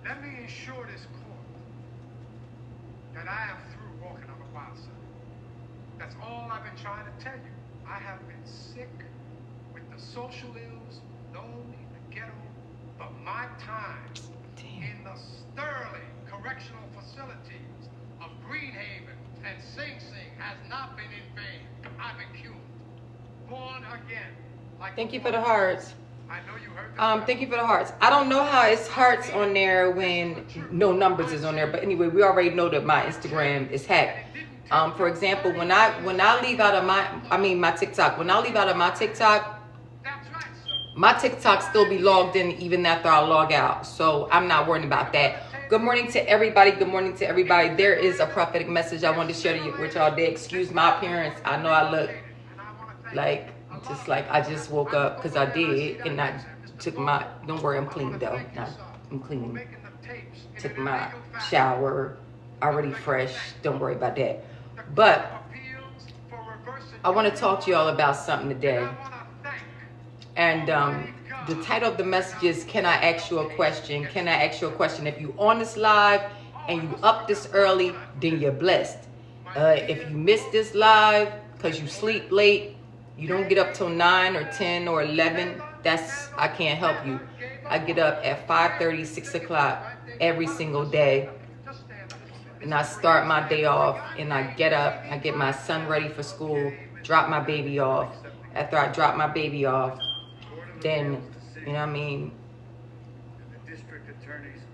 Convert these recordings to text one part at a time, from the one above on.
Let me ensure this court that I am through walking on the wild side. That's all I've been trying to tell you. I have been sick with the social ills known in the ghetto, but my time in the Sterling correctional facilities of Greenhaven and Sing Sing has not been in vain. I've been cured, born again. Like thank you for the hearts. I know you heard this. Thank you for the hearts. I don't know how it's hearts on there when no numbers is on there, but anyway, we already know that my Instagram is hacked. For example, when I leave out of my TikTok, when I leave out of my TikTok still be logged in even after I log out. So I'm not worried about that. Good morning to everybody. Good morning to everybody. There is a prophetic message I wanted to share with y'all today. Excuse my appearance. I know I look like just like I just woke up because I did, and I took my, don't worry, I'm clean though. I'm clean. Took my shower, already fresh. Don't worry about that. But I want to talk to y'all about something today. And the title of the message is, can I ask you a question? Can I ask you a question? If you on this live and you up this early, then you're blessed. If you miss this live because you sleep late, you don't get up till 9 or 10 or 11, I can't help you. I get up at 5:30, 6 o'clock every single day. And I start my day off, and I get up, I get my son ready for school, drop my baby off. After I drop my baby off, then, you know what I mean,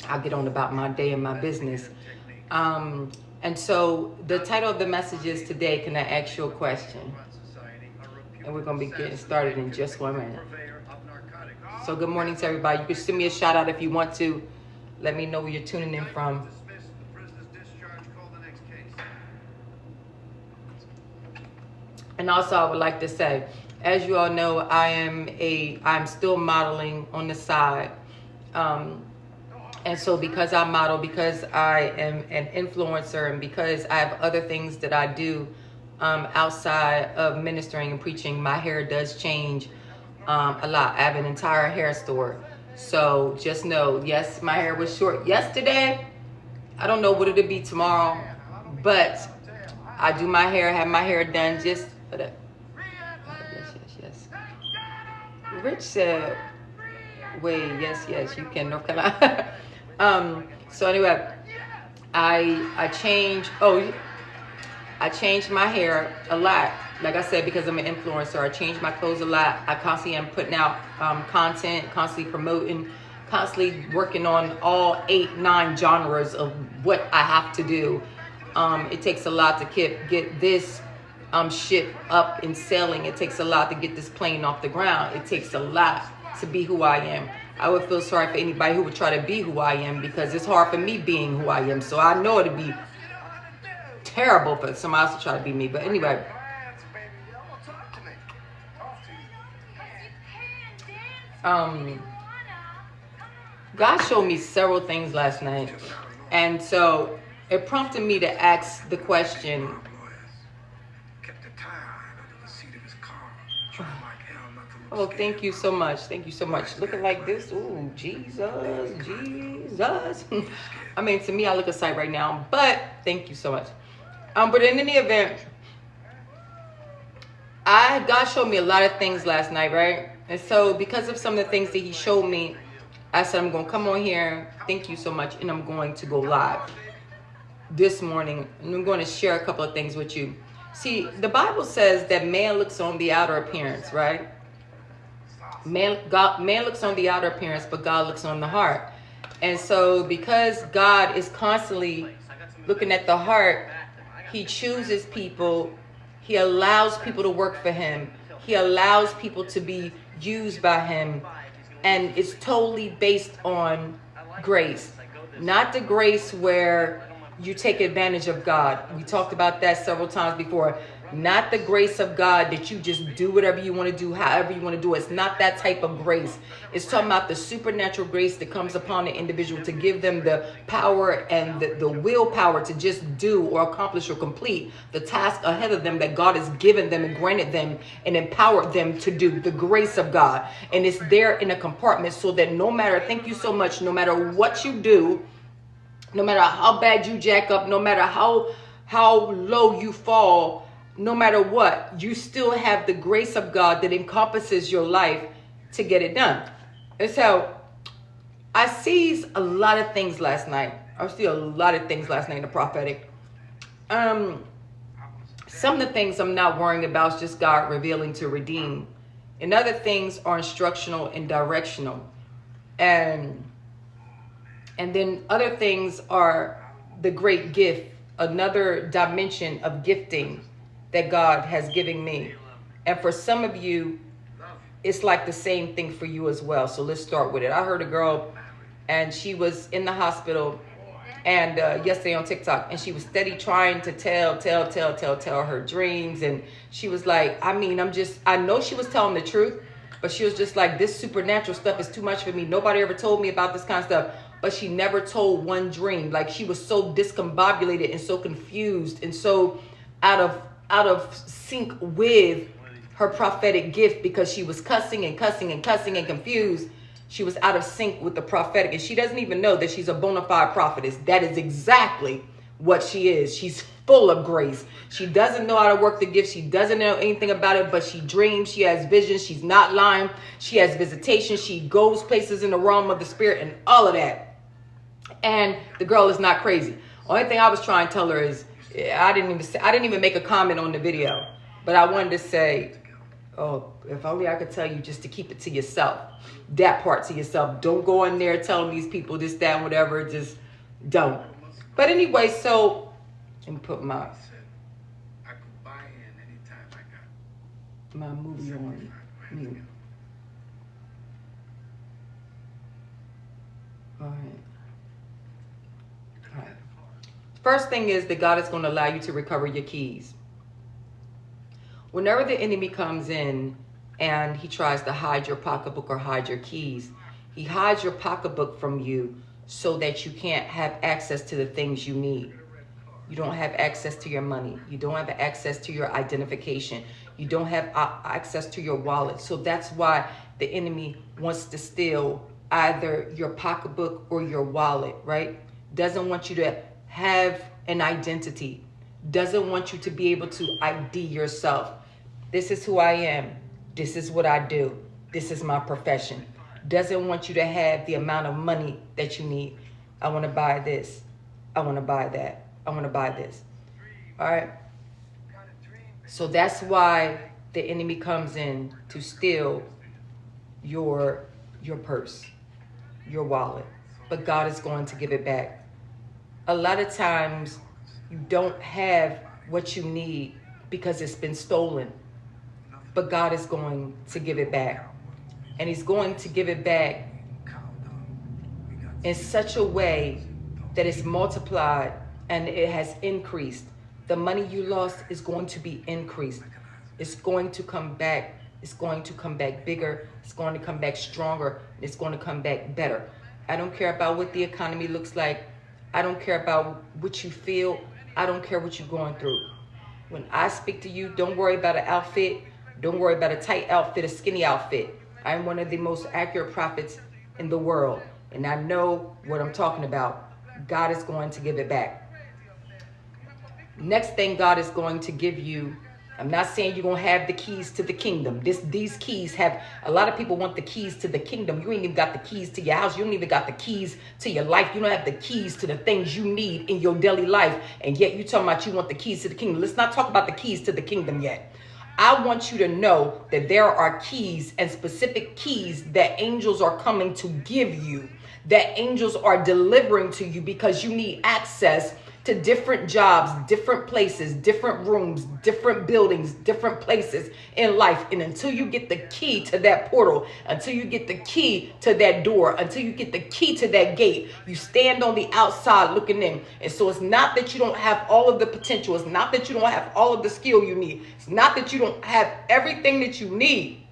I get on about my day and my business. And so the title of the message is today, can I ask you a question? And we're going to be getting started in just 1 minute. So good morning to everybody. You can send me a shout out if you want to. Let me know where you're tuning in from. And also I would like to say, as you all know, I'm still modeling on the side. And so because I model, because I am an influencer, and because I have other things that I do outside of ministering and preaching, my hair does change a lot. I have an entire hair store. So just know, yes, my hair was short yesterday. I don't know what it'll be tomorrow, but I do my hair, have my hair done just for the... Yes. Rich said, wait, yes, you can, North Carolina. So anyway, I changed my hair a lot. Like I said, because I'm an influencer, I change my clothes a lot. I constantly am putting out content, constantly promoting, constantly working on all 8, 9 genres of what I have to do. It takes a lot to get this ship up and sailing. It takes a lot to get this plane off the ground. It takes a lot to be who I am. I would feel sorry for anybody who would try to be who I am, because it's hard for me being who I am. So I know it'd be terrible for somebody else to try to be me. But anyway, God showed me several things last night, and so it prompted me to ask the question, oh, thank you so much. Thank you so much. Looking like this. Ooh, Jesus. I mean, to me, I look a sight right now, but thank you so much. But in any event, God showed me a lot of things last night, right? And so because of some of the things that he showed me, I said, I'm going to come on here. Thank you so much. And I'm going to go live this morning. And I'm going to share a couple of things with you. See, the Bible says that man looks on the outer appearance, right? Man looks on the outer appearance, but God looks on the heart. And so because God is constantly looking at the heart, he chooses people. He allows people to work for him. He allows people to be used by him. And it's totally based on grace. Not the grace where you take advantage of God. We talked about that several times before. Not the grace of God that you just do whatever you want to do, however you want to do it. It's not that type of grace. It's talking about the supernatural grace that comes upon the individual to give them the power and the willpower to just do or accomplish or complete the task ahead of them that God has given them and granted them and empowered them to do. The grace of God. And it's there in a compartment so that no matter, thank you so much, no matter what you do, no matter how bad you jack up, no matter how low you fall, no matter what, you still have the grace of God that encompasses your life to get it done. And so I seized a lot of things last night. I see a lot of things last night in the prophetic. Some of the things I'm not worrying about is just God revealing to redeem. And other things are instructional and directional. And then other things are the great gift, another dimension of gifting that God has given me. And for some of you, it's like the same thing for you as well. So let's start with it. I heard a girl and she was in the hospital and yesterday on TikTok, and she was steady trying to tell her dreams. And she was like, I know she was telling the truth, but she was just like, this supernatural stuff is too much for me. Nobody ever told me about this kind of stuff. But she never told one dream. Like, she was so discombobulated and so confused and so out of sync with her prophetic gift, because she was cussing and confused. She was out of sync with the prophetic, and she doesn't even know that she's a bona fide prophetess. That is exactly what she is. She's full of grace. She doesn't know how to work the gift. She doesn't know anything about it, but she dreams. She has visions. She's not lying. She has visitation. She goes places in the realm of the spirit and all of that. And the girl is not crazy. Only thing I was trying to tell her is, I didn't even make a comment on the video, but I wanted to say, oh, if only I could tell you just to keep it to yourself. That part to yourself. Don't go in there telling these people this, that, and whatever. Just don't. But anyway, so let me put my movie on mute. All right. First thing is that God is going to allow you to recover your keys. Whenever the enemy comes in and he tries to hide your pocketbook or hide your keys, he hides your pocketbook from you so that you can't have access to the things you need. You don't have access to your money. You don't have access to your identification. You don't have access to your wallet. So that's why the enemy wants to steal either your pocketbook or your wallet, right? Doesn't want you to have an identity. Doesn't want you to be able to ID yourself. This is who I am. This is what I do. This is my profession. Doesn't want you to have the amount of money that you need. I want to buy this. I want to buy that. I want to buy this. All right. So that's why the enemy comes in to steal your purse, your wallet. But God is going to give it back. A lot of times you don't have what you need because it's been stolen. But God is going to give it back. And he's going to give it back in such a way that it's multiplied and it has increased. The money you lost is going to be increased. It's going to come back. It's going to come back bigger. It's going to come back stronger. It's going to come back better. I don't care about what the economy looks like. I don't care about what you feel. I don't care what you're going through. When I speak to you, don't worry about an outfit. Don't worry about a tight outfit, a skinny outfit. I'm one of the most accurate prophets in the world. And I know what I'm talking about. God is going to give it back. Next thing God is going to give you, I'm not saying you're going to have the keys to the kingdom. These keys have, a lot of people want the keys to the kingdom. You ain't even got the keys to your house. You don't even got the keys to your life. You don't have the keys to the things you need in your daily life. And yet you talking about you want the keys to the kingdom. Let's not talk about the keys to the kingdom yet. I want you to know that there are keys and specific keys that angels are coming to give you, that angels are delivering to you because you need access to different jobs, different places, different rooms, different buildings, different places in life. And until you get the key to that portal, until you get the key to that door, until you get the key to that gate, you stand on the outside looking in. And so it's not that you don't have all of the potential. It's not that you don't have all of the skill you need. It's not that you don't have everything that you need.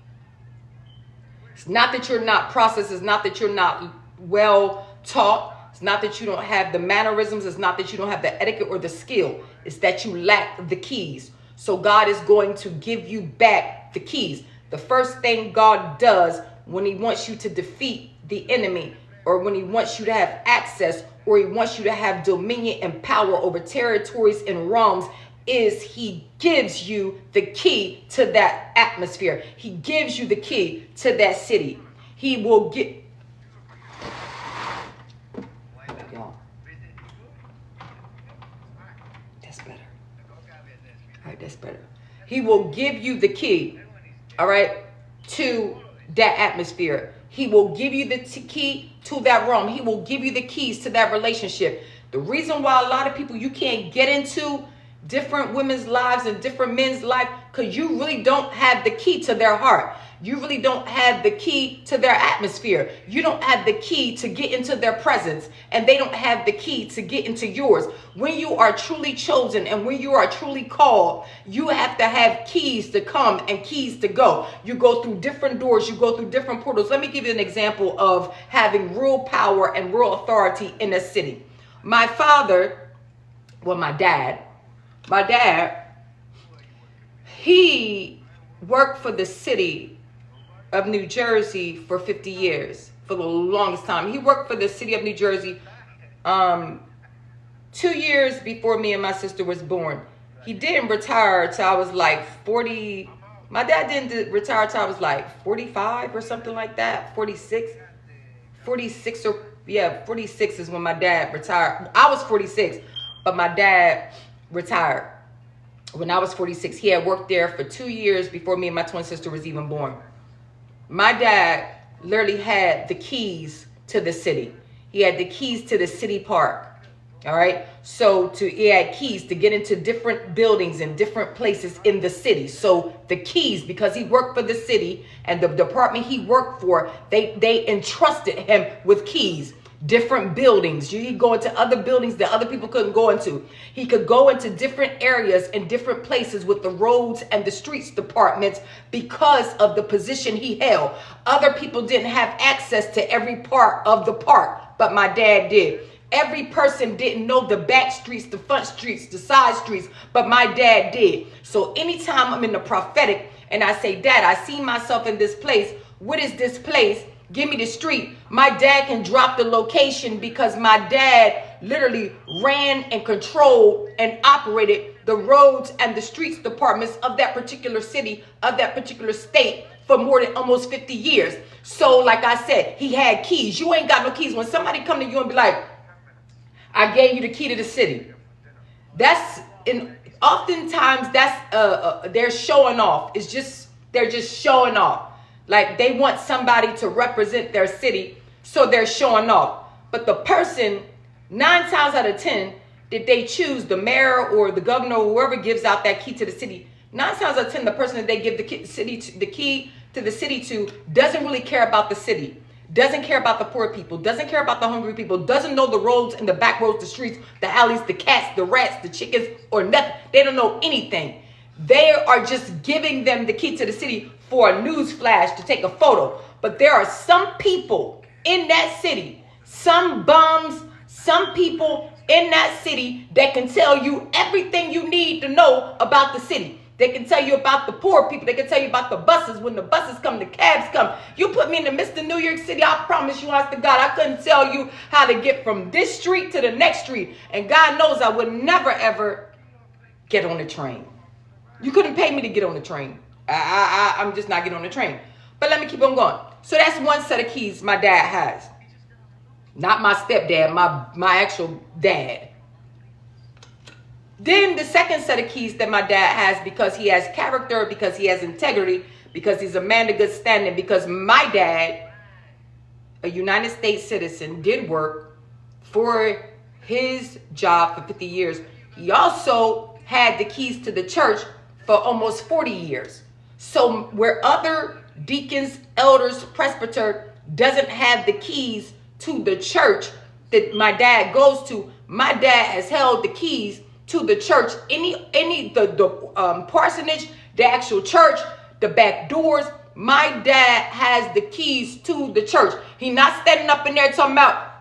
It's not that you're not processed. It's not that you're not well taught. It's not that you don't have the mannerisms. It's not that you don't have the etiquette or the skill. It's that you lack the keys. So God is going to give you back the keys. The first thing God does when he wants you to defeat the enemy, or when he wants you to have access, or he wants you to have dominion and power over territories and realms, is he gives you the key to that atmosphere. He gives you the key to that city. He will get... That's better. All right, that's better. He will give you the key, all right, to that atmosphere. He will give you the key to that realm. He will give you the keys to that relationship. The reason why a lot of people, you can't get into different women's lives and different men's life, because you really don't have the key to their heart. You really don't have the key to their atmosphere. You don't have the key to get into their presence, and they don't have the key to get into yours. When you are truly chosen and when you are truly called, you have to have keys to come and keys to go. You go through different doors. You go through different portals. Let me give you an example of having real power and real authority in a city. My father, well, my dad, he worked for the city of New Jersey for 50 years, for the longest time. He worked for the city of New Jersey 2 years before me and my sister was born. He didn't retire till I was like 40. My dad didn't retire till I was like 45 or something like that. 46 or, yeah, 46 is when my dad retired. I was 46, but my dad retired when I was 46. He had worked there for 2 years before me and my twin sister was even born. My dad literally had the keys to the city. He had the keys to the city park. All right. So he had keys to get into different buildings and different places in the city. So the keys, because he worked for the city and the department he worked for, they entrusted him with keys. Different buildings. You could go into other buildings that other people couldn't go into. He could go into different areas and different places with the roads and the streets departments because of the position he held. Other people didn't have access to every part of the park, but my dad did. Every person didn't know the back streets, the front streets, the side streets, but my dad did. So anytime I'm in the prophetic and I say, Dad, I see myself in this place. What is this place? Give me the street. My dad can drop the location because my dad literally ran and controlled and operated the roads and the streets departments of that particular city, of that particular state for more than almost 50 years. So like I said, he had keys. You ain't got no keys. When somebody come to you and be like, I gave you the key to the city. Oftentimes that's they're showing off. They're just showing off. Like they want somebody to represent their city, so they're showing off. But the person, 9 times out of 10, that they choose, the mayor or the governor or whoever gives out that key to the city, 9 times out of 10, the person that they give the key to the city to doesn't really care about the city, doesn't care about the poor people, doesn't care about the hungry people, doesn't know the roads and the back roads, the streets, the alleys, the cats, the rats, the chickens, or nothing. They don't know anything. They are just giving them the key to the city for a news flash to take a photo. But there are some people in that city, some bums, some people in that city that can tell you everything you need to know about the city. They can tell you about the poor people. They can tell you about the buses. When the buses come, the cabs come. You put me in the midst of New York City, I promise you, honest to God, I couldn't tell you how to get from this street to the next street. And God knows I would never, ever get on the train. You couldn't pay me to get on the train. I'm just not getting on the train. But let me keep on going. So that's one set of keys my dad has. Not my stepdad, my actual dad. Then the second set of keys that my dad has, because he has character, because he has integrity, because he's a man of good standing, because my dad, a United States citizen, did work for his job for 50 years. He also had the keys to the church for almost 40 years. So where other deacons, elders, presbyter doesn't have the keys to the church that my dad goes to, my dad has held the keys to the church. The parsonage, the actual church, the back doors. My dad has the keys to the church. He not standing up in there talking about,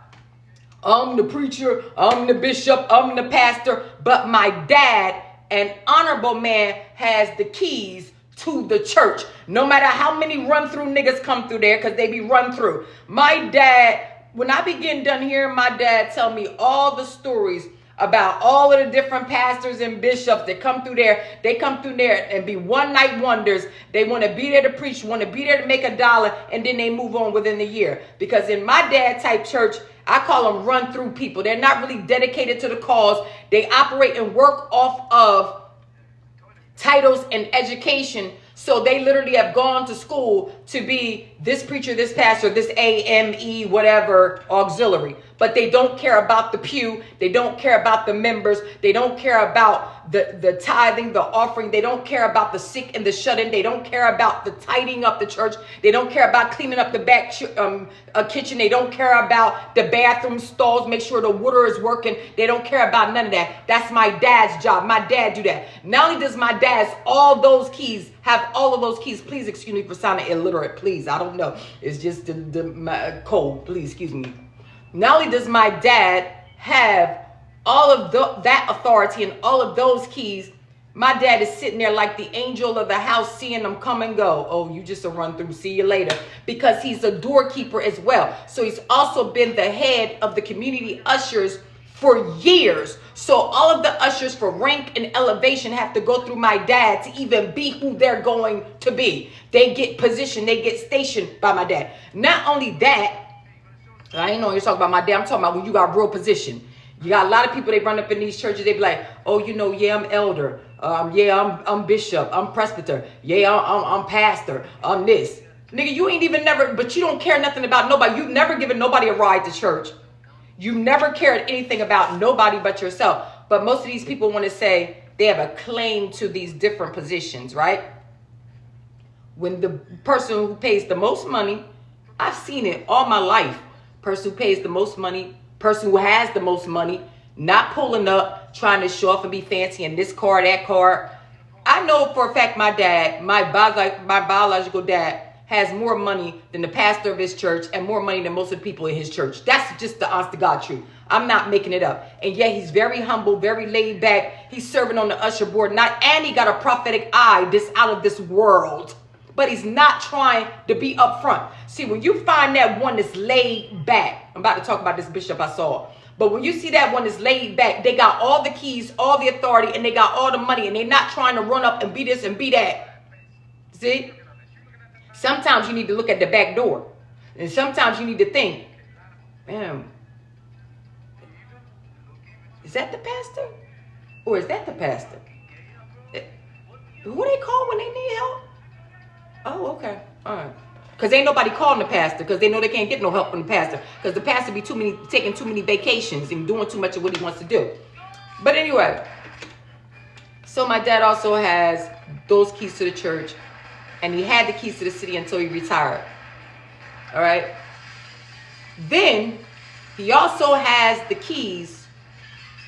I'm the preacher, I'm the bishop, I'm the pastor. But my dad, an honorable man, has the keys to the church. No matter how many run-through niggas come through there, because they be run through. My dad, when I begin done hearing my dad tell me all the stories about all of the different pastors and bishops that come through there. They come through there and be one-night wonders. They want to be there to preach, want to be there to make $1, and then they move on within the year. Because in my dad type church, I call them run-through people. They're not really dedicated to the cause. They operate and work off of titles and education. So they literally have gone to school to be this preacher, this pastor, this AME, whatever, auxiliary. But they don't care about the pew. They don't care about the members. They don't care about the tithing, the offering. They don't care about the sick and the shut-in. They don't care about the tidying up the church. They don't care about cleaning up the back kitchen. They don't care about the bathroom stalls, make sure the water is working. They don't care about none of that. That's my dad's job. My dad do that. Not only does my dad's have all of those keys. Please excuse me for sounding illiterate. Please, I don't know. It's just my code. Please excuse me. Not only does my dad have all of that authority and all of those keys, my dad is sitting there like the angel of the house, seeing them come and go. Oh, you just a run through. See you later. Because he's a doorkeeper as well. So he's also been the head of the community ushers for years. So all of the ushers for rank and elevation have to go through my dad to even be who they're going to be. They get positioned. They get stationed by my dad. Not only that, I ain't know you're talking about my dad. I'm talking about when you got real position. You got a lot of people, they run up in these churches. They be like, oh, yeah, I'm elder. I'm bishop. I'm presbyter. Yeah, I'm pastor. I'm this. Nigga, you ain't even but you don't care nothing about nobody. You've never given nobody a ride to church. You've never cared anything about nobody but yourself. But most of these people want to say they have a claim to these different positions, right? When the person who pays the most money, I've seen it all my life. Person who pays the most money, person who has the most money, not pulling up, trying to show off and be fancy in this car, that car. I know for a fact my dad, my biological dad, has more money than the pastor of his church and more money than most of the people in his church. That's just the honest to God truth. I'm not making it up. And yet he's very humble, very laid back. He's serving on the usher board. And he got a prophetic eye, this out of this world. But he's not trying to be up front. See, when you find that one that's laid back, I'm about to talk about this bishop I saw. But when you see that one that's laid back, they got all the keys, all the authority, and they got all the money, and they're not trying to run up and be this and be that. See? Sometimes you need to look at the back door. And sometimes you need to think, man, is that the pastor? Or is that the pastor? Who they call when they need help? Oh, okay. All right. Because ain't nobody calling the pastor because they know they can't get no help from the pastor because the pastor be taking too many vacations and doing too much of what he wants to do. But anyway, so my dad also has those keys to the church, and he had the keys to the city until he retired. All right. Then he also has the keys,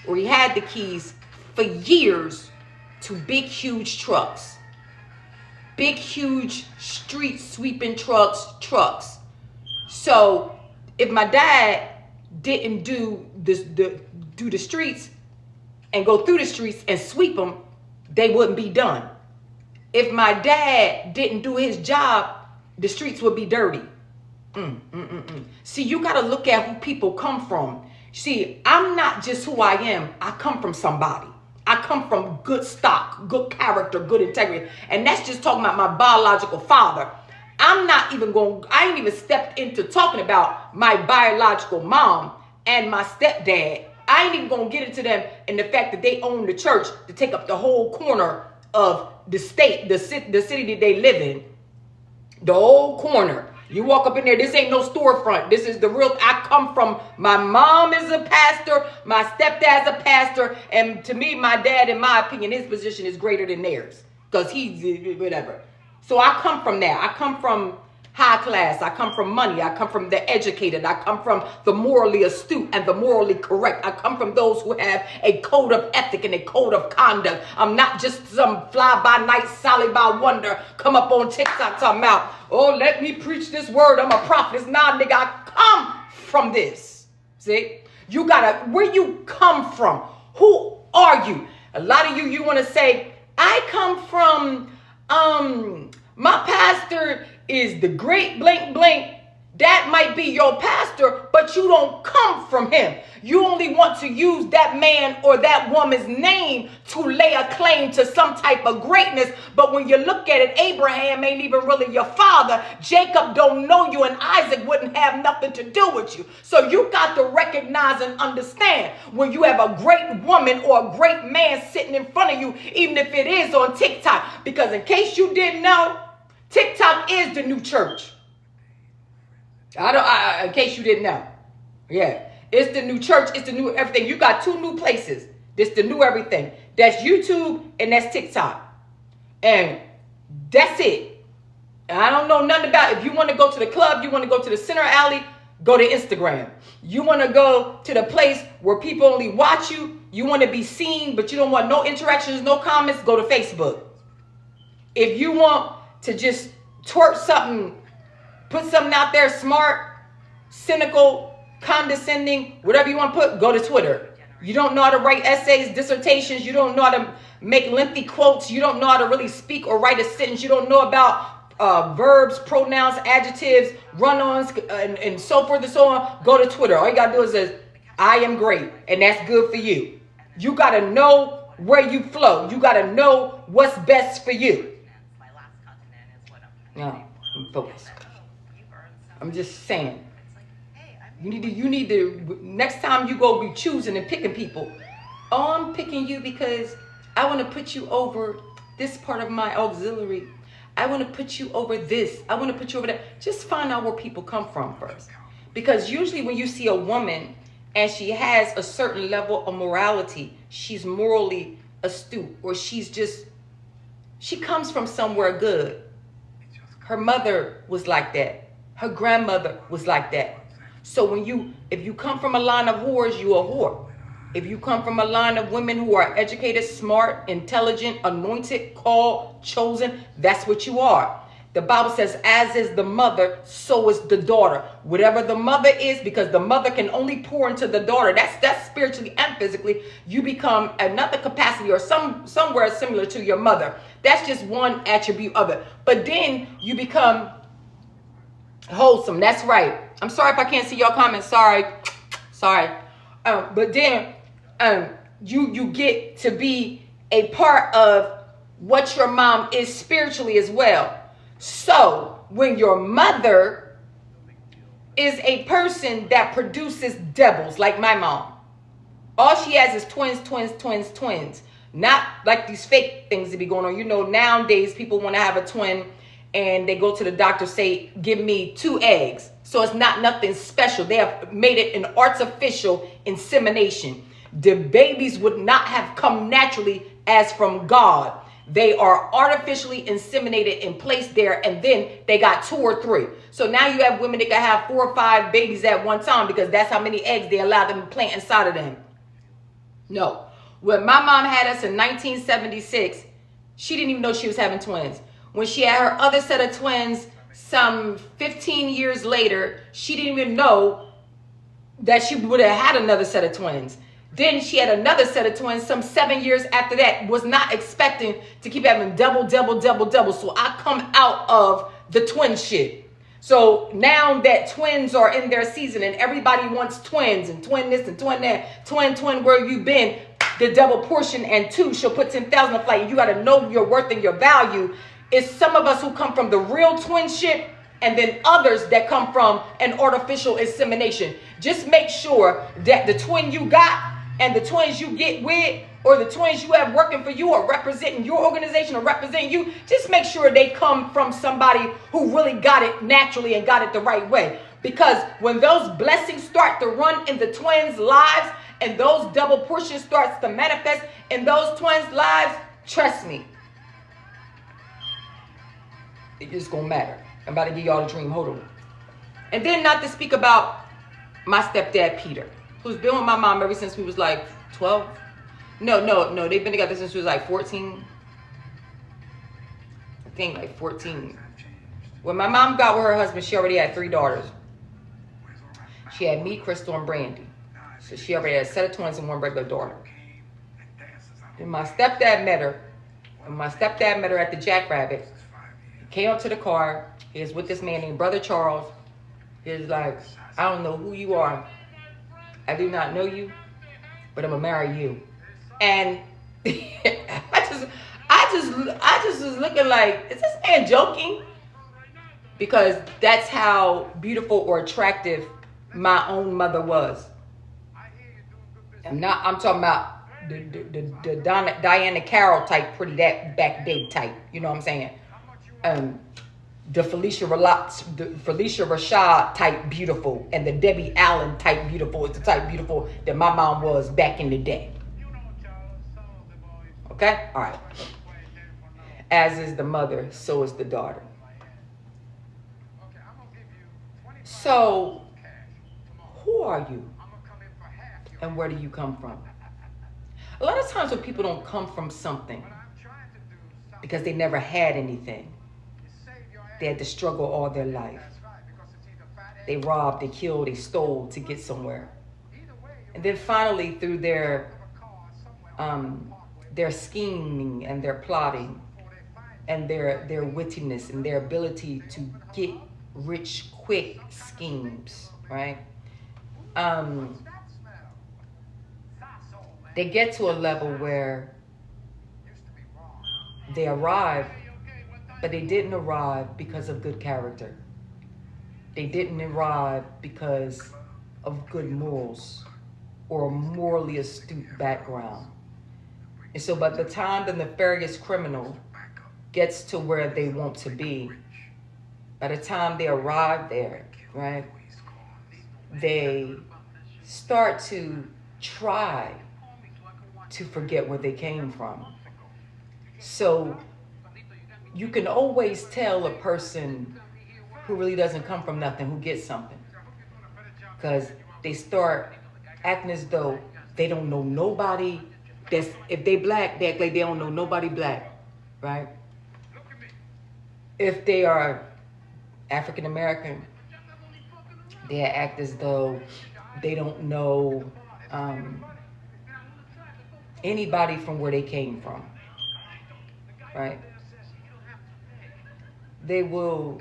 or he had the keys for years, to big, huge trucks. Big, huge street sweeping trucks. So if my dad didn't do the streets and go through the streets and sweep them, they wouldn't be done. If my dad didn't do his job, the streets would be dirty. See, you got to look at who people come from. See, I'm not just who I am. I come from somebody. I come from good stock, good character, good integrity. And that's just talking about my biological father. I ain't even stepped into talking about my biological mom and my stepdad. I ain't even going to get into them and the fact that they own the church to take up the whole corner of the state, the city that they live in. The whole corner. You walk up in there, this ain't no storefront. This is the real, I come from, my mom is a pastor, my stepdad's a pastor, and to me, my dad, in my opinion, his position is greater than theirs. Because he's, whatever. So I come from that. I come from high class. I come from money. I come from the educated. I come from the morally astute and the morally correct. I come from those who have a code of ethic and a code of conduct. I'm not just some fly-by-night, Sally-by-wonder, come up on TikTok talking about, oh, let me preach this word. I'm a prophet. Nah, nigga, I come from this. See? You gotta, where you come from? Who are you? A lot of you want to say, I come from, my pastor is the great blank blank. That might be your pastor, but you don't come from him. You only want to use that man or that woman's name to lay a claim to some type of greatness. But when you look at it, Abraham ain't even really your father. Jacob don't know you, and Isaac wouldn't have nothing to do with you. So you got to recognize and understand when you have a great woman or a great man sitting in front of you, even if it is on TikTok. Because in case you didn't know, TikTok is the new church. In case you didn't know. Yeah. It's the new church. It's the new everything. You got two new places. This the new everything. That's YouTube and that's TikTok. And that's it. And I don't know nothing about it. If you want to go to the club, you want to go to the center alley, go to Instagram. You want to go to the place where people only watch you. You want to be seen, but you don't want no interactions, no comments, go to Facebook. If you want to just twerk something, put something out there smart, cynical, condescending, whatever you want to put, go to Twitter. You don't know how to write essays, dissertations. You don't know how to make lengthy quotes. You don't know how to really speak or write a sentence. You don't know about verbs, pronouns, adjectives, run-ons, and so forth and so on. Go to Twitter. All you got to do is say, I am great, and that's good for you. You got to know where you flow. You got to know what's best for you. No, I'm focused. I'm just saying. You need to, next time you go be choosing and picking people. Oh, I'm picking you because I want to put you over this part of my auxiliary. I want to put you over this. I want to put you over that. Just find out where people come from first. Because usually when you see a woman and she has a certain level of morality, she's morally astute, or she comes from somewhere good. Her mother was like that. Her grandmother was like that. So if you come from a line of whores, you a whore. If you come from a line of women who are educated, smart, intelligent, anointed, called, chosen, that's what you are. The Bible says, as is the mother, so is the daughter. Whatever the mother is, because the mother can only pour into the daughter. That's spiritually and physically. You become another capacity or somewhere similar to your mother. That's just one attribute of it. But then you become wholesome. That's right. I'm sorry if I can't see your comments. Sorry. But then you get to be a part of what your mom is spiritually as well. So when your mother is a person that produces devils, like my mom, all she has is twins. Not like these fake things that be going on. You know, nowadays people want to have a twin and they go to the doctor, say, give me 2 eggs. So it's not nothing special. They have made it an artificial insemination. The babies would not have come naturally as from God. They are artificially inseminated and placed there, and then they got 2 or 3. So now you have women that can have 4 or 5 babies at one time because that's how many eggs they allow them to plant inside of them. No. When my mom had us in 1976, she didn't even know she was having twins. When she had her other set of twins some 15 years later, she didn't even know that she would have had another set of twins. Then she had another set of twins some 7 years after that, was not expecting to keep having double. So I come out of the twin shit. So now that twins are in their season and everybody wants twins and twin this and twin that, twin, where you been, the double portion and 2 shall put 10,000 a flight. You got to know your worth and your value. It's some of us who come from the real twin shit, and then others that come from an artificial insemination. Just make sure that the twin you got and the twins you get with or the twins you have working for you or representing your organization or representing you, just make sure they come from somebody who really got it naturally and got it the right way. Because when those blessings start to run in the twins' lives and those double portions starts to manifest in those twins' lives, trust me, it's going to matter. I'm about to give y'all a dream. Hold on. And then not to speak about my stepdad, Peter, who's been with my mom ever since we was like 12. No. They've been together since we was like 14. I think like 14. When my mom got with her husband, she already had 3 daughters. She had me, Crystal, and Brandy. So she already had a set of twins and 1 regular daughter. Then my stepdad met her. And my stepdad met her at the Jackrabbit. He came up to the car. He was with this man named Brother Charles. He was like, I don't know who you are. I do not know you, but I'm gonna marry you. And I just was looking like, is this man joking? Because that's how beautiful or attractive my own mother was. I'm talking about the Diana Carroll type, pretty that back day type. You know what I'm saying? The Felicia Rashad type beautiful and the Debbie Allen type beautiful is the type beautiful that my mom was back in the day. Okay? All right. As is the mother, so is the daughter. So, who are you? And where do you come from? A lot of times when people don't come from something because they never had anything, they had to struggle all their life. They robbed, they killed, they stole to get somewhere. And then finally, through their scheming and their plotting and their wittiness and their ability to get rich quick schemes, right? They get to a level where they arrive, but they didn't arrive because of good character. They didn't arrive because of good morals or a morally astute background. And so by the time the nefarious criminal gets to where they want to be, by the time they arrive there, right, they start to try to forget where they came from. So you can always tell a person who really doesn't come from nothing, who gets something. Because they start acting as though they don't know nobody. If they black, they act like they don't know nobody black, right? If they are African American, they act as though they don't know anybody from where they came from, right? They will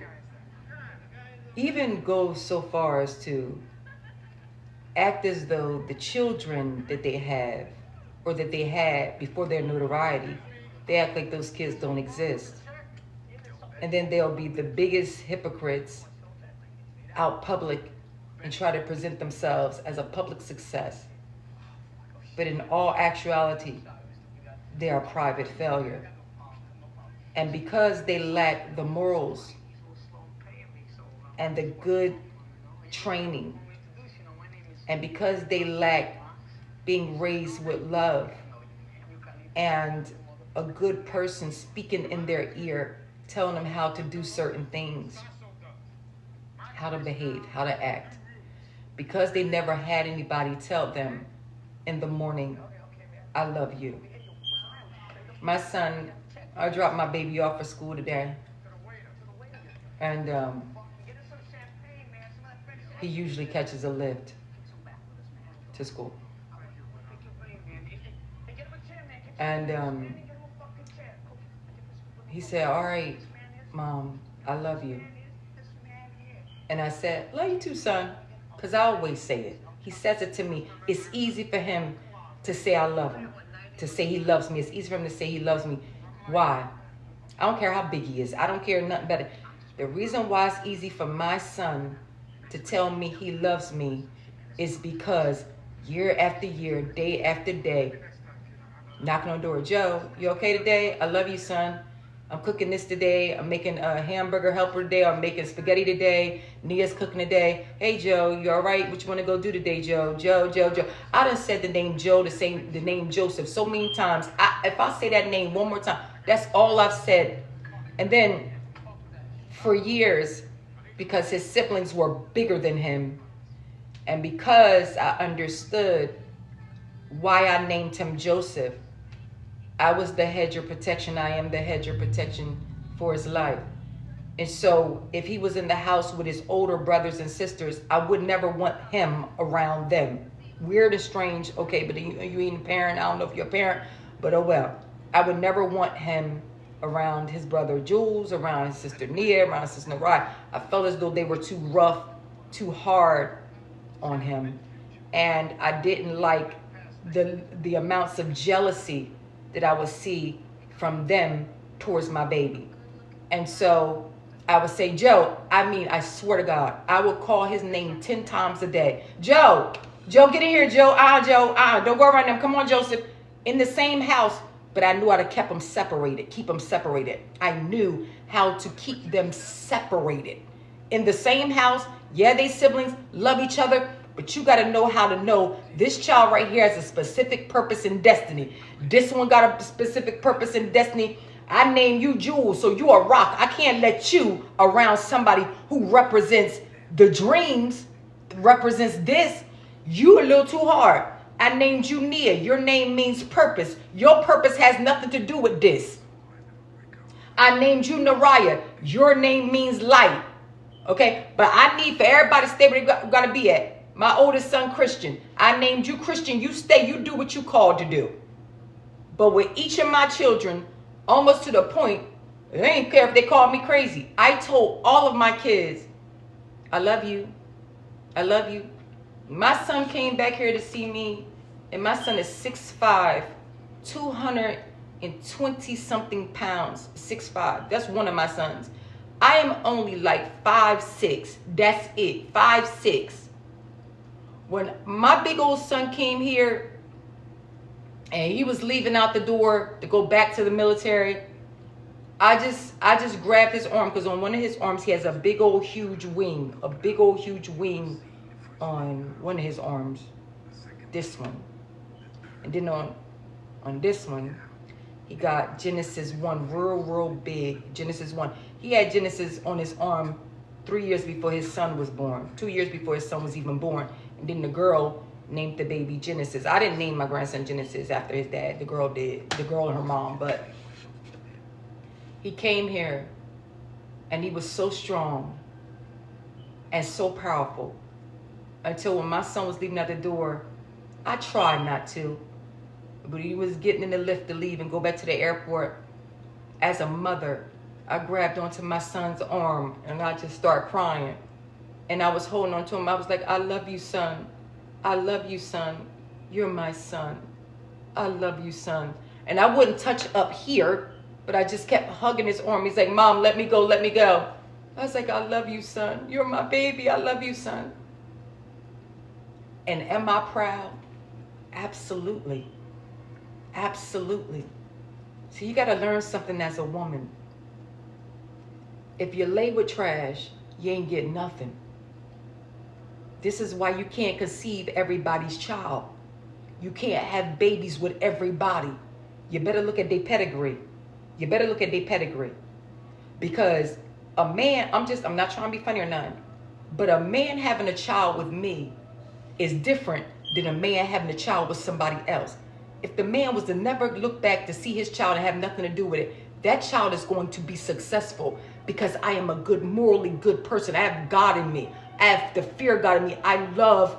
even go so far as to act as though the children that they have or that they had before their notoriety, they act like those kids don't exist. And then they'll be the biggest hypocrites out public and try to present themselves as a public success. But in all actuality, they are a private failure. And because they lack the morals and the good training, and because they lack being raised with love and a good person speaking in their ear, telling them how to do certain things, how to behave, how to act, because they never had anybody tell them in the morning, I love you. My son, I dropped my baby off for school today, and he usually catches a lift to school. And he said, all right, Mom, I love you. And I said, love you too, son, because I always say it. He says it to me. It's easy for him to say I love him, to say he loves me. It's easy for him to say he loves me. Why? I don't care how big he is. I don't care nothing better. The reason why it's easy for my son to tell me he loves me is because year after year, day after day, Knocking on the door. Joe, you okay today? I love you, son. I'm cooking this today. I'm making a hamburger helper today. I'm making spaghetti today. Nia's cooking today. Hey, Joe, you all right? What you want to go do today, Joe? Joe. I done said the name Joe, the name Joseph so many times. If I say that name one more time, that's all I've said. And then for years, because his siblings were bigger than him, and because I understood why I named him Joseph, I was the hedge of protection. I am the hedge of protection for his life. And so if he was in the house with his older brothers and sisters, I would never want him around them. Weird and strange. Okay, but you ain't a parent. I don't know if you're a parent, but oh well. I would never want him around his brother Jules, around his sister Nia, around his sister Narai. I felt as though they were too rough, too hard on him. And I didn't like the amounts of jealousy that I would see from them towards my baby. And so I would say, Joe, I swear to God, I would call his name 10 times a day. Joe, get in here, Joe. Joe, don't go around them. Come on, Joseph. In the same house, but I knew how to keep them separated. I knew how to keep them separated. In the same house, yeah, they siblings, love each other, but you got to know how to know this child right here has a specific purpose and destiny. This one got a specific purpose and destiny. I name you Jules, so you a rock. I can't let you around somebody who represents the dreams, represents this. You a little too hard. I named you Nia. Your name means purpose. Your purpose has nothing to do with this. I named you Naraya. Your name means light. Okay? But I need for everybody to stay where they got to be at. My oldest son, Christian. I named you Christian. You stay. You do what you called to do. But with each of my children, almost to the point, they ain't care if they called me crazy. I told all of my kids, I love you. I love you. My son came back here to see me, and my son is 6'5", 220-something pounds, 6'5". That's one of my sons. I am only like 5'6". That's it, 5'6". When my big old son came here, and he was leaving out the door to go back to the military, I just grabbed his arm, because on one of his arms he has a big old huge wing, on one of his arms, this one. And then on this one, he got Genesis 1 real big. Genesis 1. He had Genesis on his arm 3 years before his son was born. 2 years before his son was even born. And then the girl named the baby Genesis. I didn't name my grandson Genesis after his dad. The girl did. The girl and her mom. But he came here, and he was so strong and so powerful. Until when my son was leaving out the door, I tried not to. But he was getting in the lift to leave and go back to the airport. As a mother, I grabbed onto my son's arm and I just started crying. And I was holding on to him. I was like, I love you, son. I love you, son. You're my son. I love you, son. And I wouldn't touch up here, but I just kept hugging his arm. He's like, Mom, let me go, let me go. I was like, I love you, son. You're my baby. I love you, son. And am I proud? Absolutely. Absolutely. So you got to learn something as a woman. If you lay with trash, you ain't get nothing. This is why you can't conceive everybody's child. You can't have babies with everybody. You better look at their pedigree. You better look at their pedigree. Because a man, I'm not trying to be funny or nothing, but a man having a child with me is different than a man having a child with somebody else. If the man was to never look back to see his child and have nothing to do with it, that child is going to be successful because I am a morally good person. I have God in me. I have the fear of God in me. I love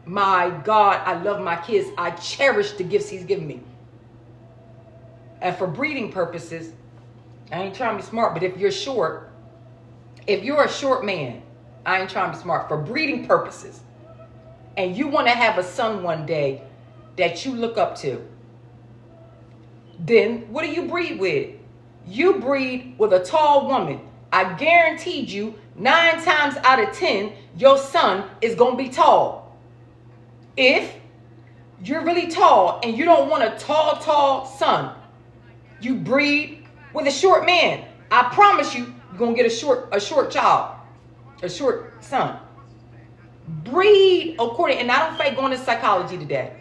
my God. I love my kids. I cherish the gifts he's given me. And for breeding purposes, I ain't trying to be smart, but if you're a short man, I ain't trying to be smart. For breeding purposes, and you want to have a son one day that you look up to, then what do you breed with? You breed with a tall woman. I guaranteed you 9 times out of 10, your son is going to be tall. If you're really tall and you don't want a tall son. You breed with a short man. I promise you, you're going to get a short child, a short son. Breed according, and I don't fake going to psychology today,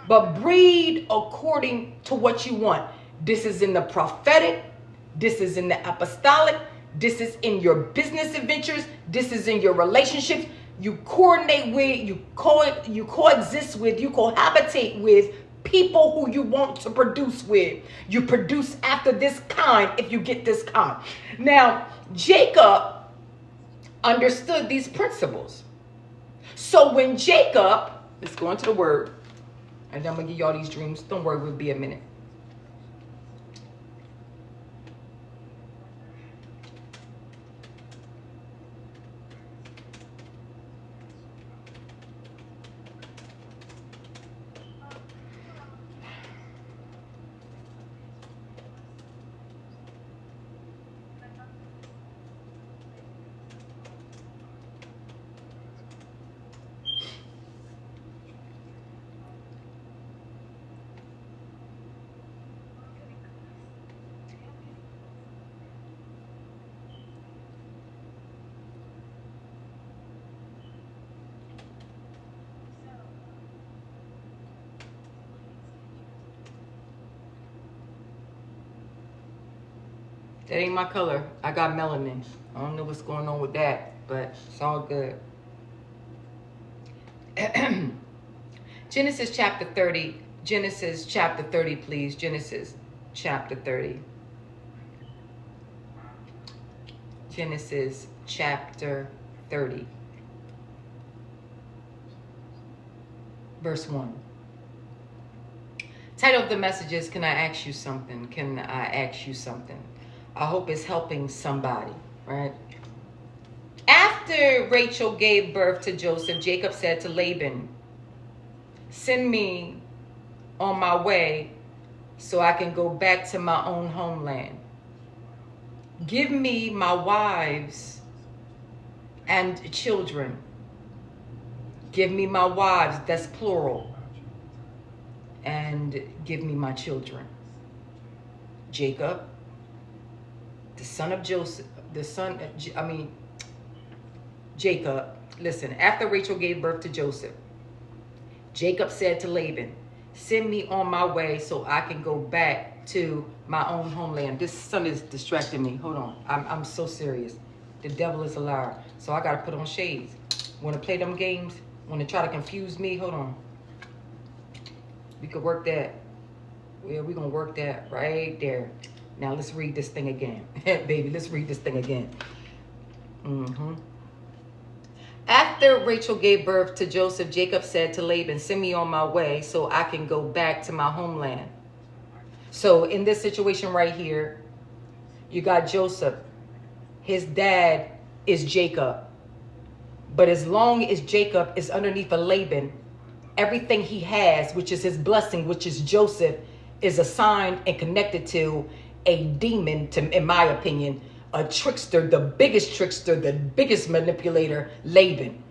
but breed according to what you want. This is in the prophetic. This is in the apostolic. This is in your business adventures. This is in your relationships. You coordinate with, you coexist with, you cohabitate with people who you want to produce with. You produce after this kind if you get this kind. Now, Jacob understood these principles. So when Jacob, let's go into the word, and then I'm going to give y'all these dreams. Don't worry, we'll be a minute. That ain't my color. I got melanin. I don't know what's going on with that, but it's all good. Genesis chapter 30. Genesis chapter 30, please. Genesis chapter 30. Genesis chapter 30. Verse 1. Title of the message is, Can I Ask You Something? Can I ask you something? I hope it's helping somebody, right? After Rachel gave birth to Joseph, Jacob said to Laban, send me on my way so I can go back to my own homeland. Give me my wives and children. Give me my wives, that's plural. And give me my children. Jacob, the son of Joseph, Jacob, listen, after Rachel gave birth to Joseph, Jacob said to Laban, send me on my way so I can go back to my own homeland. This son is distracting me. Hold on. I'm so serious. The devil is a liar. So I got to put on shades. Want to play them games? Want to try to confuse me? Hold on. We could work that. Yeah, we're going to work that right there. Now let's read this thing again. Baby, let's read this thing again. After Rachel gave birth to Joseph, Jacob said to Laban, send me on my way so I can go back to my homeland. So in this situation right here, you got Joseph. His dad is Jacob. But as long as Jacob is underneath a Laban, everything he has, which is his blessing, which is Joseph, is assigned and connected to a demon, in my opinion, a trickster, the biggest manipulator, Laban.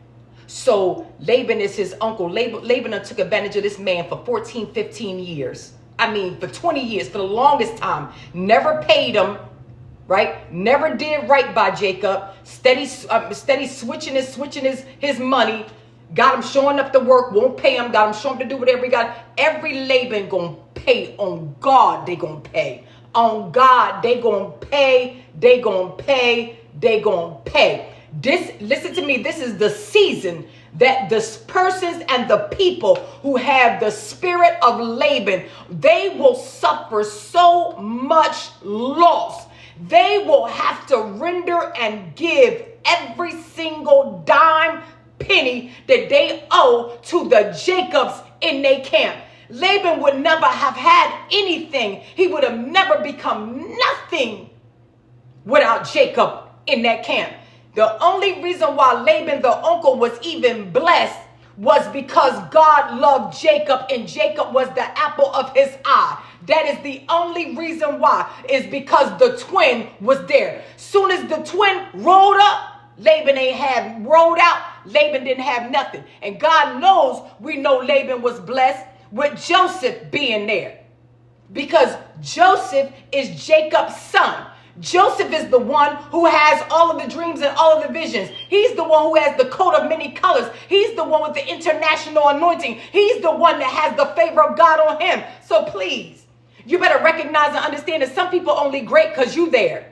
So Laban is his uncle. Laban took advantage of this man for 14, 15 years. I mean, for 20 years, for the longest time. Never paid him, right? Never did right by Jacob. Steady switching his money. Got him showing up to work, won't pay him. Got him showing up to do whatever he got. Every Laban gonna pay. On God, they gonna pay. On God, they gonna pay. They gonna pay. They gonna pay. Listen to me. This is the season that the persons and the people who have the spirit of Laban, they will suffer so much loss. They will have to render and give every single dime, penny that they owe to the Jacobs in their camp. Laban would never have had anything. He would have never become nothing without Jacob in that camp. The only reason why Laban, the uncle, was even blessed was because God loved Jacob and Jacob was the apple of his eye. That is the only reason why, is because the twin was there. Soon as the twin rolled up, Laban rolled out, Laban didn't have nothing. And God knows, we know Laban was blessed. with Joseph being there. Because Joseph is Jacob's son. Joseph is the one who has all of the dreams and all of the visions. He's the one who has the coat of many colors. He's the one with the international anointing. He's the one that has the favor of God on him. So please, you better recognize and understand that some people only great because you there.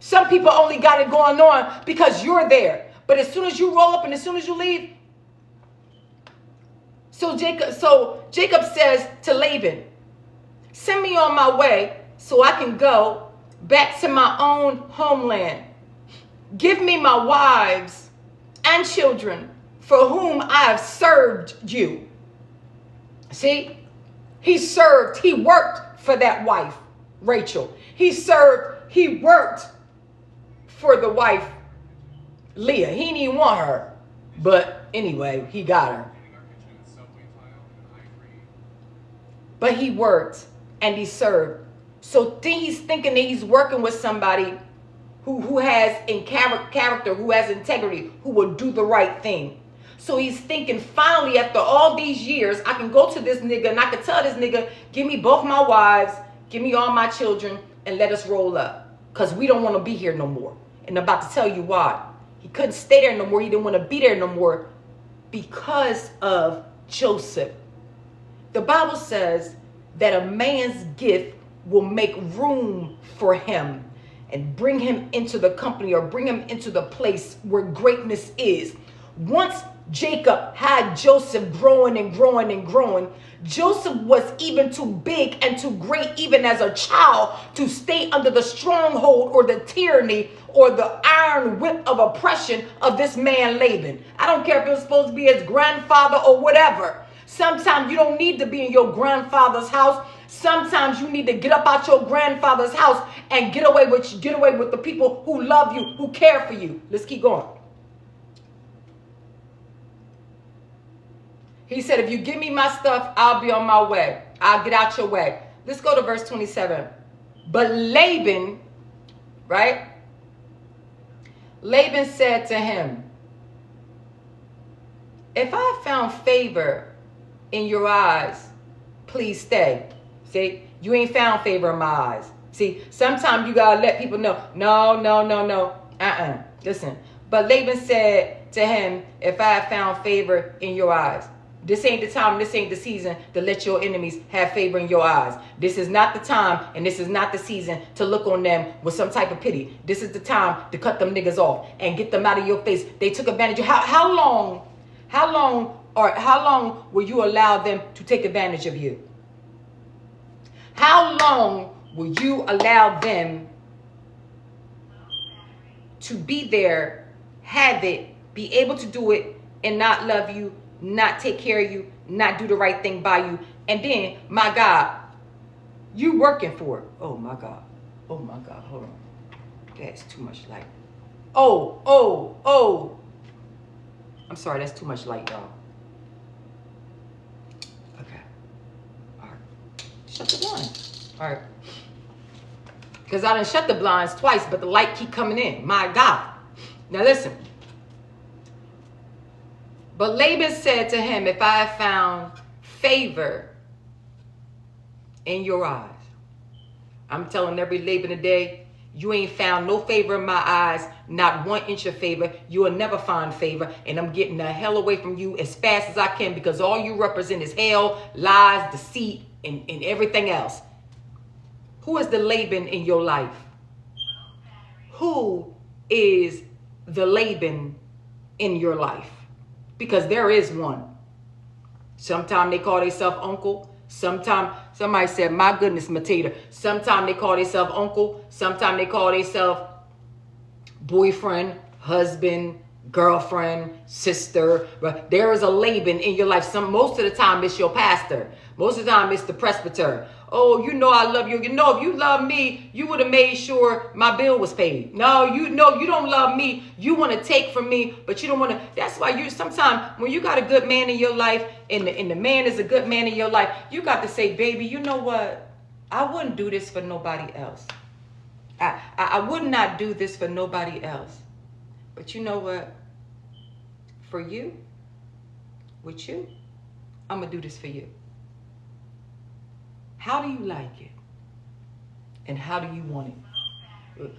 Some people only got it going on because you're there. But as soon as you roll up and as soon as you leave. So Jacob says to Laban, send me on my way so I can go back to my own homeland. Give me my wives and children for whom I have served you. See, he worked for that wife, Rachel. He worked for the wife, Leah. He didn't even want her, but anyway, he got her. But he worked and he served. So he's thinking that he's working with somebody who has in character, who has integrity, who will do the right thing. So he's thinking, finally, after all these years, I can go to this nigga and I can tell this nigga, give me both my wives, give me all my children, and let us roll up. Because we don't want to be here no more. And I'm about to tell you why. He couldn't stay there no more. He didn't want to be there no more because of Joseph. The Bible says that a man's gift will make room for him and bring him into the company or bring him into the place where greatness is. Once Jacob had Joseph growing and growing and growing, Joseph was even too big and too great, even as a child, to stay under the stronghold or the tyranny or the iron whip of oppression of this man Laban. I don't care if it was supposed to be his grandfather or whatever. Sometimes you don't need to be in your grandfather's house. Sometimes you need to get up out your grandfather's house and get away with the people who love you, who care for you. Let's keep going. He said, if you give me my stuff, I'll be on my way. I'll get out your way. Let's go to verse 27. But Laban, right? Laban said to him, if I found favor in your eyes, please stay. See, you ain't found favor in my eyes. See, sometimes you gotta let people know, no. Listen. But Laban said to him, if I have found favor in your eyes. This ain't the time, this ain't the season to let your enemies have favor in your eyes. This is not the time and this is not the season to look on them with some type of pity. This is the time to cut them niggas off and get them out of your face. They took advantage of how long will you allow them to take advantage of you? How long will you allow them to be there, have it, be able to do it, and not love you, not take care of you, not do the right thing by you? And then, my God, you working for it. Oh, my God. Hold on. That's too much light. Oh. I'm sorry, that's too much light, y'all. Okay. All right. Shut the blinds. All right. Because I done shut the blinds twice, but the light keep coming in. My God. Now listen. But Laban said to him, if I have found favor in your eyes. I'm telling every Laban today, you ain't found no favor in my eyes, not 1 inch of favor. You will never find favor, and I'm getting the hell away from you as fast as I can, because all you represent is hell, lies, deceit, and everything else. Who is the Laban in your life? Who is the Laban in your life? Because there is one. Sometimes they call themselves uncle. Sometimes somebody said, my goodness, Matata. Sometimes they call themselves uncle. Sometimes they call themselves boyfriend, husband, girlfriend, sister. But there is a Laban in your life. Most of the time it's your pastor. Most of the time it's the presbyter. Oh, you know I love you. You know, if you love me, you would have made sure my bill was paid. No, you know you don't love me. You want to take from me, but you don't want to. That's why you sometimes when you got a good man in your life and the man is a good man in your life, you got to say, baby, you know what? I wouldn't do this for nobody else. I would not do this for nobody else. But you know what? For you, with you, I'm going to do this for you. How do you like it? And how do you want it?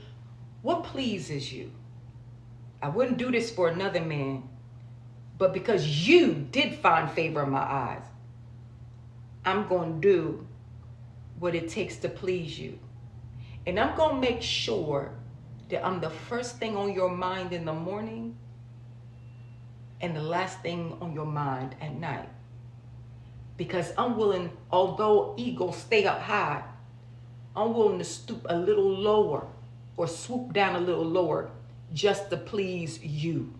What pleases you? I wouldn't do this for another man, but because you did find favor in my eyes, I'm going to do what it takes to please you. And I'm going to make sure that I'm the first thing on your mind in the morning and the last thing on your mind at night. Because I'm willing, although ego stay up high, I'm willing to stoop a little lower or swoop down a little lower just to please you.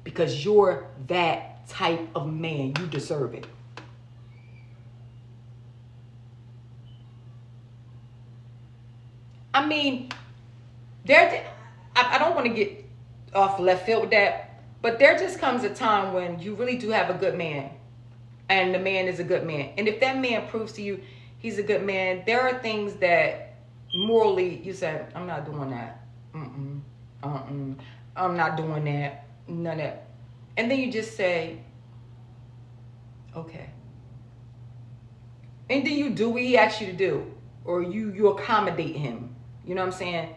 Because you're that type of man. You deserve it. I mean, I don't want to get off left field with that, but there just comes a time when you really do have a good man, and the man is a good man. And if that man proves to you he's a good man, there are things that morally you say, I'm not doing that. I'm not doing that. None of that. And then you just say, okay. And then you do what he asks you to do, or you accommodate him. You know what I'm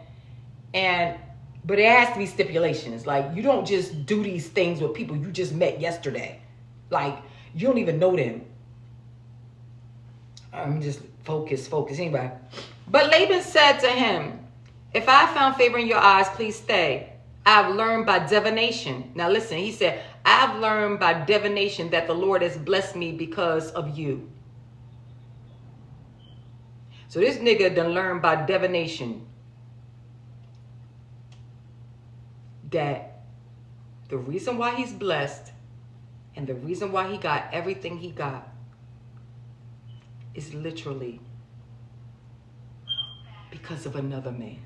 saying? But it has to be stipulations. Like, you don't just do these things with people you just met yesterday. Like, you don't even know them. I'm just focus. Anyway. But Laban said to him, if I found favor in your eyes, please stay. I've learned by divination. Now listen, he said, I've learned by divination that the Lord has blessed me because of you. So this nigga done learned by divination that the reason why he's blessed and the reason why he got everything he got is literally because of another man.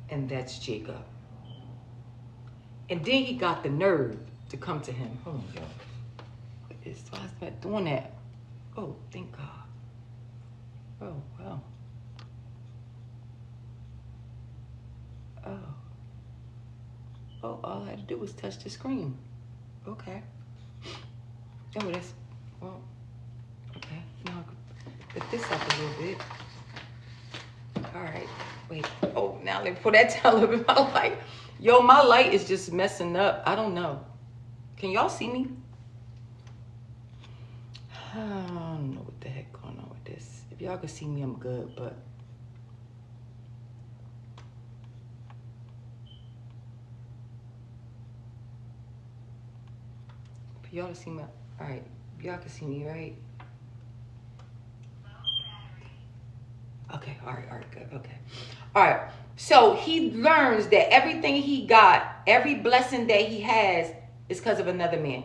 And that's Jacob. And then he got the nerve to come to him. Hold on, y'all. What is, why is that doing that? Oh, thank God. Oh, wow. Oh, all I had to do was touch the screen. Okay. Oh, that's, well, okay. Now, lift this up a little bit. All right. Wait. Oh, now let me pull that down a little bit. My light. Yo, my light is just messing up. I don't know. Can y'all see me? I don't know what the heck going on with this. If y'all can see me, I'm good, but if y'all can see me, all right. Y'all can see me, right? Okay, all right, good, okay. All right, so he learns that everything he got, every blessing that he has is because of another man.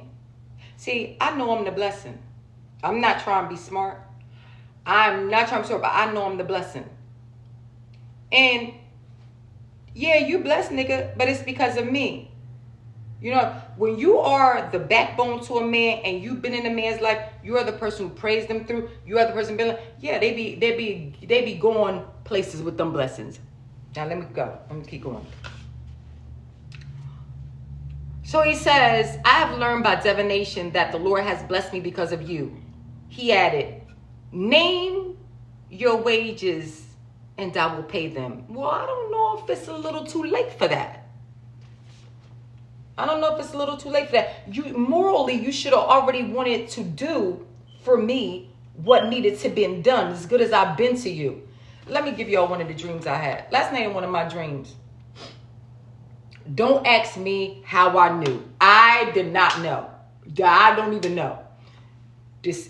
See, I know I'm the blessing. I'm not trying to be smart. I'm not trying to be smart, but I know I'm the blessing. And yeah, you blessed, nigga, but it's because of me. You know, when you are the backbone to a man and you've been in a man's life, you are the person who praised them through. You are the person been like, yeah, they be going places with them blessings. Now let me go. Let me keep going. So he says, I have learned by divination that the Lord has blessed me because of you. He added, name your wages and I will pay them. Well, I don't know if it's a little too late for that. I don't know if it's a little too late for that. Morally, you should have already wanted to do for me what needed to be done, as good as I've been to you. Let me give y'all one of the dreams I had. Last night in one of my dreams. Don't ask me how I knew. I did not know. I don't even know. This,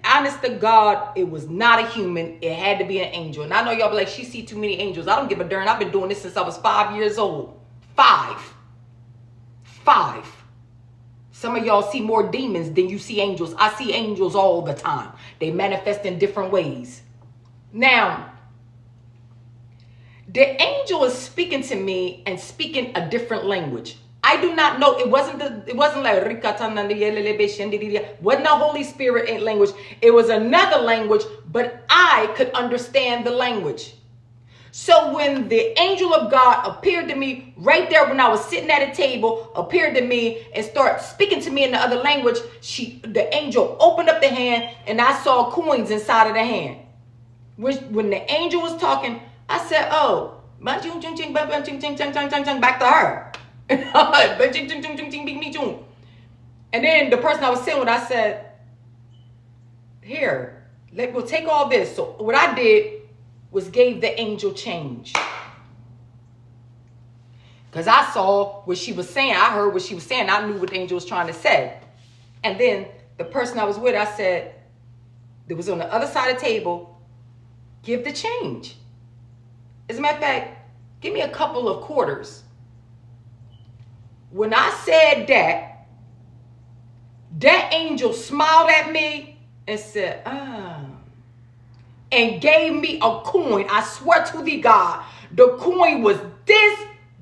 honest to God, it was not a human. It had to be an angel. And I know y'all be like, she see too many angels. I don't give a darn. I've been doing this since I was 5 years old. 5. Some of y'all see more demons than you see angels. I see angels all the time. They manifest in different ways. Now, the angel is speaking to me and speaking a different language. I do not know. It wasn't like wasn't the Holy Spirit language. It was another language, but I could understand the language. So when the angel of God appeared to me right there when I was sitting at a table, appeared to me and started speaking to me in the other language, the angel opened up the hand and I saw coins inside of the hand. When the angel was talking, I said, oh, back to her. And then the person I was sitting with, I said, here, we'll take all this. So what I did was gave the angel change. Because I saw what she was saying. I heard what she was saying. I knew what the angel was trying to say. And then the person I was with, I said, that was on the other side of the table, give the change. As a matter of fact, give me a couple of quarters. When I said that, that angel smiled at me and said, and gave me a coin. I swear to thee, God, the coin was this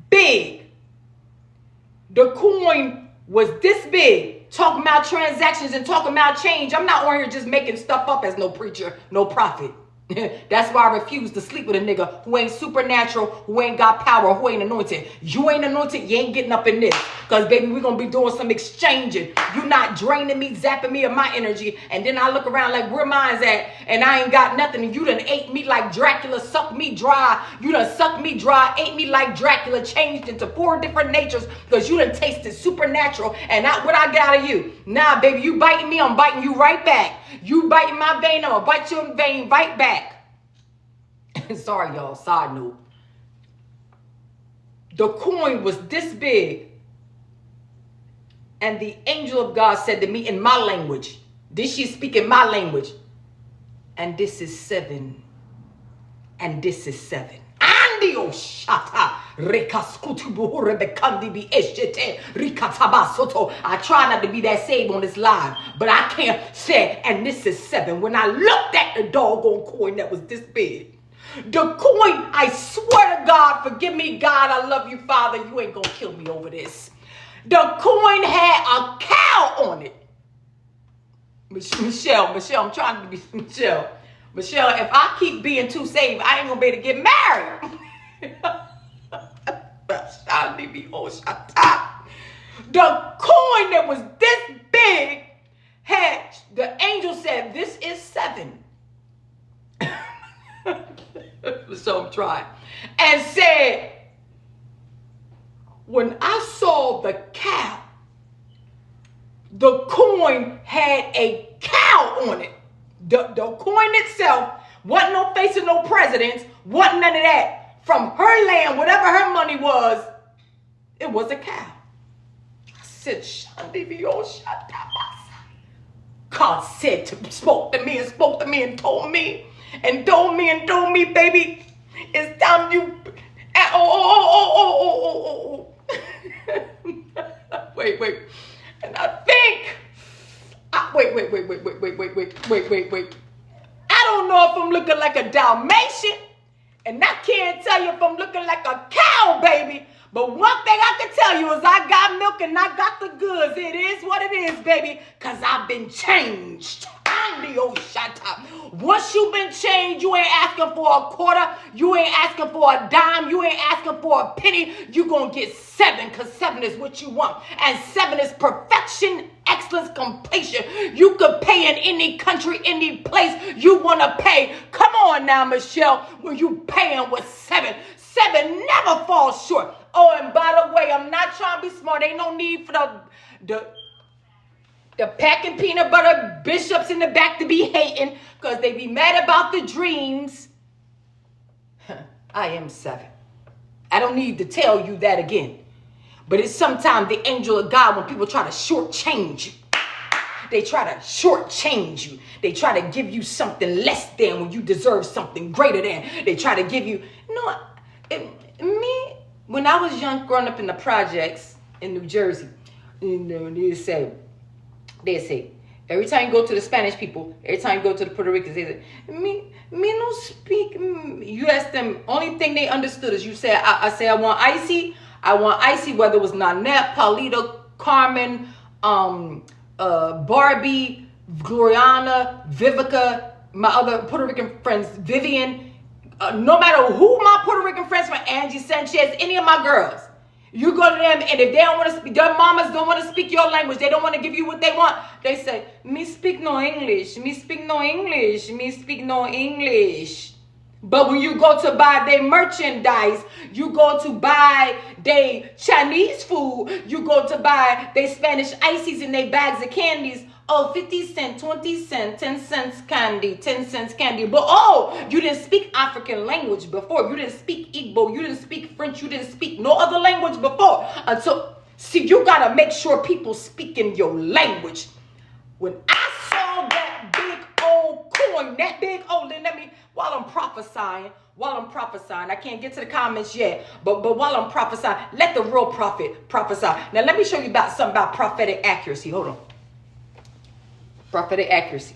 big. The coin was this big. Talking about transactions and talking about change. I'm not on here just making stuff up as no preacher, no prophet. That's why I refuse to sleep with a nigga who ain't supernatural, who ain't got power, who ain't anointed. You ain't anointed, you ain't getting up in this. Because, baby, we're going to be doing some exchanging. You not draining me, zapping me of my energy. And then I look around like, where mine's at? And I ain't got nothing. And you done ate me like Dracula, sucked me dry. You done sucked me dry, ate me like Dracula, changed into 4 different natures because you done tasted supernatural. And what I got out of you? Nah, baby, you biting me, I'm biting you right back. You biting my vein, I'm going to bite your vein right back. Sorry, y'all. Side note. The coin was this big. And the angel of God said to me in my language. This she speak in my language. And this is 7. And this is 7. I try not to be that saved on this live, but I can't say, and this is 7. When I looked at the doggone coin that was this big, the coin, I swear to God, forgive me, God, I love you, Father, you ain't gonna kill me over this. The coin had a cow on it. Michelle, I'm trying to be Michelle, if I keep being too saved, I ain't gonna be able to get married. The coin that was this big had, the angel said, this is 7. So I'm trying. And said, when I saw the cow, the coin had a cow on it. The coin itself wasn't no face of no presidents, wasn't none of that. From her land, whatever her money was, it was a cow. I said, God spoke to me and told me, baby, it's time you. Wait. And I think, wait. I don't know if I'm looking like a Dalmatian. And I can't tell you if I'm looking like a cow, baby. But one thing I can tell you is I got milk and I got the goods. It is what it is, baby. Because I've been changed. Once you've been changed, you ain't asking for a quarter. You ain't asking for a dime. You ain't asking for a penny. You're going to get 7 because 7 is what you want. And 7 is perfection, excellence, completion. You could pay in any country, any place you want to pay. Come on now, Michelle, when you paying with 7. 7 never falls short. Oh, and by the way, I'm not trying to be smart. Ain't no need for the packing peanut butter bishops in the back to be hating because they be mad about the dreams. I am 7. I don't need to tell you that again. But it's sometimes the angel of God when people try to shortchange you. They try to shortchange you. They try to give you something less than when you deserve something greater than. They try to give you, me, when I was young, growing up in the projects in New Jersey, they say, every time you go to the Spanish people, every time you go to the Puerto Ricans, they say, me no speak. You ask them, only thing they understood is you say, I say, I want icy, whether it was Nanette, Paulita, Carmen, Barbie, Gloriana, Vivica, my other Puerto Rican friends, Vivian, no matter who my my Puerto Rican friends, from Angie Sanchez, any of my girls, you go to them, and if they don't want to speak, their mamas don't want to speak your language, they don't want to give you what they want, they say, me speak no English, me speak no English, me speak no English. But when you go to buy their merchandise, you go to buy their Chinese food, you go to buy their Spanish ices and their bags of candies, oh, 50 cents, 20 cents, 10 cents candy, 10 cents candy. But oh, you didn't speak African language before. You didn't speak Igbo. You didn't speak French. You didn't speak no other language before. Until, see, you got to make sure people speak in your language. When I saw that big old coin, that big old, let me, while I'm prophesying, I can't get to the comments yet, but while I'm prophesying, let the real prophet prophesy. Now, let me show you about something about prophetic accuracy. Hold on. Prophetic accuracy.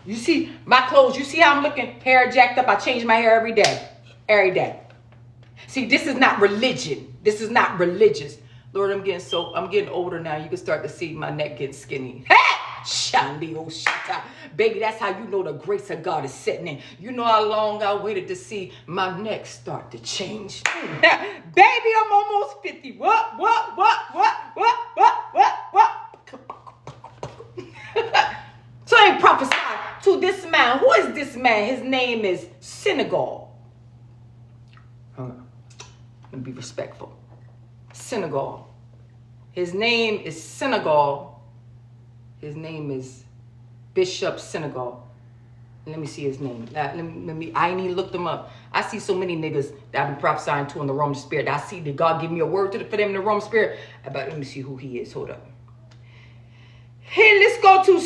You see my clothes. You see how I'm looking? Hair jacked up. I change my hair every day. Every day. See, this is not religion. This is not religious. Lord, I'm getting older now. You can start to see my neck getting skinny. Hey! Shandi, oh, shita. Baby, that's how you know the grace of God is setting in. You know how long I waited to see my neck start to change. Baby, I'm almost 50. What? So they prophesied to this man. Who is this man? His name is Senegal. Let me be respectful. Senegal. His name is Senegal. His name is Bishop Senegal. Let me see his name. Let me. I ain't even looked him up. I see so many niggas that I be prophesying to in the Roman spirit. I see that God give me a word for them in the Roman spirit. But let me see who he is. Hold up. Hey, let's go to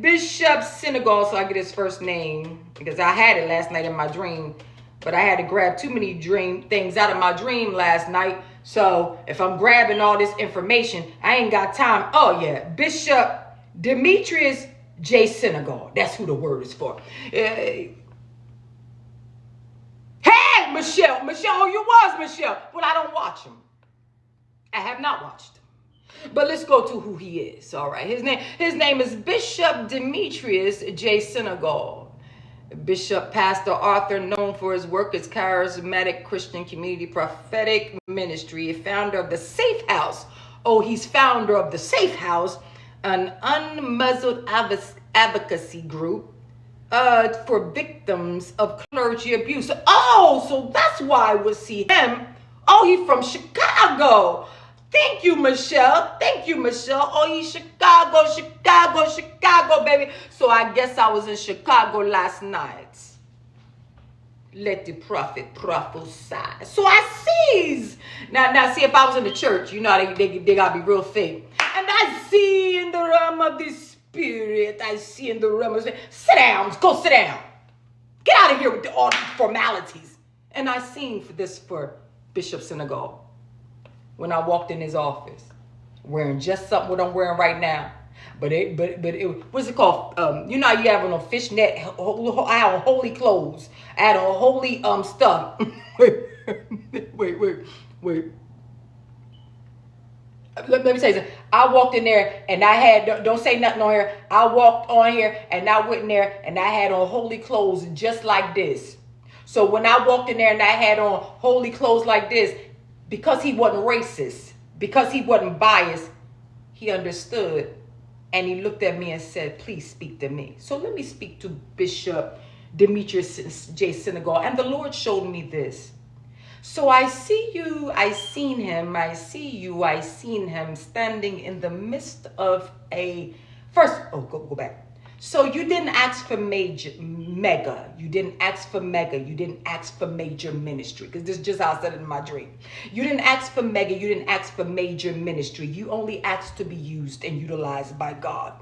Bishop Senegal so I get his first name. Because I had it last night in my dream. But I had to grab too many dream things out of my dream last night. So if I'm grabbing all this information, I ain't got time. Oh, yeah. Bishop Demetrius J. Senegal. That's who the word is for. Hey, Michelle. Oh, you was Michelle. Well, I don't watch him. I have not watched him. But let's go to who he is. All right. His name is Bishop Demetrius J. Senegal. Bishop, pastor, author, known for his work as charismatic Christian community prophetic ministry, founder of the Safe House. Oh, he's founder of the Safe House, an unmuzzled advocacy group for victims of clergy abuse. Oh, so that's why we see him. Oh, he's from Chicago. Thank you, Michelle. Oh, he's Chicago, baby. So I guess I was in Chicago last night. Let the prophet prophesy. So I sees. Now, see, if I was in the church, you know, they got to be real thick. And I see in the realm of the spirit. Sit down. Go sit down. Get out of here with all these formalities. And I seen for Bishop Senegal. When I walked in his office, wearing just something what I'm wearing right now, but it what's it called? You know how you have on a fishnet. I had on holy clothes. I had on holy stuff. wait. Let me tell you something. I walked in there and I had don't say nothing on here. I walked on here and I went in there and I had on holy clothes just like this. So when I walked in there and I had on holy clothes like this. Because he wasn't racist, because he wasn't biased, he understood. And he looked at me and said, please speak to me. So let me speak to Bishop Demetrius J. Senegal. And the Lord showed me this. So I see seen him standing in the midst of go back. So you didn't ask for mega. You didn't ask for major ministry. Because this is just how I said it in my dream. You didn't ask for mega. You didn't ask for major ministry. You only asked to be used and utilized by God.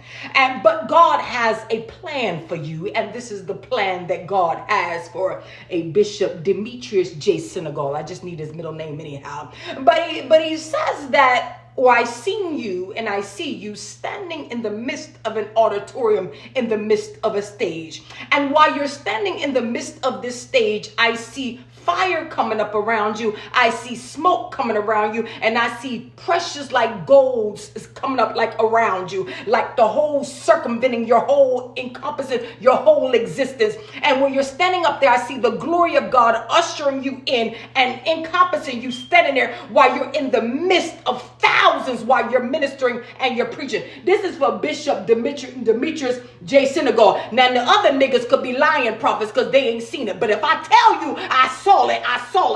But God has a plan for you. And this is the plan that God has for a Bishop Demetrius J. Senegal. I just need his middle name anyhow. But he says that, or I see you standing in the midst of an auditorium, in the midst of a stage. And while you're standing in the midst of this stage, I see fire coming up around you. I see smoke coming around you. And I see precious like golds is coming up like around you. Like the whole circumventing your whole, encompassing your whole existence. And when you're standing up there, I see the glory of God ushering you in and encompassing you, standing there while you're in the midst of thousands while you're ministering and you're preaching. This is for Bishop Demetrius J. Senegal. Now the other niggas could be lying prophets because they ain't seen it. But if I tell you I saw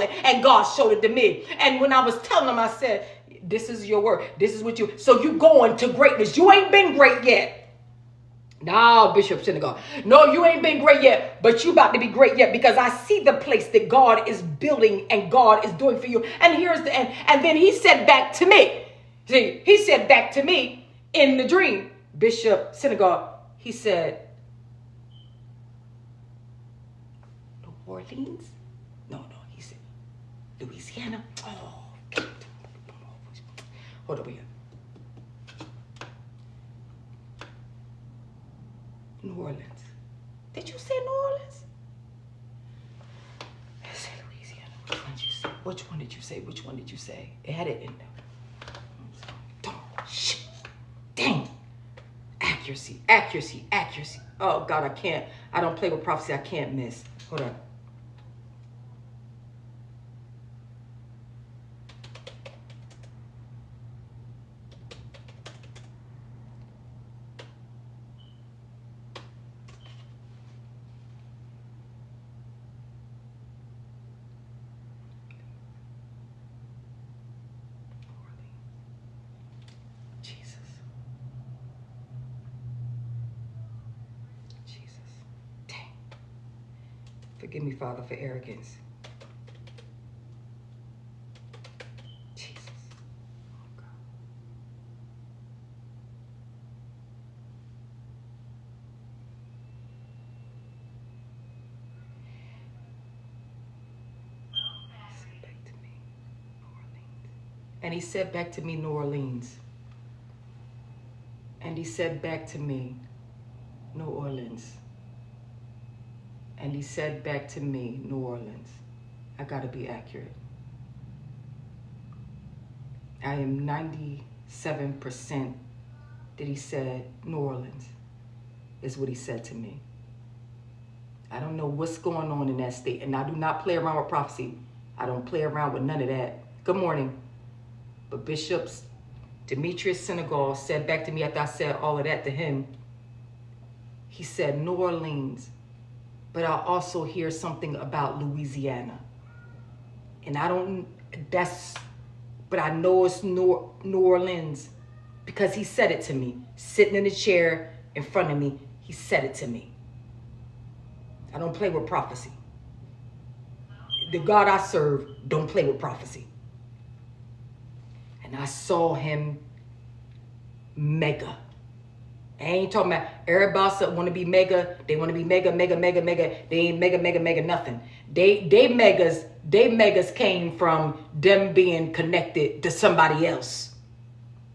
it, and God showed it to me. And when I was telling them, I said, this is your word. This is what you, so you going to greatness. You ain't been great yet. No, Bishop Senegal. No, you ain't been great yet, but you about to be great yet, because I see the place that God is building and God is doing for you. And here's the end. And then he said back to me. See, he said back to me in the dream, Bishop Senegal, he said, New Orleans? No, he said, Louisiana. Oh, God. Hold up here. New Orleans. Did you say New Orleans? I said Louisiana. Which one did you say? Which one did you say? It had it in there. Shit. Dang. Accuracy. Oh, God, I don't play with prophecy. I can't miss. Hold on. Forgive me, Father, for arrogance. Jesus. Oh, God. And he said back to me, New Orleans. And he said back to me, New Orleans. And he said back to me, New Orleans. I got to be accurate. I am 97% that he said New Orleans is what he said to me. I don't know what's going on in that state. And I do not play around with prophecy. I don't play around with none of that. Good morning. But Bishop Demetrius Senegal said back to me after I said all of that to him. He said New Orleans. But I also hear something about Louisiana. And but I know it's New Orleans because he said it to me. Sitting in the chair in front of me, he said it to me. I don't play with prophecy. The God I serve don't play with prophecy. And I saw him mega. I ain't talking about everybody want to be mega. They want to be mega. They ain't mega, nothing. They megas came from them being connected to somebody else.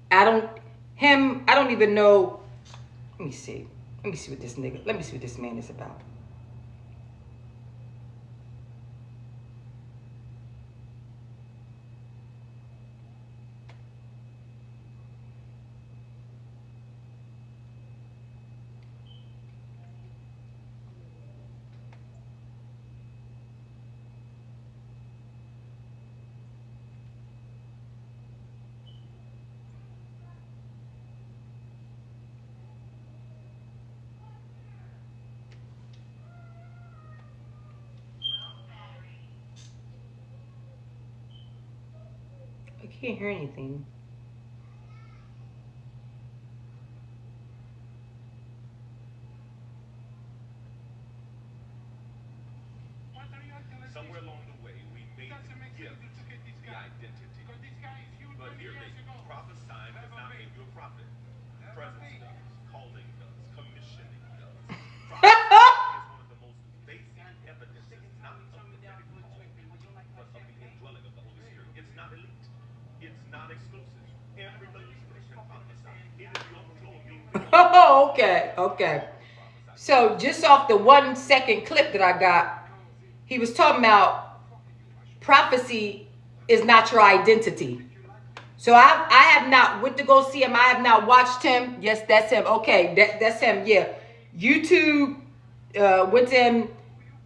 I don't even know. Let me see what this man is about. I can't hear anything. Somewhere along the way, we made the gift, the identity. But hear me, prophesying does not make you a prophet. Presence does, calling does, commissioning does. Prophecy is one of the most basic evidences, not of the prophetic call, but of the indwelling of the Holy Spirit. It's not elite. It's not exclusive. Every believer can prophesy. It is the overflow of being Okay. So just off the 1 second clip that I got, he was talking about prophecy is not your identity. So I have not went to go see him. I have not watched him. Yes, that's him. Okay, that's him. Yeah. YouTube went to him,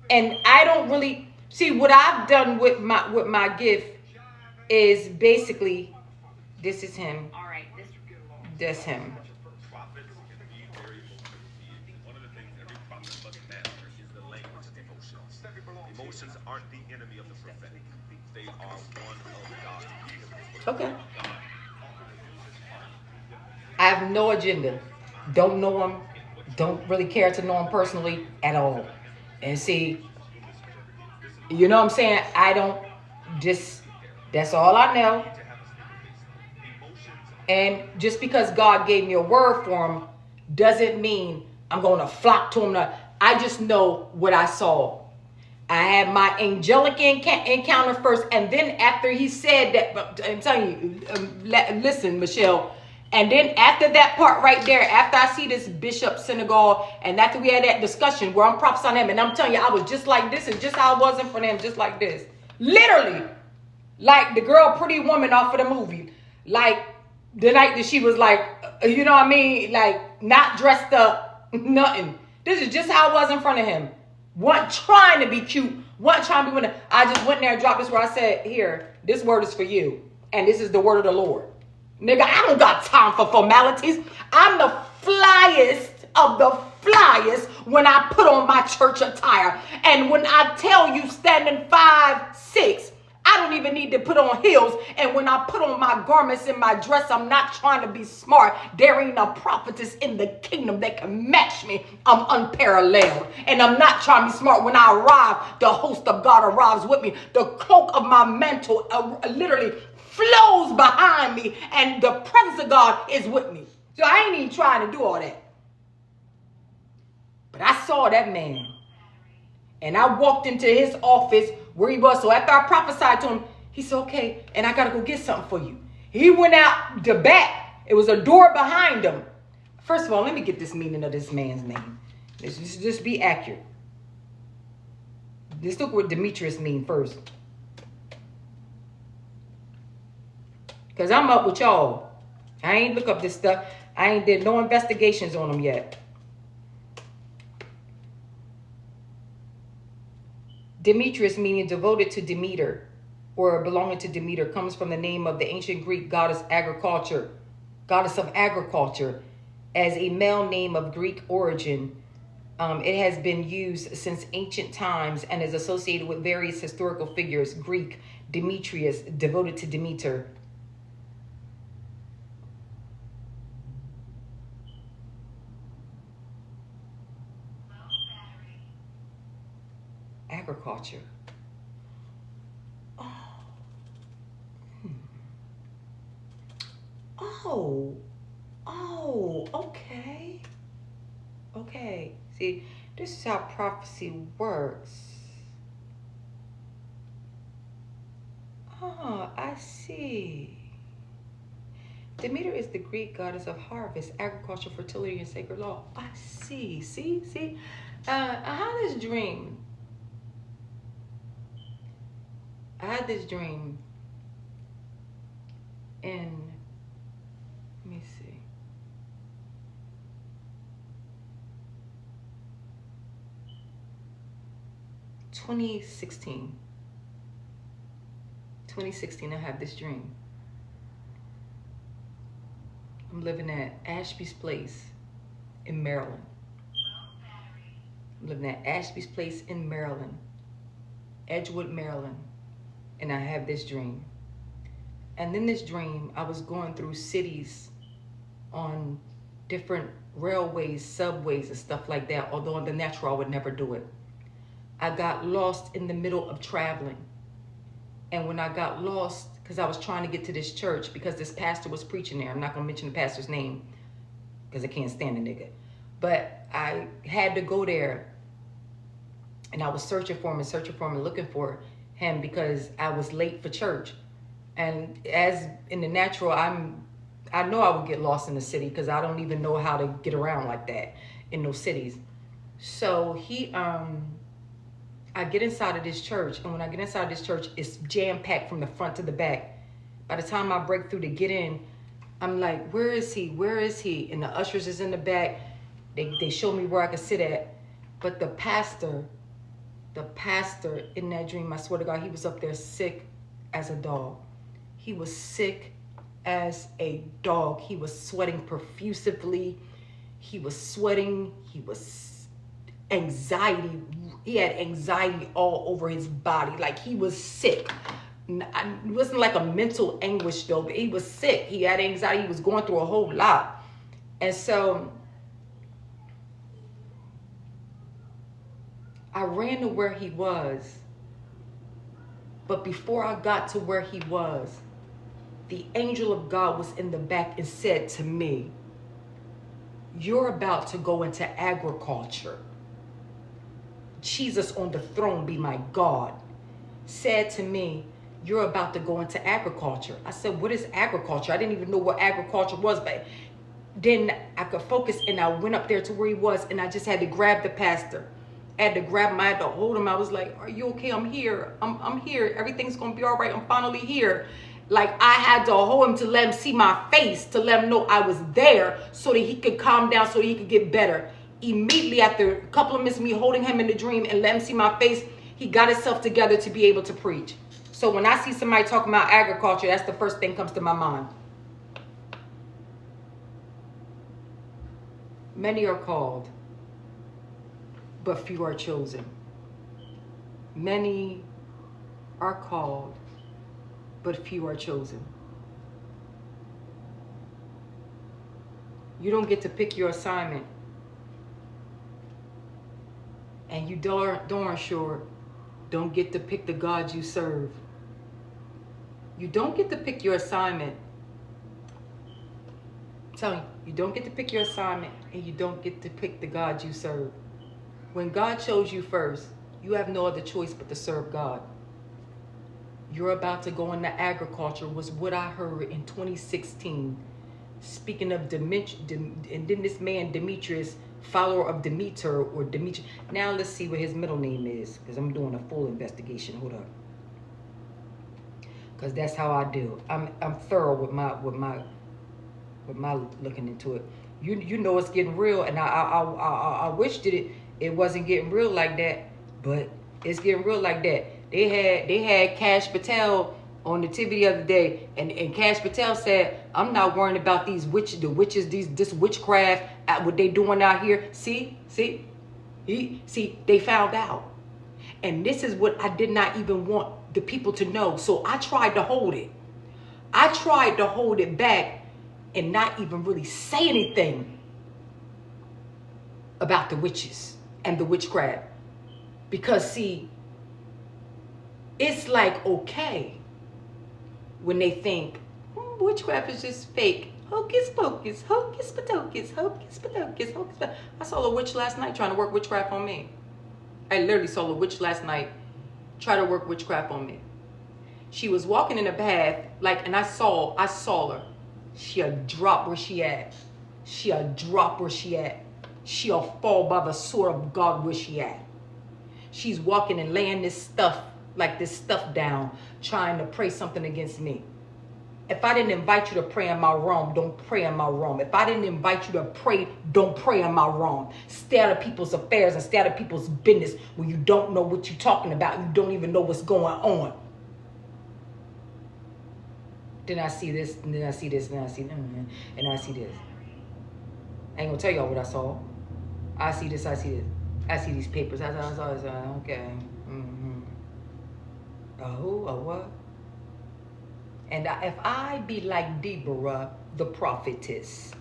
and I don't really see what I've done with my gift is basically this is him. All right, that's him. Prophets can be very emotional. One of the things every prophet must master is the language of emotions. Emotions aren't the enemy of the prophetic. They are one of God's gifts. Okay. I have no agenda. Don't know him. Don't really care to know him personally at all. And see, you know what I'm saying? I don't just, that's all I know. And just because God gave me a word for him doesn't mean I'm going to flock to him. I just know what I saw. I had my angelic encounter first. And then after he said that, I'm telling you, listen, Michelle. And then after that part right there, after I see this bishop synagogue, and after we had that discussion where I'm prophesying him, and I'm telling you, I was just like this, and just how I was in front of him, just like this. Literally, like the girl Pretty Woman off of the movie. Like the night that she was like, you know what I mean? Like not dressed up, nothing. This is just how I was in front of him. Wasn't trying to be cute. Wasn't trying to be with him. I just went there and dropped this where I said, here, this word is for you. And this is the word of the Lord. Nigga, I don't got time for formalities. I'm the flyest of the flyest when I put on my church attire. And when I tell you standing 5'6", I don't even need to put on heels. And when I put on my garments and my dress, I'm not trying to be smart. There ain't a prophetess in the kingdom that can match me. I'm unparalleled. And I'm not trying to be smart. When I arrive, the host of God arrives with me. The cloak of my mantle literally flows behind me, and the presence of God is with me. So I ain't even trying to do all that. But I saw that man, and I walked into his office where he was. So after I prophesied to him, he said, okay, and I got to go get something for you. He went out the back. It was a door behind him. First of all, let me get this meaning of this man's name. Let's just be accurate. Let's look what Demetrius means first. Because I'm up with y'all. I ain't look up this stuff. I ain't did no investigations on them yet. Demetrius, meaning devoted to Demeter or belonging to Demeter, comes from the name of the ancient Greek goddess agriculture, goddess of agriculture, as a male name of Greek origin. It has been used since ancient times and is associated with various historical figures. Greek, Demetrius, devoted to Demeter. Agriculture. Oh, okay. Okay. See, this is how prophecy works. Oh, I see. Demeter is the Greek goddess of harvest, agriculture, fertility, and sacred law. I see. See? I had this dream. I had this dream in, let me see. (2016), I had this dream. I'm living at Ashby's Place in Maryland. I'm living at Ashby's Place in Maryland, Edgewood, Maryland. And I have this dream. And in this dream, I was going through cities on different railways, subways, and stuff like that. Although in the natural, I would never do it. I got lost in the middle of traveling. And when I got lost, because I was trying to get to this church, because this pastor was preaching there. I'm not going to mention the pastor's name, because I can't stand the nigga. But I had to go there. And I was searching for him and looking for him because I was late for church. And as in the natural, I know I would get lost in the city because I don't even know how to get around like that in those cities. So he I get inside of this church, and when I get inside of this church, it's jam-packed from the front to the back. By the time I break through to get in, I'm like, where is he? Where is he? And the ushers is in the back. They show me where I could sit at. But the pastor in that dream, I swear to God, he was up there sick as a dog. He was sick as a dog. He was sweating profusively. He was sweating. He was anxiety. He had anxiety all over his body. Like he was sick. It wasn't like a mental anguish though, but he was sick. He had anxiety. He was going through a whole lot. And so I ran to where he was. But before I got to where he was, the angel of God was in the back and said to me, you're about to go into agriculture. Jesus on the throne, be my God, said to me, you're about to go into agriculture. I said, what is agriculture? I didn't even know what agriculture was, but then I could focus and I went up there to where he was and I just had to grab the pastor. I had to grab him, I had to hold him. I was like, are you okay? I'm here. I'm here. Everything's going to be all right. I'm finally here. Like I had to hold him to let him see my face, to let him know I was there so that he could calm down, so that he could get better. Immediately after a couple of minutes of me holding him in the dream and let him see my face, he got himself together to be able to preach. So when I see somebody talking about agriculture, that's the first thing comes to my mind. Many are called, but few are chosen. Many are called, but few are chosen. You don't get to pick your assignment. And you darn sure don't get to pick the God you serve. You don't get to pick your assignment. I'm telling you, you don't get to pick your assignment, and you don't get to pick the God you serve. When God chose you first, you have no other choice but to serve God. You're about to go into agriculture was what I heard in 2016. Speaking of and then this man Demetrius, follower of Demeter or Demetri. Now let's see what his middle name is, because I'm doing a full investigation. Hold up, because that's how I do. I'm thorough with my looking into it. You know it's getting real, and I wish that it wasn't getting real like that, but it's getting real like that. They had Cash Patel on the TV the other day, and Cash Patel said, I'm not worrying about these witches, this witchcraft, what they doing out here. See, they found out. And this is what I did not even want the people to know. So I tried to hold it. I tried to hold it back and not even really say anything about the witches and the witchcraft. Because see, it's like okay when they think witchcraft is just fake. Hocus pocus, hocus pocus, hocus pocus, hocus pocus. I saw a witch last night trying to work witchcraft on me. I literally saw a witch last night try to work witchcraft on me. She was walking in a bath, and I saw her. She'll drop where she at. She'll drop where she at. She'll fall by the sword of God where she at. She's walking and laying this stuff down, trying to pray something against me. If I didn't invite you to pray in my room, don't pray in my room. If I didn't invite you to pray, don't pray in my room. Stay out of people's affairs and stay out of people's business when you don't know what you're talking about. You don't even know what's going on. Then I see this, and then I see this, and I see and I see this. I ain't gonna tell y'all what I saw. I see this, I see this. I see these papers. I saw this. Okay. A who? A what? And if I be like Deborah, the prophetess,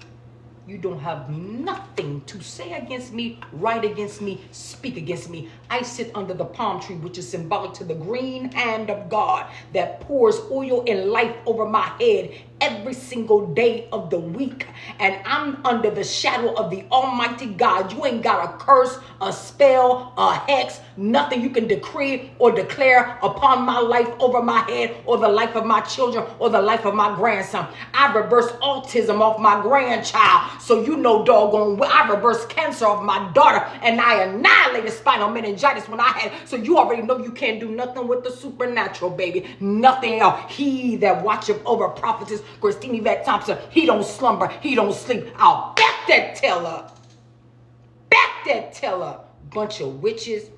you don't have nothing to say against me, write against me, speak against me. I sit under the palm tree, which is symbolic to the green hand of God that pours oil and life over my head every single day of the week. And I'm under the shadow of the Almighty God. You ain't got a curse, a spell, a hex, nothing you can decree or declare upon my life, over my head, or the life of my children, or the life of my grandson. I reverse autism off my grandchild. So you know, doggone, I reverse cancer off my daughter, and I annihilated spinal meningitis when I had. So you already know you can't do nothing with the supernatural, baby. Nothing else. He that watcheth over Prophetess Yvette Thompson, he don't slumber, he don't sleep. I'll back that tail up. Back that tail up. Bunch of witches.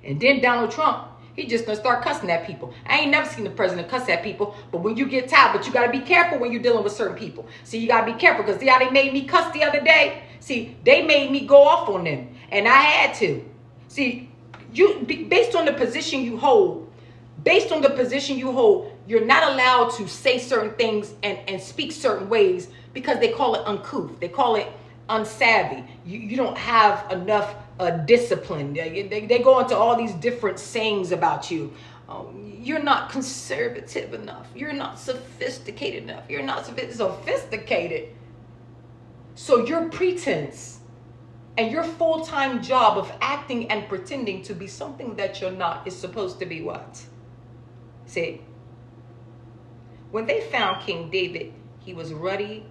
And then Donald Trump, he just gonna start cussing at people. I ain't never seen the president cuss at people, but when you get tired, but you gotta be careful when you're dealing with certain people. See, you gotta be careful, because see how they made me cuss the other day? See, they made me go off on them, and I had to. See, based on the position you hold, you're not allowed to say certain things and speak certain ways, because they call it uncouth. They call it unsavvy. You don't have enough discipline. They go into all these different sayings about you. You're not conservative enough. You're not sophisticated enough. You're not sophisticated. So your pretense and your full-time job of acting and pretending to be something that you're not is supposed to be what? See, when they found King David, he was ruddy,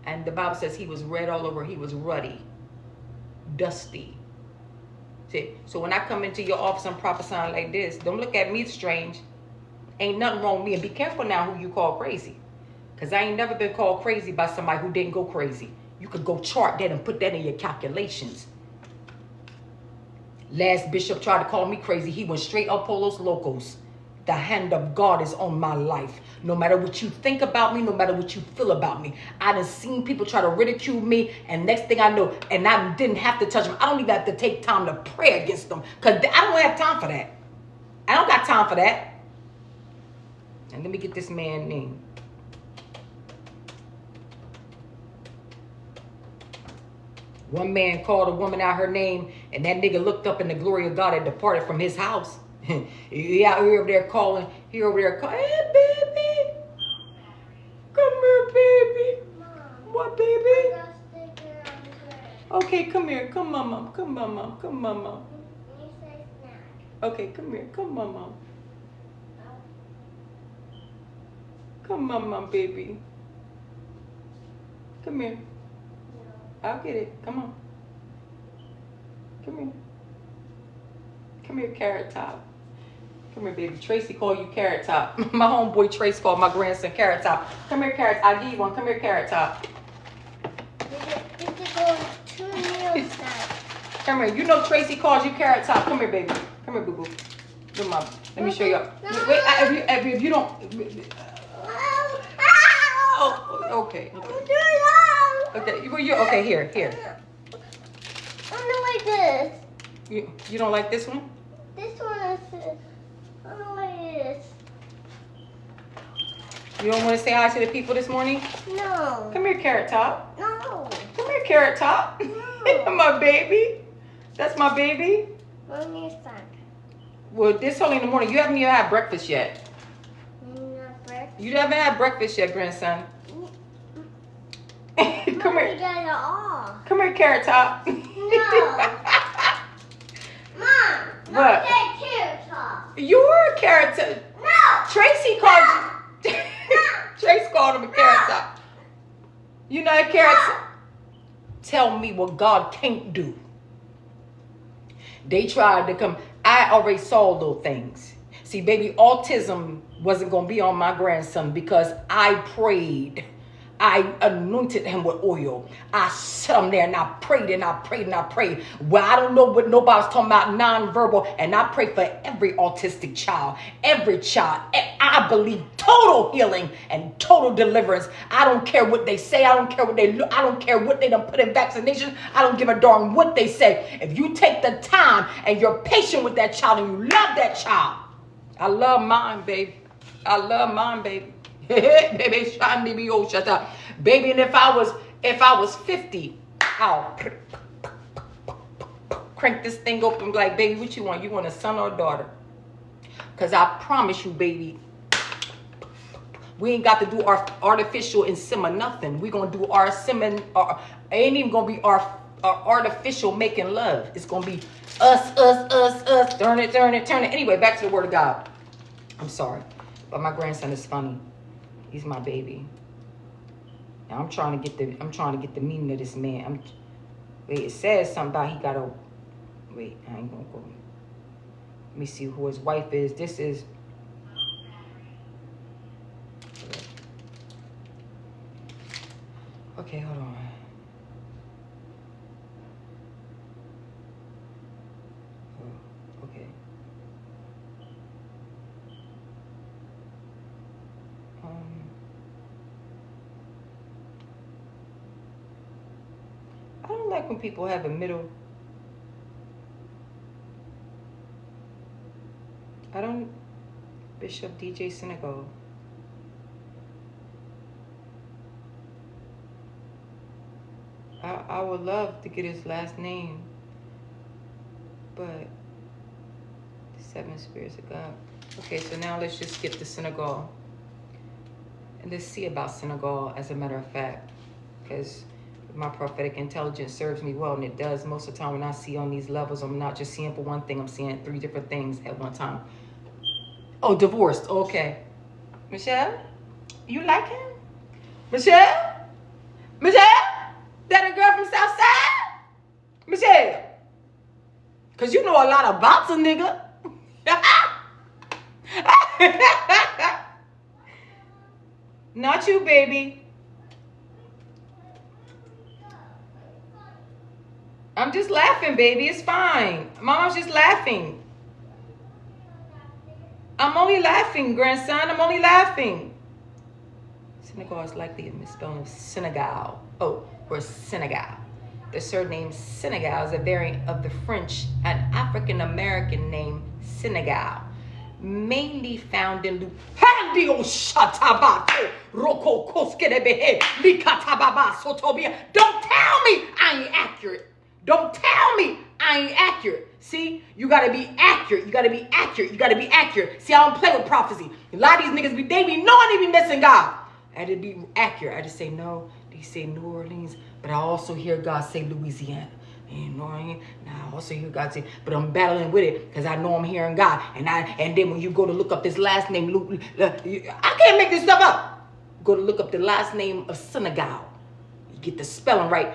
and the Bible says he was red all over. He was ruddy, dusty. See, so when I come into your office and prophesying like this, don't look at me strange. Ain't nothing wrong with me. And be careful now who you call crazy, because I ain't never been called crazy by somebody who didn't go crazy. You could go chart that and put that in your calculations. Last bishop tried to call me crazy. He went straight up Polos Locos. The hand of God is on my life. No matter what you think about me, no matter what you feel about me. I done seen people try to ridicule me, and next thing I know, and I didn't have to touch them. I don't even have to take time to pray against them, because I don't have time for that. I don't got time for that. And let me get this man's name. One man called a woman out her name, and that nigga looked up, and the glory of God had departed from his house. He over there calling. He over there calling. Hey, baby. Come here, baby. Mom, What, baby? I got sticker on his leg. Okay, come here. Come, mama. Come, mama. Come, mama. You say snack. Okay, come here. Come, mama. Come, mama, baby. Come here. I'll get it. Come on. Come here. Come here, Carrot Top. Come here, baby. Tracy called you Carrot Top. My homeboy Trace called my grandson Carrot Top. Come here, Carrot. I'll give you one. Come here, Carrot Top. You could go 2 meals now. Come here. You know Tracy calls you Carrot Top. Come here, baby. Come here, boo-boo. Come on. Let me show you. Wait, if you don't... Oh, okay. Okay, okay, here. I don't like this. You don't like this one? This one is. I don't like this. You don't want to say hi to the people this morning? No. Come here, Carrot Top. No. Come here, Carrot Top. No. My baby. That's my baby. Mommy's fun. Well, this early in the morning, you haven't even had breakfast yet. Not breakfast. You haven't had breakfast yet, grandson. Come Mommy here. got it all. Come here, Carrot Top. No. Mom. What? Not Carrot Top. You're a Carrot Top. No. Tracy called you. Trace called him a Carrot Top. You know a Carrot Top? Tell me what God can't do. They tried to come. I already saw little things. See, baby, autism wasn't going to be on my grandson because I prayed. I anointed him with oil. I sat him there and I prayed and I prayed and I prayed. Well, I don't know what nobody's talking about nonverbal. And I pray for every autistic child, every child. I believe total healing and total deliverance. I don't care what they say. I don't care what they look. I don't care what they done put in vaccination. I don't give a darn what they say. If you take the time and you're patient with that child and you love that child. I love mine, baby. I love mine, baby. Baby, shut up. Baby, and if I was 50, I'll crank this thing open and be like, baby, what you want? You want a son or a daughter? Because I promise you, baby, We ain't got to do our artificial insemin nothing. We gonna do our semen. Ain't even gonna be our artificial making love. It's gonna be us. Turn it. Anyway, back to the word of God. I'm sorry, but my grandson is funny. He's my baby. Now I'm trying to get the meaning of this man. Wait, it says something about he got a. Wait, I ain't gonna go. Let me see who his wife is. This is. Okay, hold on. Oh, okay. I don't like when people have a middle. I don't. Bishop DJ Senegal. I would love to get his last name, but the 7 spirits of God. Okay, so now let's just skip to Senegal. And let's see about Senegal, as a matter of fact, because my prophetic intelligence serves me well, and it does. Most of the time when I see on these levels, I'm not just seeing for one thing, I'm seeing 3 different things at one time. Oh, divorced. Okay. Michelle, you like him? Michelle? That a girl from Southside? Michelle. Because you know a lot about a nigga. Not you, baby. I'm just laughing, baby. It's fine. Mama's just laughing. I'm only laughing, grandson. I'm only laughing. Senegal is likely a misspelling of Senegal. Oh, or Senegal. The surname Senegal is a variant of the French and African-American name Senegal, mainly found in Don't tell me I ain't accurate. Don't tell me I ain't accurate. See, you gotta be accurate. You gotta be accurate. You gotta be accurate. See, I don't play with prophecy. A lot of these niggas they be knowing they be missing God. I had to be accurate. I just say no. They say New Orleans, but I also hear God say Louisiana. You know what I mean? Now I also hear God say, but I'm battling with it because I know I'm hearing God. And then when you go to look up this last name, I can't make this stuff up. Go to look up the last name of Senegal. You get the spelling right,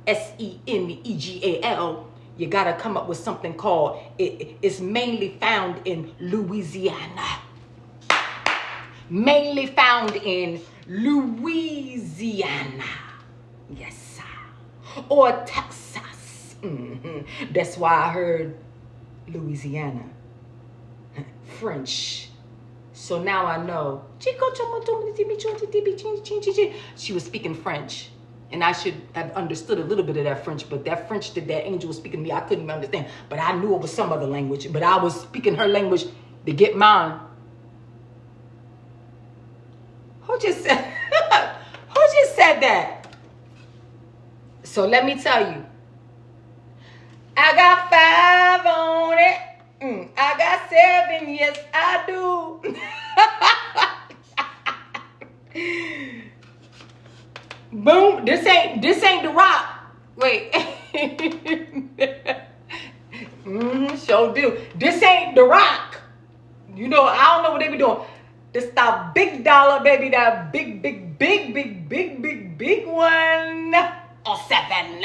Senegal. You gotta come up with something called it's mainly found in Louisiana. Mainly found in Louisiana. Yes, sir. Or Texas. That's why I heard Louisiana. French. So now I know. She was speaking French. And I should have understood a little bit of that French, but that French that angel was speaking to me, I couldn't even understand. But I knew it was some other language. But I was speaking her language to get mine. Who just said that? So let me tell you. I got 5 on it. I got 7. Yes, I do. Boom. This ain't the rock. Wait. Sure do. This ain't the rock. You know, I don't know what they be doing. This that big dollar, baby. That big one. Or 7.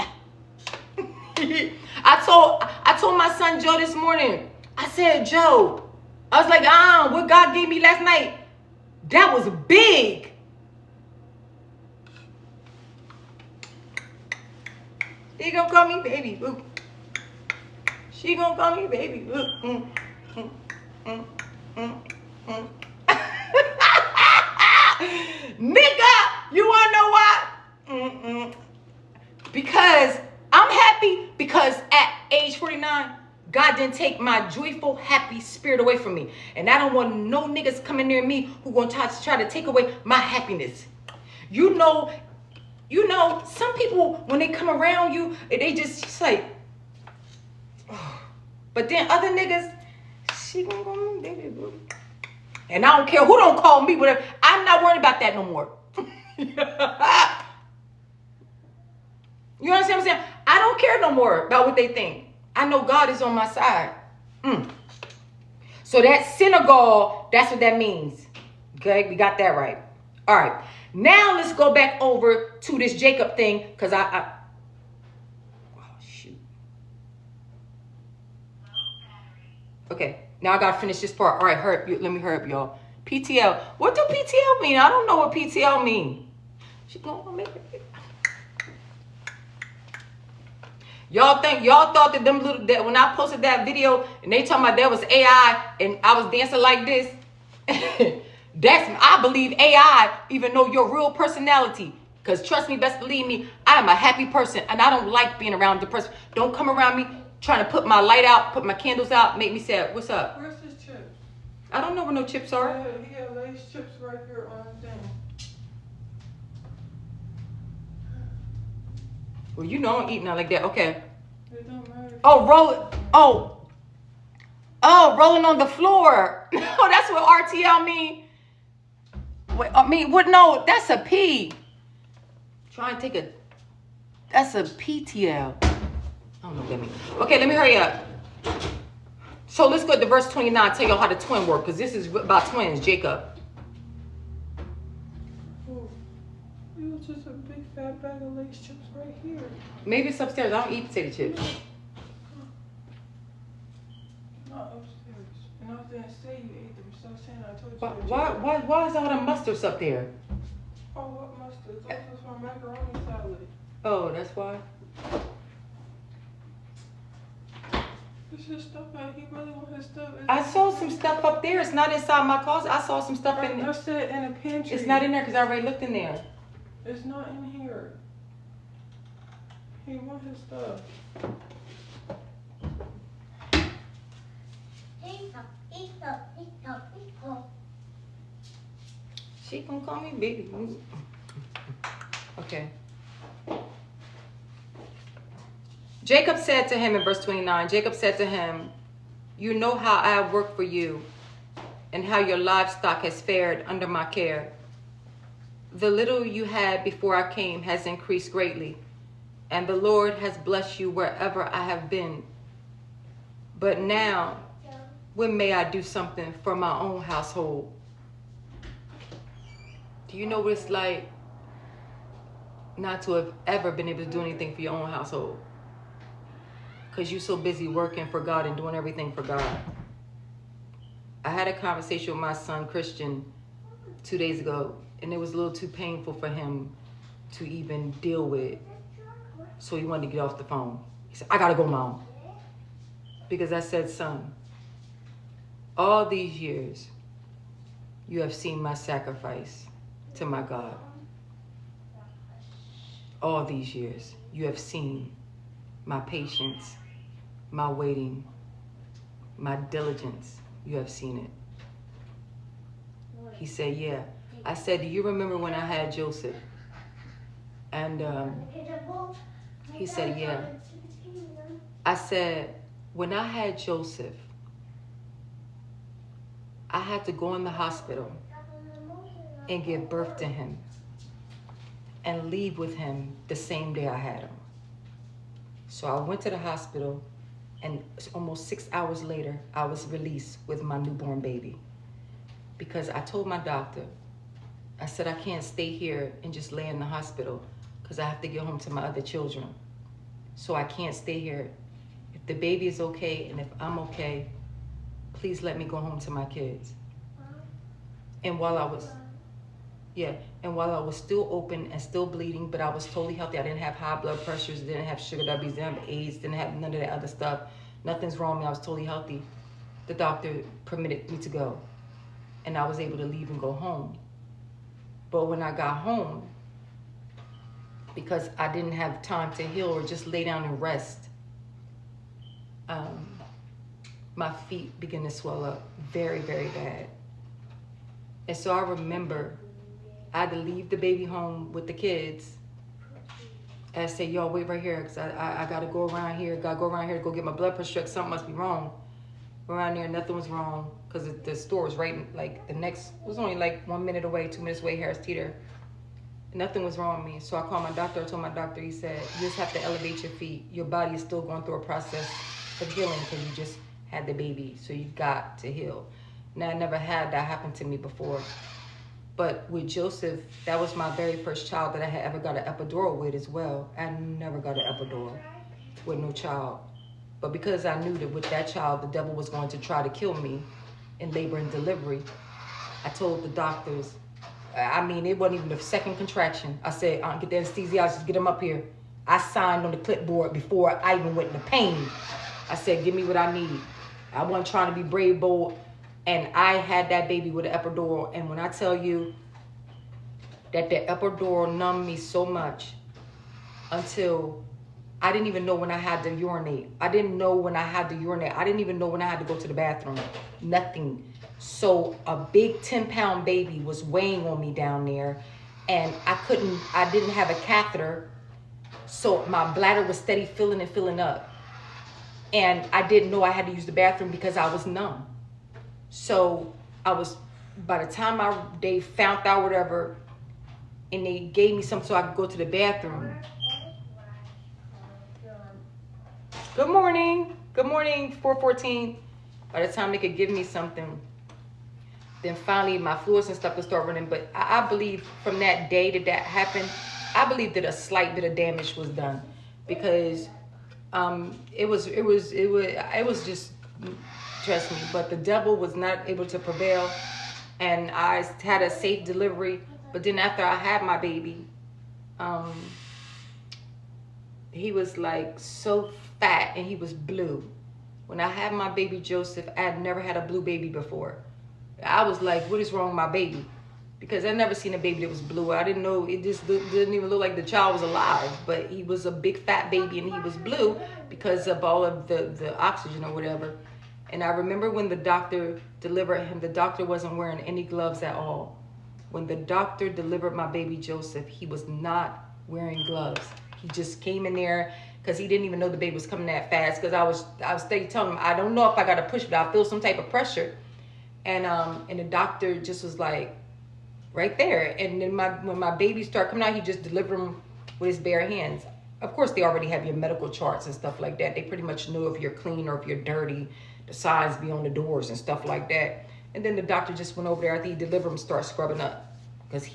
I told my son Joe this morning. I said, Joe, I was like, what God gave me last night, that was big. She gonna call me baby boo. She gonna call me baby boo. Nigga, you wanna know why? Because I'm happy because at age 49, God didn't take my joyful, happy spirit away from me. And I don't want no niggas coming near me who gonna try to take away my happiness. You know, some people, when they come around you, they just like, oh. But then other niggas, she gonna go, baby boo. And I don't care who don't call me, whatever. I'm not worried about that no more. You understand what I'm saying? I don't care no more about what they think. I know God is on my side. So that synagogue, that's what that means. Okay, we got that right. All right. Now let's go back over to this Jacob thing, because oh, shoot. Okay, now I gotta finish this part. All right, let me hurry up, y'all. PTL. What do PTL mean? I don't know what PTL mean. She gonna make it. Y'all thought that that when I posted that video and they talking about that was AI and I was dancing like this. I believe AI, even though your real personality. Because trust me, best believe me, I am a happy person and I don't like being around the person. Don't come around me trying to put my light out, put my candles out, make me sad. What's up? Where's his chips? I don't know where no chips are. He had Lay's chips right here on the thing. Well, you know I'm eating out like that. Okay. It don't matter. Oh, rolling on the floor. Oh, that's what RTL mean. Wait, I mean, what? No, that's a P. Try and take that's a PTL. I don't know what that means. Okay, let me hurry up. So let's go to verse 29. Tell y'all how the twin work, because this is about twins, Jacob. Oh, it was just a big fat bag of Lay's chips right here. Maybe it's upstairs. I don't eat potato chips. Not upstairs. And I was gonna say you ate them. So I was saying I told you. Why is all the mustards up there? Oh, what mustard? Those was for macaroni salad. Oh, that's why. It's his stuff out. He really want his stuff. I saw some stuff up there. It's not inside my closet. I saw some stuff in I said in a pantry. It's not in there because I already looked in there. It's not in here. He want his stuff. She gonna call me baby. Okay. Jacob said to him in verse 29, Jacob said to him, you know how I have worked for you and how your livestock has fared under my care. The little you had before I came has increased greatly, and the Lord has blessed you wherever I have been. But now, when may I do something for my own household? Do you know what it's like not to have ever been able to do anything for your own household? Because you're so busy working for God and doing everything for God. I had a conversation with my son, Christian, 2 days ago, and it was a little too painful for him to even deal with. So he wanted to get off the phone. He said, I gotta go, Mom. Because I said, son, all these years, you have seen my sacrifice to my God. All these years, you have seen my patience, my waiting, my diligence. You have seen it. He said, yeah. I said, do you remember when I had Joseph? And he said, yeah. I said, when I had Joseph, I had to go in the hospital and give birth to him and leave with him the same day I had him. So I went to the hospital, and almost 6 hours later, I was released with my newborn baby. Because I told my doctor, I said, I can't stay here and just lay in the hospital because I have to get home to my other children. So I can't stay here. If the baby is okay and if I'm okay, please let me go home to my kids. And while I was still open and still bleeding, but I was totally healthy. I didn't have high blood pressures, didn't have sugar diabetes, didn't have AIDS, didn't have none of that other stuff. Nothing's wrong with me. I was totally healthy. The doctor permitted me to go. And I was able to leave and go home. But when I got home, because I didn't have time to heal or just lay down and rest, my feet began to swell up very, very bad. And so I remember I had to leave the baby home with the kids. And I said, y'all wait right here because I got to go around here. Got to go around here to go get my blood pressure checked. Something must be wrong. around there. Nothing was wrong because the store was right, like the next, it was only like 1 minute away, 2 minutes away, Harris Teeter. Nothing was wrong with me. So I called my doctor. I told my doctor, he said, you just have to elevate your feet. Your body is still going through a process of healing because you just had the baby. So you got to heal. Now, I never had that happen to me before. But with Joseph, that was my very first child that I had ever got an epidural with as well. I never got an epidural with no child. But because I knew that with that child, the devil was going to try to kill me in labor and delivery, I told the doctors, I mean, it wasn't even the second contraction. I said, get the anesthesiologist, get him up here. I signed on the clipboard before I even went into pain. I said, give me what I need. I wasn't trying to be brave, bold. And I had that baby with an epidural. And when I tell you that the epidural numbed me so much until I didn't even know when I had to urinate. I didn't know when I had to urinate. I didn't even know when I had to go to the bathroom. Nothing. So a big 10-pound baby was weighing on me down there. And I didn't have a catheter. So my bladder was steady filling and filling up. And I didn't know I had to use the bathroom because I was numb. So by the time they found out whatever, and they gave me something so I could go to the bathroom. Good morning. Good morning, 414. By the time they could give me something, then finally my fluids and stuff would start running. But I believe from that day that happened, I believe that a slight bit of damage was done because it was just, trust me, but the devil was not able to prevail, and I had a safe delivery. But then after I had my baby, he was like so fat and he was blue. When I had my baby Joseph, I had never had a blue baby before. I was like, what is wrong with my baby? Because I never seen a baby that was blue. I didn't know, it just didn't even look like the child was alive. But he was a big fat baby and he was blue because of all of the oxygen or whatever. And I remember when the doctor delivered him, the doctor wasn't wearing any gloves at all. When the doctor delivered my baby Joseph, he was not wearing gloves. He just came in there because he didn't even know the baby was coming that fast. Because I was steady telling him, I don't know if I got to push, but I feel some type of pressure. And the doctor just was like, right there. And then when my baby started coming out, he just delivered him with his bare hands. Of course, they already have your medical charts and stuff like that. They pretty much know if you're clean or if you're dirty. The signs be on the doors and stuff like that. And then the doctor just went over there after he delivered him, started scrubbing up. Because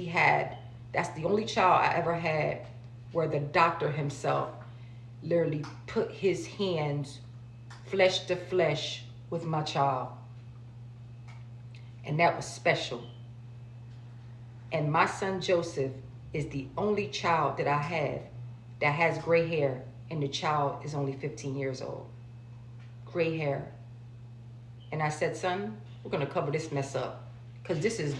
that's the only child I ever had where the doctor himself literally put his hands flesh to flesh with my child. And that was special. And my son Joseph is the only child that I have that has gray hair, and the child is only 15 years old. Gray hair. And I said, son, we're gonna cover this mess up. Because this is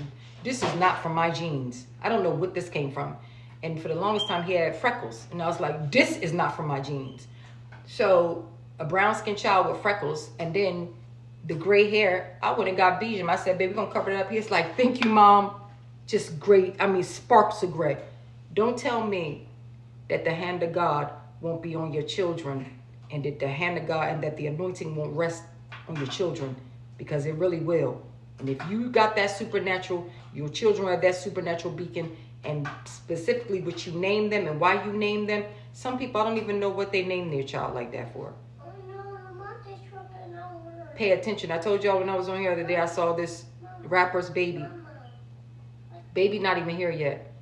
not from my genes. I don't know what this came from. And for the longest time he had freckles. And I was like, this is not from my genes. So a brown skinned child with freckles and then the gray hair, I went and got Bijam. I said, baby, we're gonna cover it up. He's like, thank you, mom. Just great, sparks of gray. Don't tell me that the hand of God won't be on your children and that the hand of God and that the anointing won't rest on your children, because it really will. And if you got that supernatural, your children are that supernatural beacon, and specifically what you name them and why you name them. Some people, I don't even know what they name their child like that for. Pay attention. I told y'all when I was on here the other day, I saw this rapper's baby. Baby not even here yet.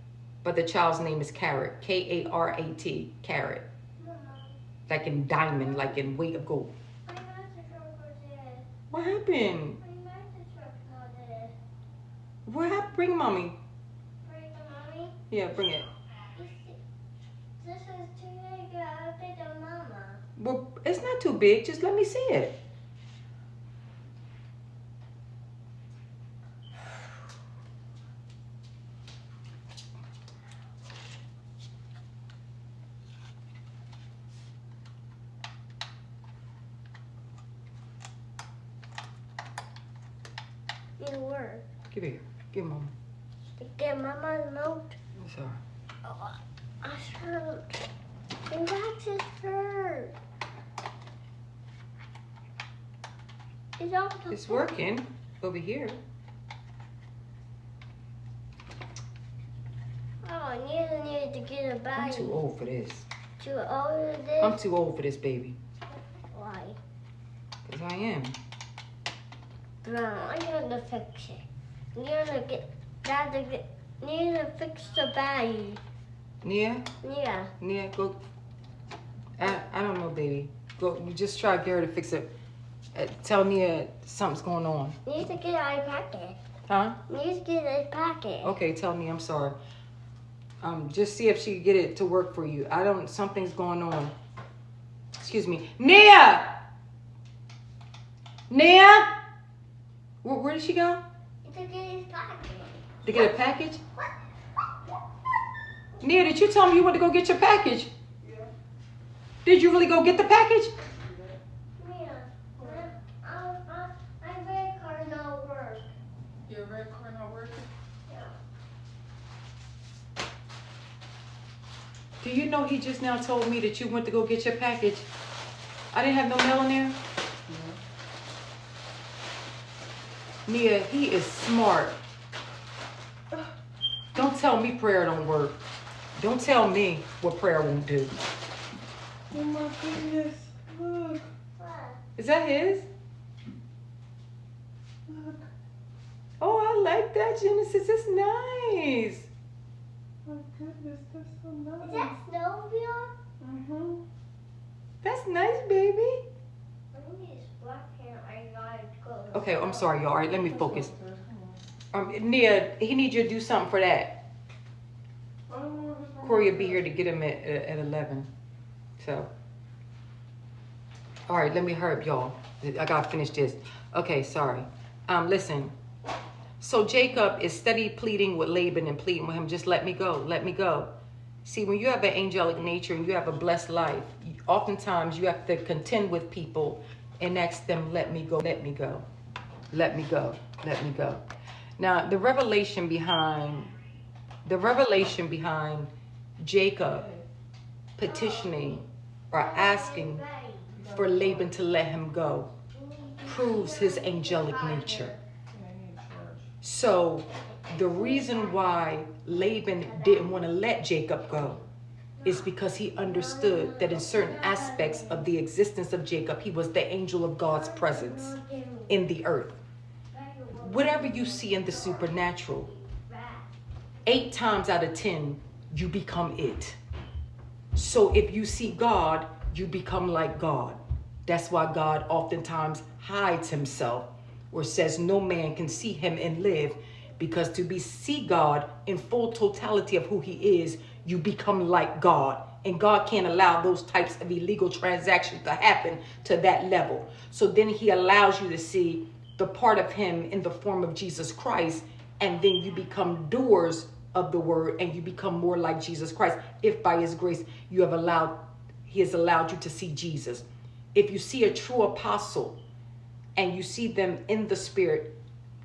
But the child's name is Carrot. K-A-R-A-T. Carrot. Like in diamond, like in weight of gold. What happened? What happened? Bring mommy. Bring mommy? Yeah, bring it. This is too big. I'll take the mama. Well, it's not too big. Just let me see it. It'll work. Give it here. Give mama. Get mama's note. I'm sorry. Oh, I hurt. Your back just hurt. It's on the It's working over here. Oh, you need to get a I'm bag. too old for this. Too old for this? I'm too old for this, baby. Why? Because I am. No, I'm gonna fix it. You're gonna get Dad to get. Need to fix the bag. Nia? Yeah. Nia, go. I don't know, baby. Go. You just try to get her to fix it. Tell Nia something's going on. Need to get a packet. Huh? Need to get a packet. Okay, tell me. I'm sorry. Just see if she can get it to work for you. Something's going on. Excuse me. Nia! Nia! Where did she go? To get his packet. To get a package? Nia, did you tell me you went to go get your package? Yeah. Did you really go get the package? Yeah. My red car not work. Your red car not working? Yeah. Do you know he just now told me that you went to go get your package? I didn't have no mail in there? Nia, he is smart. Don't tell me prayer don't work. Don't tell me what prayer won't do. Oh my goodness. Look. What? Is that his? Look. Oh, I like that, Genesis. It's nice. My goodness, that's so Is nice. that snowmobile? Mm-hmm. That's nice, baby. I think it's black hair. I gotta go. Okay, I'm sorry, y'all. All right, let me focus. Nia, he needs you to do something for that. Corey will be here to get him at 11. So, all right, let me hurry up, y'all. I gotta finish this. Okay, sorry. Listen. So Jacob is steady pleading with Laban and pleading with him, just let me go, let me go. See, when you have an angelic nature and you have a blessed life, oftentimes you have to contend with people and ask them, let me go, let me go, let me go, let me go. Now, the revelation behind Jacob petitioning or asking for Laban to let him go proves his angelic nature. So the reason why Laban didn't want to let Jacob go is because he understood that in certain aspects of the existence of Jacob, he was the angel of God's presence in the earth. Whatever you see in the supernatural, 8 times out of 10, you become it. So if you see God, you become like God. That's why God oftentimes hides himself or says no man can see him and live, because to see God in full totality of who he is, you become like God. And God can't allow those types of illegal transactions to happen to that level. So then he allows you to see the part of him in the form of Jesus Christ, and then you become doers of the word and you become more like Jesus Christ. If by his grace he has allowed you to see Jesus. If you see a true apostle and you see them in the spirit,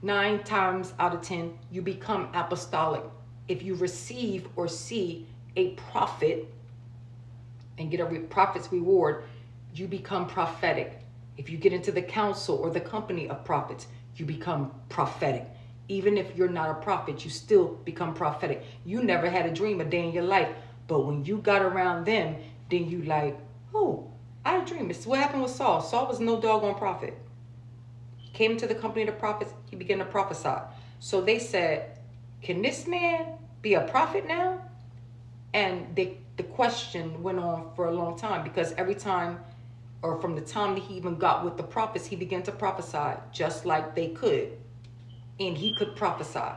9 times out of 10, you become apostolic. If you receive or see a prophet and get a prophet's reward, you become prophetic. If you get into the council or the company of prophets, you become prophetic. Even if you're not a prophet, you still become prophetic. You never had a dream a day in your life, but when you got around them, then you like, oh, I had a dream. This is what happened with Saul. Saul was no doggone prophet. Came into the company of the prophets, he began to prophesy. So they said, can this man be a prophet now? And the question went on for a long time, because every time, or from the time that he even got with the prophets, he began to prophesy just like they could. And he could prophesy,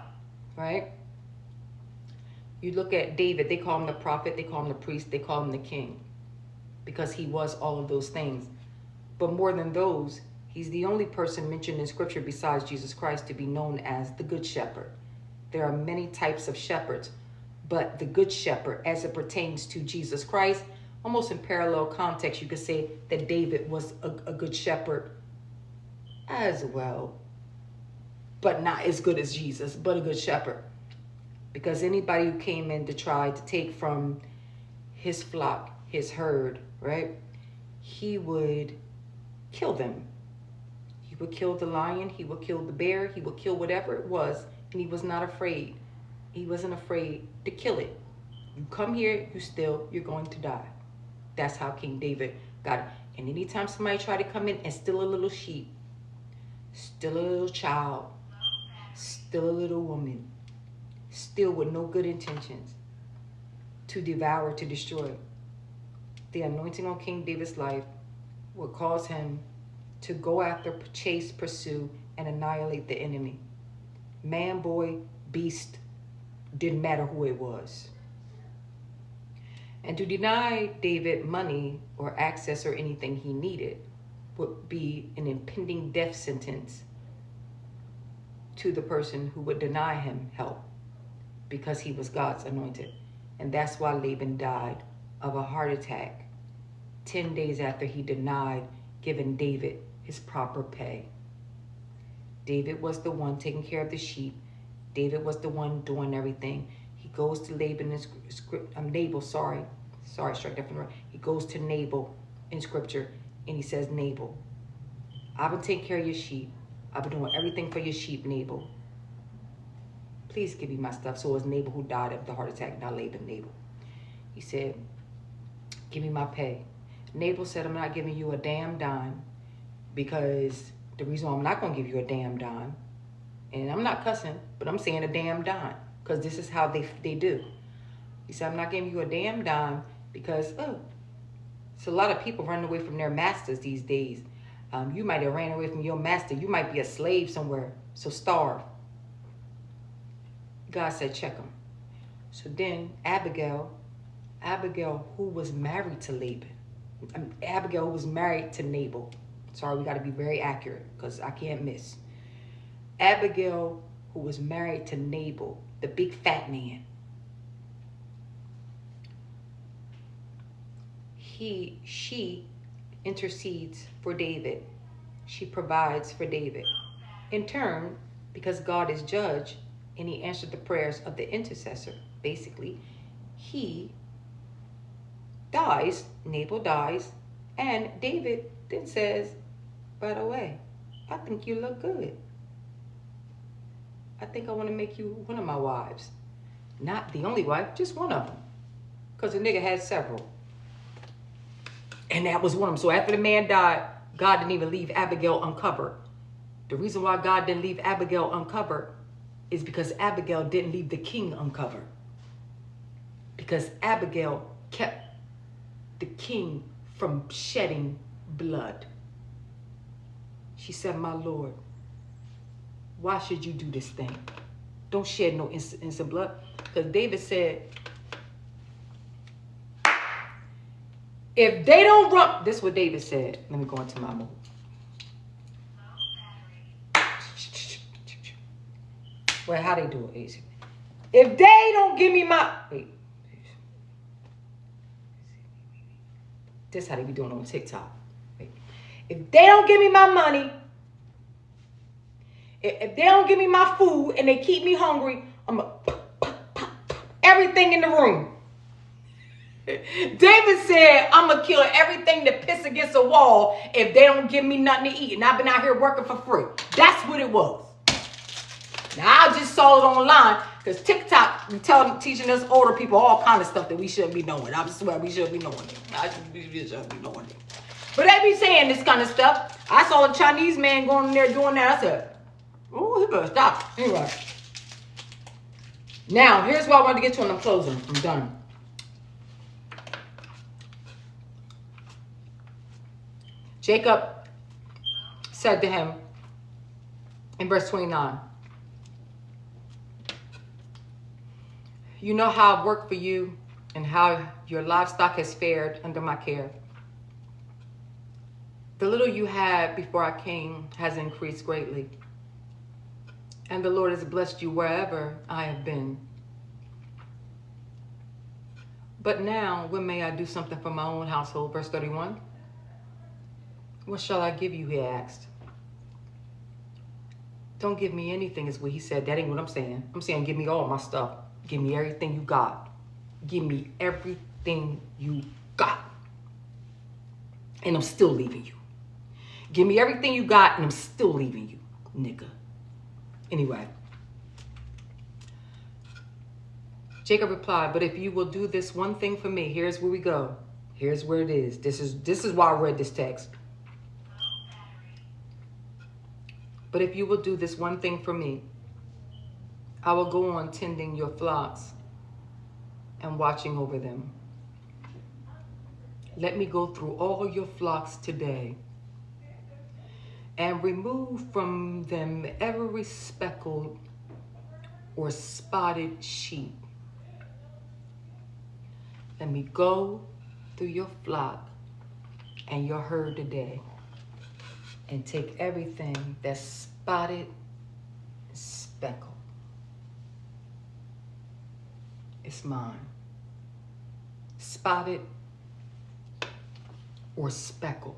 right? You look at David, they call him the prophet, they call him the priest, they call him the king, because he was all of those things. But more than those, he's the only person mentioned in scripture besides Jesus Christ to be known as the good shepherd. There are many types of shepherds, but the good shepherd, as it pertains to Jesus Christ, almost in parallel context, you could say that David was a good shepherd as well, but not as good as Jesus, but a good shepherd. Because anybody who came in to try to take from his flock, his herd, right, he would kill them. He He would kill the lion. He would kill the bear. He would kill whatever it was. And he was not afraid. He wasn't afraid to kill it. You come here, you're going to die. That's how King David got it. And anytime somebody tried to come in and steal a little sheep, steal a little child, steal a little woman, still with no good intentions, to devour, to destroy, the anointing on King David's life will cause him to go after, chase, pursue, and annihilate the enemy. Man, boy, beast, didn't matter who it was. And to deny David money or access or anything he needed would be an impending death sentence to the person who would deny him help, because he was God's anointed. And that's why Laban died of a heart attack 10 days after he denied giving David his proper pay. David was the one taking care of the sheep. David was the one doing everything. He goes to Laban in Nabal, sorry, struck that from the right. He goes to Nabal in scripture and he says, Nabal, I've been taking care of your sheep. I've been doing everything for your sheep, Nabal. Please give me my stuff. So it was Nabal who died of the heart attack, not Laban, Nabal. He said, give me my pay. Nabal said, I'm not giving you a damn dime, because the reason why I'm not going to give you a damn dime, and I'm not cussing, but I'm saying a damn dime, because this is how they do. He said, I'm not giving you a damn dime because, it's a lot of people running away from their masters these days. You might have ran away from your master. You might be a slave somewhere, so starve. God said, check him. So then Abigail, who was married to Laban, Abigail, who was married to Nabal. Sorry, we got to be very accurate because I can't miss. Abigail, who was married to Nabal, the big fat man. She intercedes for David. She provides for David. In turn, because God is judge and he answered the prayers of the intercessor, basically, he dies, Nabal dies, and David then says, by the way, I think you look good. I think I want to make you one of my wives. Not the only wife, just one of them. Because the nigga had several. And that was one of them. So after the man died, God didn't even leave Abigail uncovered. The reason why God didn't leave Abigail uncovered is because Abigail didn't leave the king uncovered. Because Abigail kept the king from shedding blood. She said, my Lord, why should you do this thing? Don't shed no innocent blood. Because David said, if they don't run, this is what David said. Let me go into my mode. Well, how they do it, easy. If they don't give me my, wait. This is how they be doing on TikTok. Wait. If they don't give me my money, if they don't give me my food and they keep me hungry, I'm going to everything in the room. David said, I'm going to kill everything that piss against a wall if they don't give me nothing to eat. And I've been out here working for free. That's what it was. Now, I just saw it online because TikTok teaching us older people all kind of stuff that we shouldn't be knowing. I swear we shouldn't be knowing it. We shouldn't be knowing it. But they be saying this kind of stuff. I saw a Chinese man going in there doing that. I said, oh, he better stop. Anyway. Now, here's what I wanted to get to and I'm closing. I'm done. Jacob said to him in verse 29, you know how I've worked for you and how your livestock has fared under my care. The little you had before I came has increased greatly. And the Lord has blessed you wherever I have been. But now, when may I do something for my own household? Verse 31. What shall I give you, he asked. Don't give me anything, is what he said. That ain't what I'm saying. I'm saying give me all my stuff. Give me everything you got. Give me everything you got. And I'm still leaving you. Give me everything you got and I'm still leaving you, nigga. Anyway. Jacob replied, but if you will do this one thing for me, here's where we go. Here's where it is. This is why I read this text. But if you will do this one thing for me, I will go on tending your flocks and watching over them. Let me go through all your flocks today and remove from them every speckled or spotted sheep. Let me go through your flock and your herd today and take everything that's spotted and speckled. It's mine. Spotted or speckled.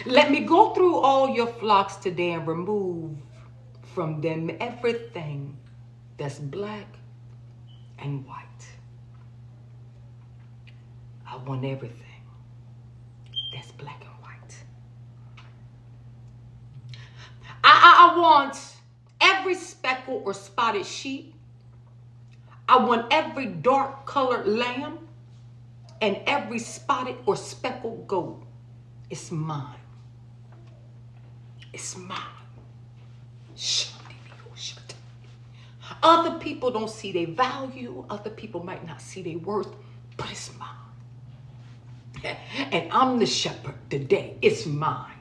Let me go through all your flocks today and remove from them everything that's black and white. I want everything that's black and white. I want every speckled or spotted sheep. I want every dark colored lamb and every spotted or speckled goat. It's mine. It's mine. Other people don't see their value. Other people might not see their worth, but it's mine. And I'm the shepherd today. It's mine.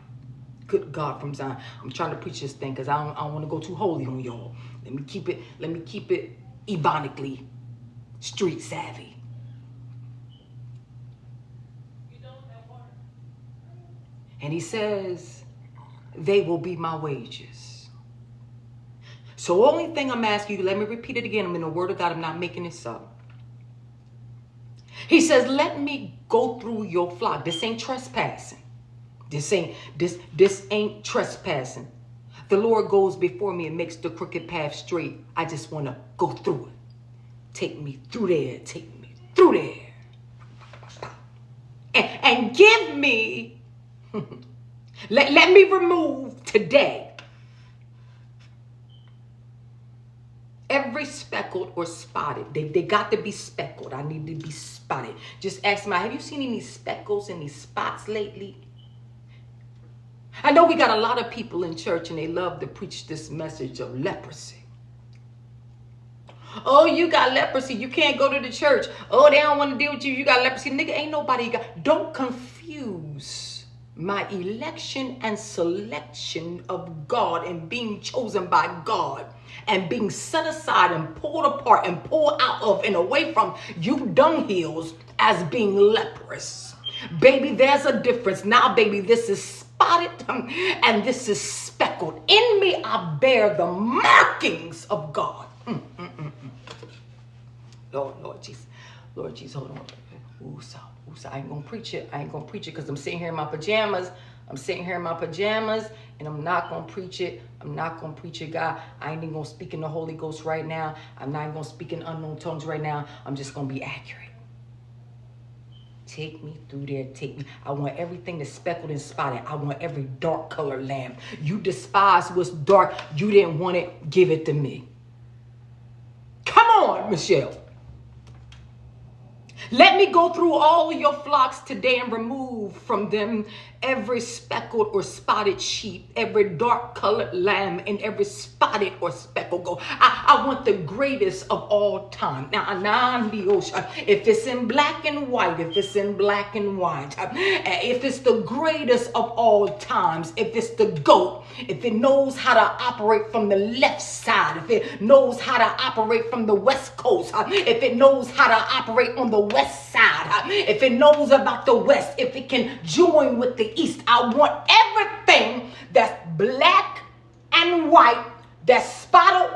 Good God from Zion. I'm trying to preach this thing because I don't want to go too holy on y'all. Let me keep it ebonically street savvy. And he says, they will be my wages. So only thing I'm asking you, let me repeat it again. I'm in the word of God. I'm not making this up. He says, let me go through your flock. This ain't trespassing. This ain't trespassing. The Lord goes before me and makes the crooked path straight. I just want to go through it. Take me through there. Take me through there. And give me, let me remove today every speckled or spotted. They got to be speckled. I need to be spotted. Just ask me, have you seen any speckles, any spots lately? I know we got a lot of people in church and they love to preach this message of leprosy. Oh, you got leprosy. You can't go to the church. Oh, they don't want to deal with you. You got leprosy. Nigga, ain't nobody got. Don't confuse my election and selection of God and being chosen by God and being set aside and pulled apart and pulled out of and away from you dunghills as being leprous. Baby, there's a difference. Now, baby, this is spotted and this is speckled. In me, I bear the markings of God. Lord Jesus, hold on. Ooh, so I ain't gonna preach it. I ain't gonna preach it because I'm sitting here in my pajamas. And I'm not gonna preach it. God. I ain't even gonna speak in the Holy Ghost right now. I'm not even gonna speak in unknown tongues right now. I'm just gonna be accurate. Take me through there. Take me. I want everything that's speckled and spotted. I want every dark colored lamb. You despise what's dark. You didn't want it. Give it to me. Come on, Michelle. Let me go through all of your flocks today and remove from them every speckled or spotted sheep, every dark colored lamb, and every spotted or speckled goat. I want the greatest of all time. Now, if it's in black and white, if it's the greatest of all times, if it's the goat, if it knows how to operate from the left side, if it knows how to operate from the west coast, if it knows how to operate on the west side, if it knows about the west, if it can join with the east, I want everything that's black and white, that's spotted,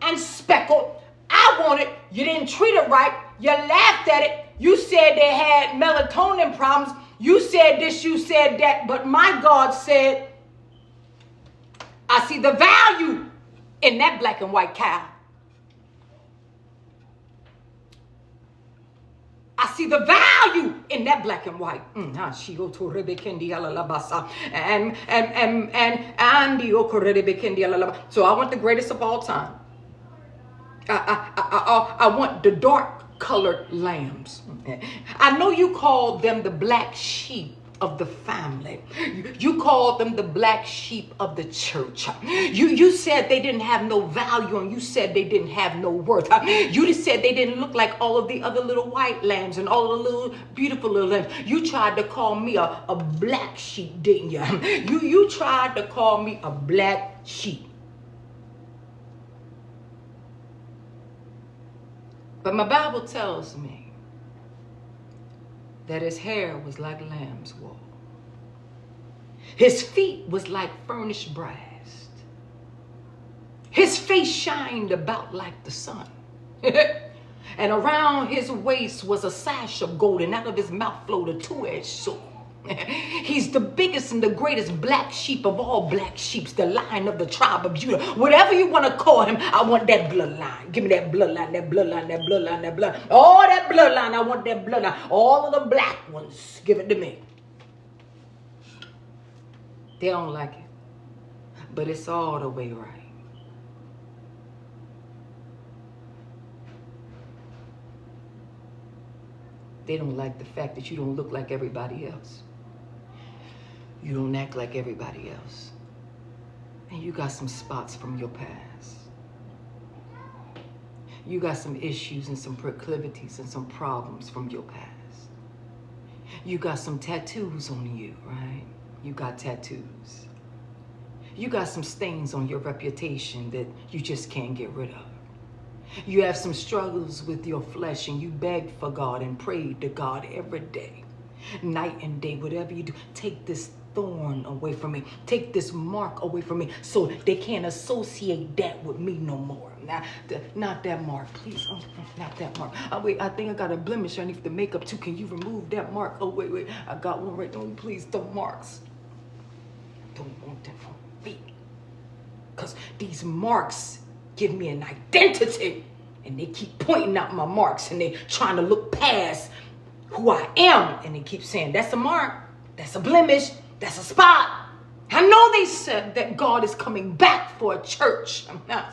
and speckled. I want it. You didn't treat it right. You laughed at it. You said they had melatonin problems. You said this, you said that. But my God said, I see the value in that black and white cow. I see the value in that black and white cow. I see the value in that black and white. So I want the greatest of all time. I want the dark colored lambs. I know you call them the black sheep of the family. You called them the black sheep of the church. You said they didn't have no value, and you said they didn't have no worth. You just said they didn't look like all of the other little white lambs and all the little beautiful little lambs. You tried to call me a black sheep, didn't you? You tried to call me a black sheep. But my Bible tells me that his hair was like lamb's wool. His feet was like furnished brass. His face shined about like the sun. And around his waist was a sash of gold, and out of his mouth flowed a two-edged sword. He's the biggest and the greatest black sheep of all black sheep, the Lion of the tribe of Judah. Whatever you want to call him, I want that bloodline. Give me that bloodline, that bloodline, that bloodline, that bloodline. All that bloodline, I want that bloodline. All of the black ones, give it to me. They don't like it, but it's all the way right. They don't like the fact that you don't look like everybody else. You don't act like everybody else. And you got some spots from your past. You got some issues and some proclivities and some problems from your past. You got some tattoos on you, right? You got tattoos. You got some stains on your reputation that you just can't get rid of. You have some struggles with your flesh, and you begged for God and prayed to God every day, night and day. Whatever you do, take this thorn away from me. Take this mark away from me, so they can't associate that with me no more. Not that mark, please. Oh, not that mark. Wait, I think I got a blemish underneath the makeup too. Can you remove that mark? Oh, wait. I got one right there. Please, the marks. Don't want them on me. Because these marks give me an identity, and they keep pointing out my marks, and they trying to look past who I am, and they keep saying, that's a mark, that's a blemish, that's a spot. I know they said that God is coming back for a church, I'm not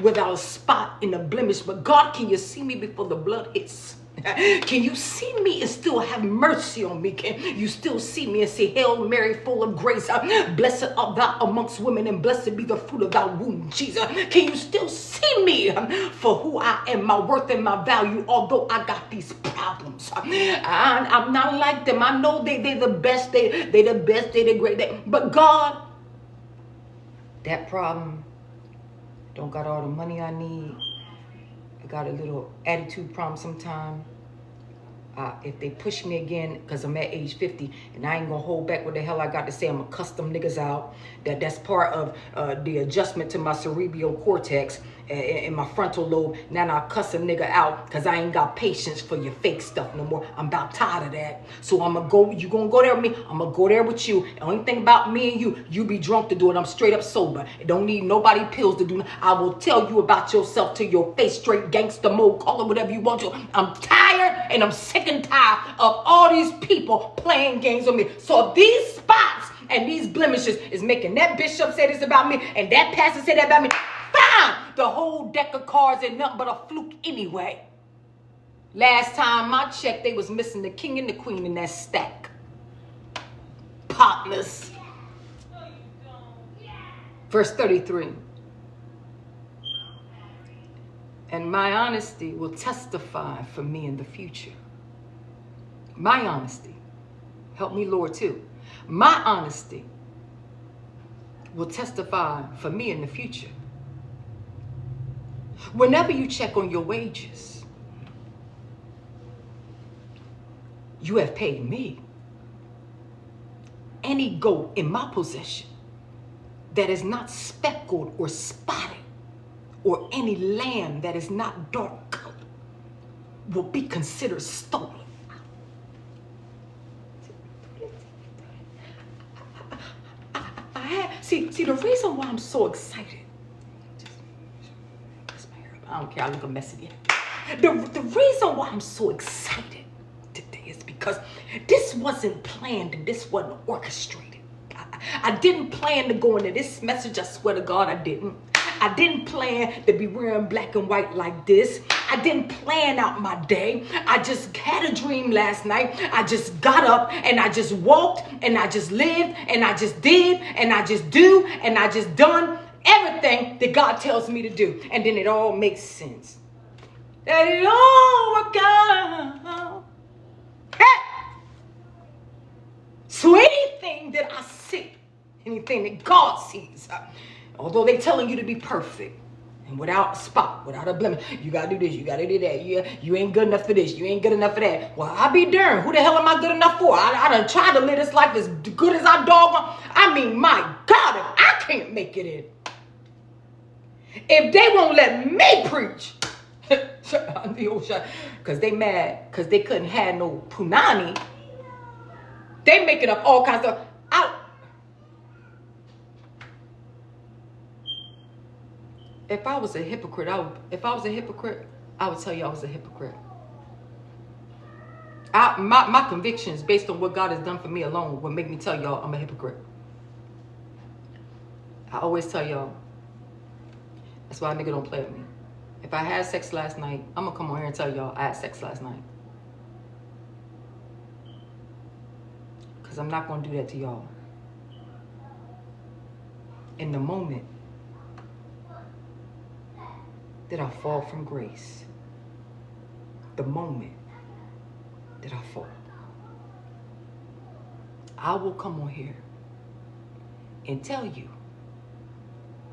without a spot and a blemish, but God, can you see me before the blood hits? Can you see me and still have mercy on me? Can you still see me and say, Hail Mary, full of grace, blessed art thou amongst women, and blessed be the fruit of thy womb, Jesus? Can you still see me for who I am, my worth and my value, although I got these problems? I'm not like them. I know they're the best, they're the best, they're the great. But God, that problem, don't got all the money I need. I got a little attitude problem sometime. If they push me again, because I'm at age 50, and I ain't gonna hold back what the hell I got to say, I'm gonna cuss them niggas out. That's part of the adjustment to my cerebral cortex in my frontal lobe. Now I cuss a nigga out because I ain't got patience for your fake stuff no more. I'm about tired of that. So I'm gonna go, you gonna go there with me, I'm gonna go there with you. The only thing about me and you be drunk to do it. I'm straight up sober. It don't need nobody pills to do it. I will tell you about yourself to your face, straight gangster mode, call it whatever you want to. I'm tired and I'm sick and tired of all these people playing games with me. So if these spots and these blemishes is making that bishop say this about me and that pastor say that about me, fine. The whole deck of cards ain't nothing but a fluke anyway. Last time I checked, they was missing the king and the queen in that stack. Partners. Verse 33. And my honesty will testify for me in the future. My honesty. Help me, Lord, too. My honesty will testify for me in the future. Whenever you check on your wages, you have paid me. Any goat in my possession that is not speckled or spotted, or any lamb that is not dark colored, will be considered stolen. See, the reason why I'm so excited, I don't care, I look a mess again. The reason why I'm so excited today is because this wasn't planned and this wasn't orchestrated. I didn't plan to go into this message. I swear to God, I didn't. I didn't plan to be wearing black and white like this. I didn't plan out my day. I just had a dream last night. I just got up and I just walked and I just lived and I just did and I just do and I just done everything that God tells me to do. And then it all makes sense. That it all worked out. Hey! So anything that I see, anything that God sees, although they telling you to be perfect and without a spot, without a blemish, you got to do this, you got to do that. You ain't good enough for this, you ain't good enough for that. Well, I be darned. Who the hell am I good enough for? I done tried to live this life as good as I dog. I mean, my God, if I can't make it in. If they won't let me preach, because they mad because they couldn't have no punani, they making up all kinds of... If I was a hypocrite, I would tell you I was a hypocrite. My convictions based on what God has done for me alone would make me tell y'all I'm a hypocrite. I always tell y'all, that's why a nigga don't play with me. If I had sex last night, I'm gonna come on here and tell y'all I had sex last night. Because I'm not gonna do that to y'all. In the moment that I fall from grace, the moment that I fall, I will come on here and tell you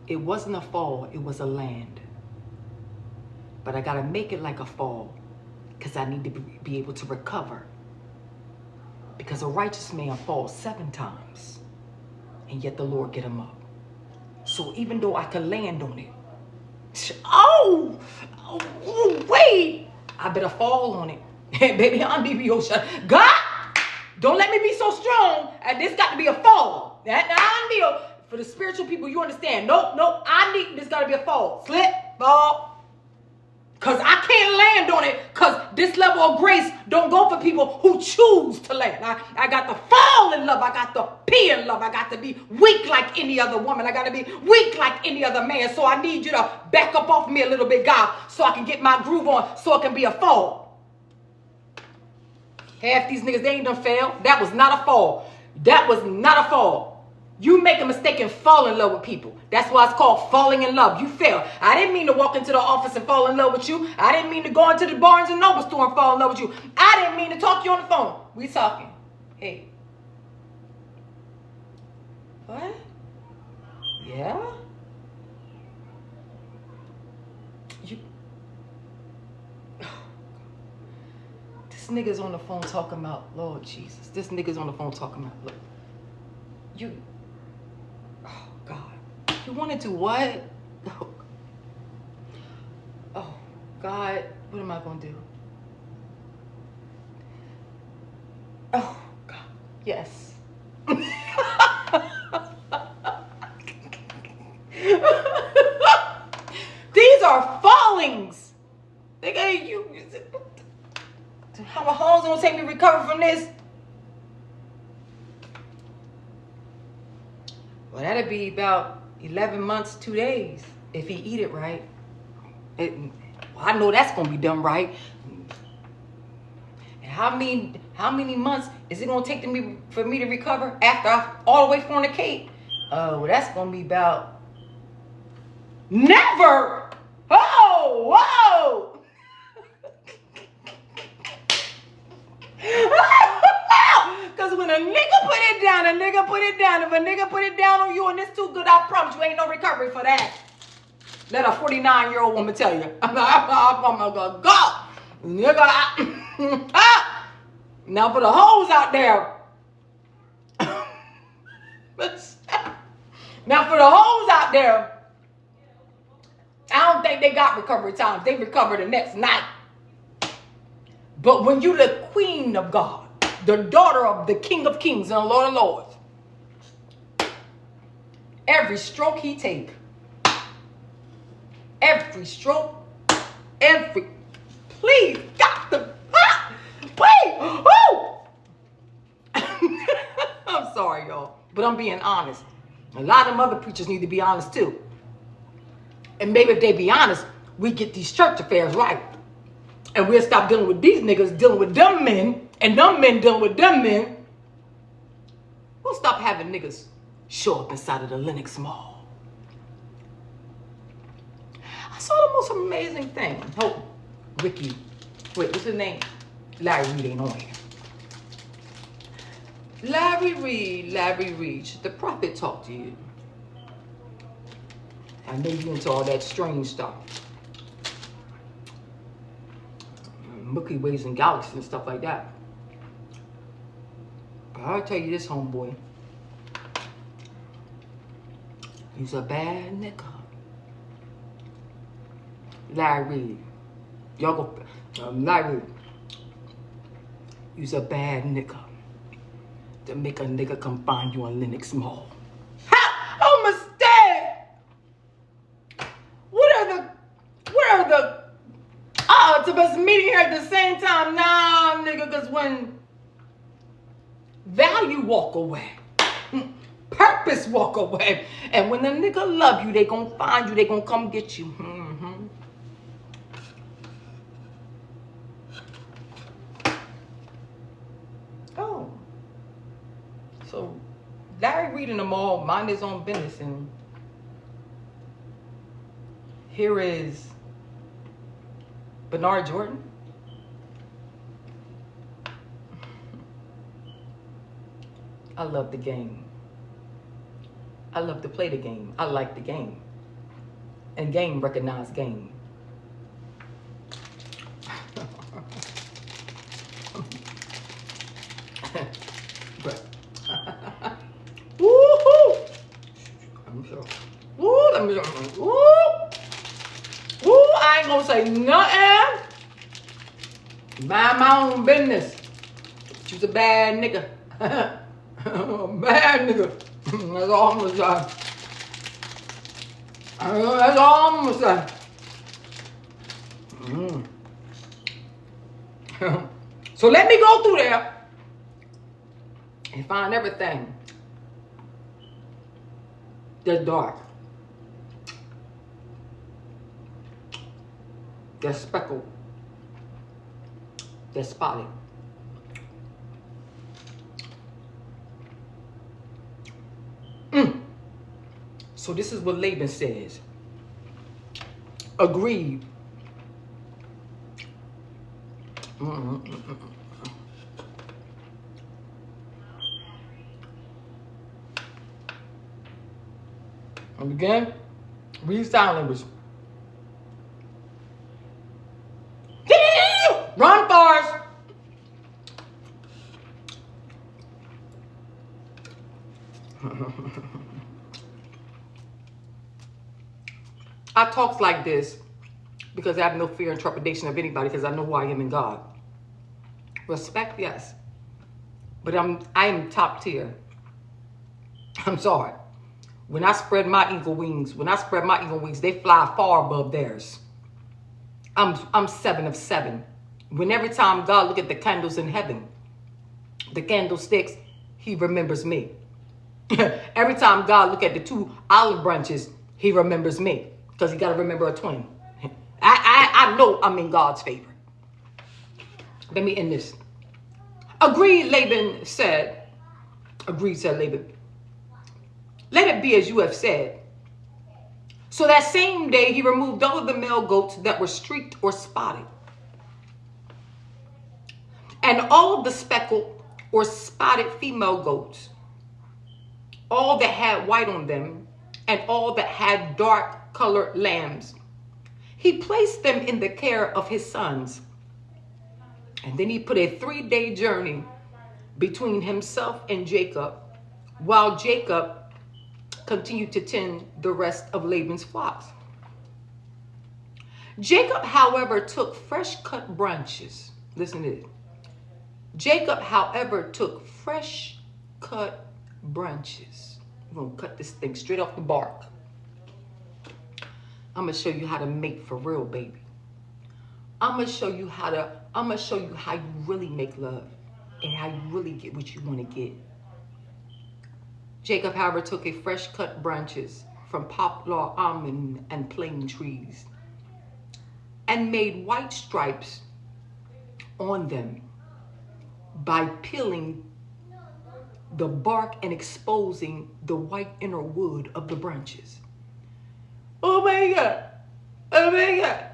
it wasn't a fall, it was a land. But I gotta make it like a fall because I need to be able to recover. Because a righteous man falls 7 times and yet the Lord get him up. So even though I could land on it, wait, I better fall on it. Baby, I'm DBO. God, don't let me be so strong. And this got to be a fall. For the spiritual people, you understand. Nope. This got to be a fall. Slip, fall. Because I can't land on it because this level of grace don't go for people who choose to land. I got to fall in love. I got to be in love. I got to be weak like any other woman. I got to be weak like any other man. So I need you to back up off me a little bit, God, so I can get my groove on, so it can be a fall. Half these niggas, they ain't done fail. That was not a fall. That was not a fall. You make a mistake and fall in love with people. That's why it's called falling in love. You fail. I didn't mean to walk into the office and fall in love with you. I didn't mean to go into the Barnes and Noble store and fall in love with you. I didn't mean to talk to you on the phone. We talking. Hey. What? Yeah? This nigga's on the phone talking about, Lord Jesus. This nigga's on the phone talking about, look. Oh, God. You want to do what? Oh, God. What am I going to do? Oh, God. Yes. These are fallings. Nigga, how long is it going to take me to recover from this? Well, that'd be about 11 months, 2 days, if he eat it right. I know that's gonna be done right. And how many months is it gonna take for me to recover after I all the way fornicate? Well, that's gonna be about never. Oh, whoa. Because when a nigga put it down, a nigga put it down. If a nigga put it down on you and it's too good, I promise you ain't no recovery for that. Let a 49-year-old woman tell you. I'm like, God, nigga. Now for the hoes out there. Now for the hoes out there, I don't think they got recovery times. They recover the next night. But when you the queen of God, the daughter of the King of Kings and the Lord of Lords, every stroke he take, every stroke, every Please, got the wait. Woo! I'm sorry, y'all, but I'm being honest. A lot of them other preachers need to be honest too. And maybe if they be honest, we get these church affairs right. And we'll stop dealing with these niggas, dealing with them men, and them men dealing with them men. We'll stop having niggas show up inside of the Lenox Mall. I saw the most amazing thing. Oh, Ricky. Wait, what's his name? Larry Reed ain't on here. Larry Reed, should the prophet talk to you? I know you into all that strange stuff. Milky Ways and galaxies and stuff like that. But I'll tell you this, homeboy. He's a bad nigga. Larry Reed. Y'all go, Larry Reed. He's a bad nigga. To make a nigga come find you on Lenox Mall. Ha! Oh, mistake! What are the odds of us meeting here at the same time? Nah, nigga, because when value walk away, purpose walk away, and when the nigga love you, they gonna find you, they gonna come get you. Oh. So Larry Reed in the mall, mind his own business, and here is Bernard Jordan. I love the game. I love to play the game. I like the game. And game recognize game. But woo-hoo! I'm sure. Woo! Let me woo! Woo! I ain't gonna say nothing. Mind my own business. She's a bad nigga. Bad nigga. That's all I'm gonna say. That's all I'm gonna say. So let me go through there and find everything that's dark, that's speckled, that's spotted. So this is what Laban says. Agreed. And again, read sign language. Run, Forrest! I talk like this because I have no fear and trepidation of anybody because I know who I am in God. Respect, yes. But I am top tier. I'm sorry. When I spread my eagle wings, they fly far above theirs. I'm 7 of 7. When every time God look at the candles in heaven, the candlesticks, he remembers me. Every time God look at the 2 olive branches, he remembers me. Because he got to remember a twin. I know I'm in God's favor. Let me end this. Agreed, said Laban. Let it be as you have said. So that same day, he removed all of the male goats that were streaked or spotted, and all of the speckled or spotted female goats, all that had white on them, and all that had dark colored lambs. He placed them in the care of his sons. And then he put a 3-day journey between himself and Jacob, while Jacob continued to tend the rest of Laban's flocks. Jacob, however, took fresh cut branches. Listen to this. Jacob, however, took fresh cut branches. We're going to cut this thing straight off the bark. I'm going to show you how to make for real, baby. I'm gonna show you how you really make love and how you really get what you want to get. Jacob, however, took a fresh cut branches from poplar, almond, and plane trees and made white stripes on them by peeling the bark and exposing the white inner wood of the branches. Oh my God. Oh my God.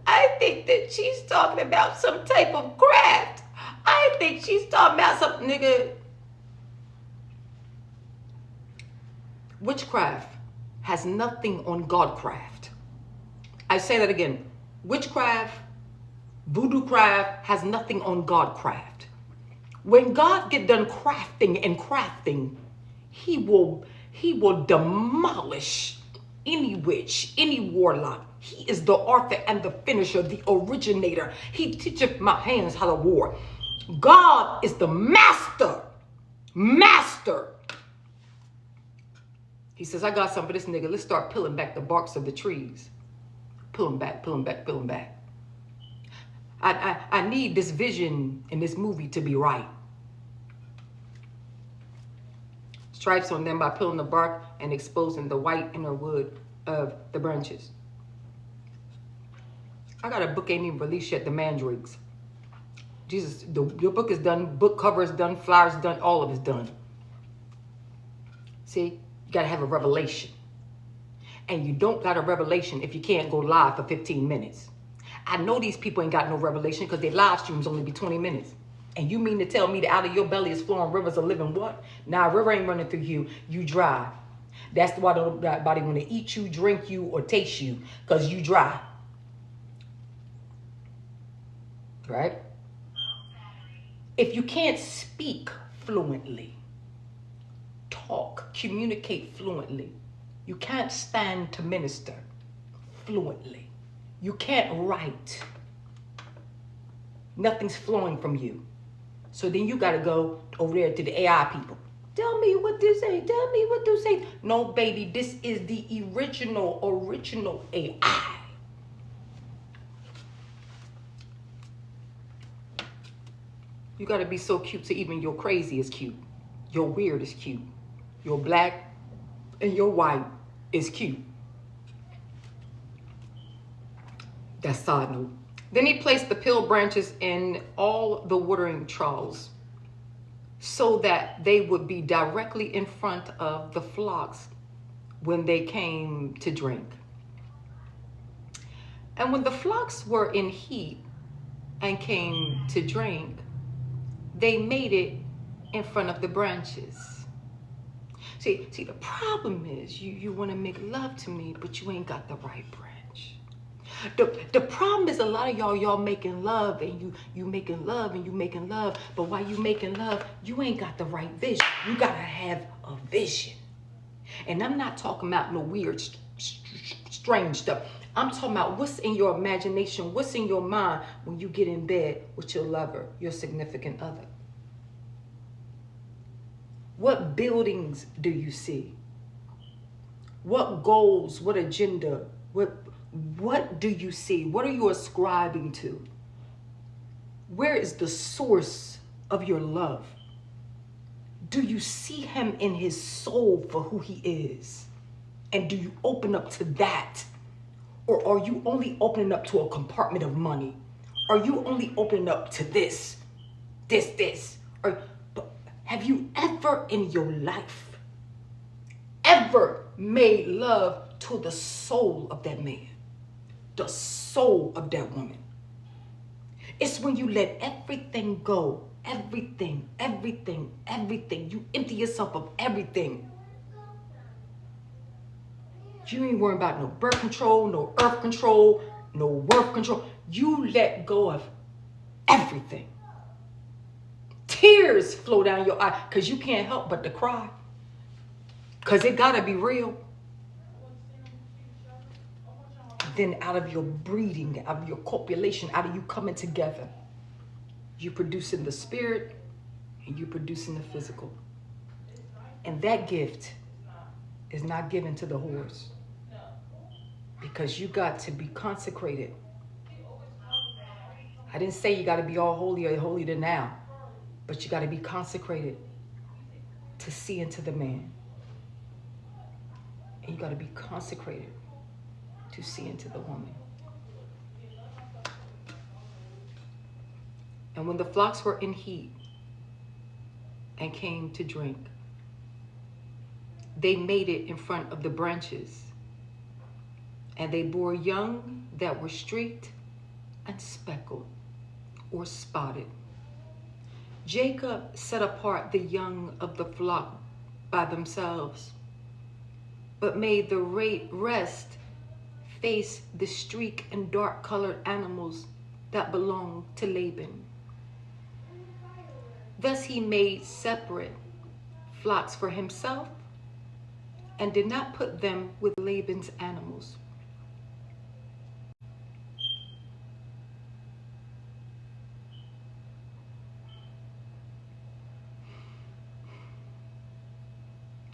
I think that she's talking about some type of craft. I think she's talking about something, nigga. Witchcraft has nothing on Godcraft. I say that again. Witchcraft, voodoo craft has nothing on Godcraft. When God get done crafting, he will demolish any witch, any warlock. He is the author and the finisher, the originator. He teacheth my hands how to war. God is the master. He says, I got some for this nigga. Let's start peeling back the barks of the trees. Peel them back. I need this vision in this movie to be right. Stripes on them by peeling the bark and exposing the white inner wood of the branches. I got a book ain't even released yet, The Mandrakes. Jesus, your book is done, book cover is done, flyers done, all of it's done. See, you got to have a revelation. And you don't got a revelation if you can't go live for 15 minutes. I know these people ain't got no revelation because their live streams only be 20 minutes. And you mean to tell me that out of your belly is flowing rivers of living what? Now, a river ain't running through you. You dry. That's why nobody want to eat you, drink you, or taste you, because you dry. Right? If you can't speak fluently, talk, communicate fluently, you can't stand to minister fluently. You can't write. Nothing's flowing from you. So then you got to go over there to the AI people. Tell me what to say. Tell me what to say. No, baby, this is the original AI. You got to be so cute so even your crazy is cute. Your weird is cute. Your black and your white is cute. That's side note. Then he placed the peeled branches in all the watering troughs so that they would be directly in front of the flocks when they came to drink. And when the flocks were in heat and came to drink, they made it in front of the branches. See, the problem is you want to make love to me, but you ain't got the right branch. The problem is a lot of y'all making love and you making love and you making love, but while you making love, you ain't got the right vision. You gotta have a vision. And I'm not talking about no weird, strange stuff. I'm talking about what's in your imagination, what's in your mind when you get in bed with your lover, your significant other. What buildings do you see? What goals, what agenda, what do you see? What are you ascribing to? Where is the source of your love? Do you see him in his soul for who he is? And do you open up to that? Or are you only opening up to a compartment of money? Are you only opening up to this? Or have you ever in your life ever made love to the soul of that man? The soul of that woman. It's when you let everything go. Everything. You empty yourself of everything. You ain't worrying about no birth control, no earth control, no worth control. You let go of everything. Tears flow down your eye because you can't help but to cry. Because it got to be real. Then out of your breeding, out of your copulation, out of you coming together, you producing the spirit and you producing the physical. And that gift is not given to the whores. Because you got to be consecrated I didn't say you got to be all holy or holy to now, but you got to be consecrated to see into the man. And you got to be consecrated to see into the woman. And when the flocks were in heat and came to drink, they made it in front of the branches. And they bore young that were streaked and speckled or spotted. Jacob set apart the young of the flock by themselves, but made the rest face the streak and dark-colored animals that belonged to Laban. Thus he made separate flocks for himself and did not put them with Laban's animals.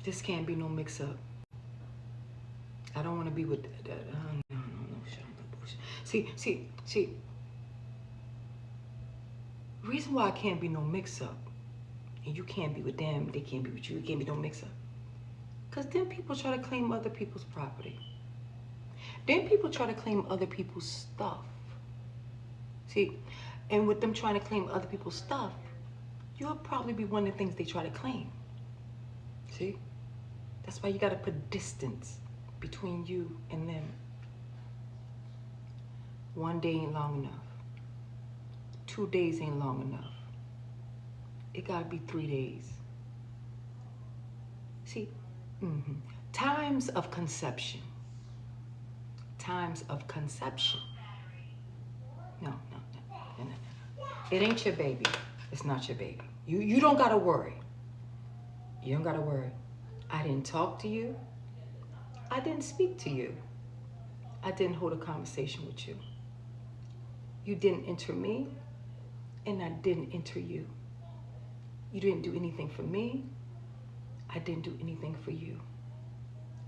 This can't be no mix-up. I don't want to be with that. No. See. Reason why it can't be no mix-up, and you can't be with them, they can't be with you, it can't be no mix-up. Because then people try to claim other people's property. Then people try to claim other people's stuff. See, and with them trying to claim other people's stuff, you'll probably be one of the things they try to claim. See? That's why you got to put distance between you and them. One day ain't long enough. 2 days ain't long enough. It got to be 3 days. See? Times of conception. Times of conception. No. It ain't your baby. It's not your baby. You don't got to worry. You don't got to worry. I didn't talk to you. I didn't speak to you. I didn't hold a conversation with you. You didn't enter me, and I didn't enter you. You didn't do anything for me. I didn't do anything for you.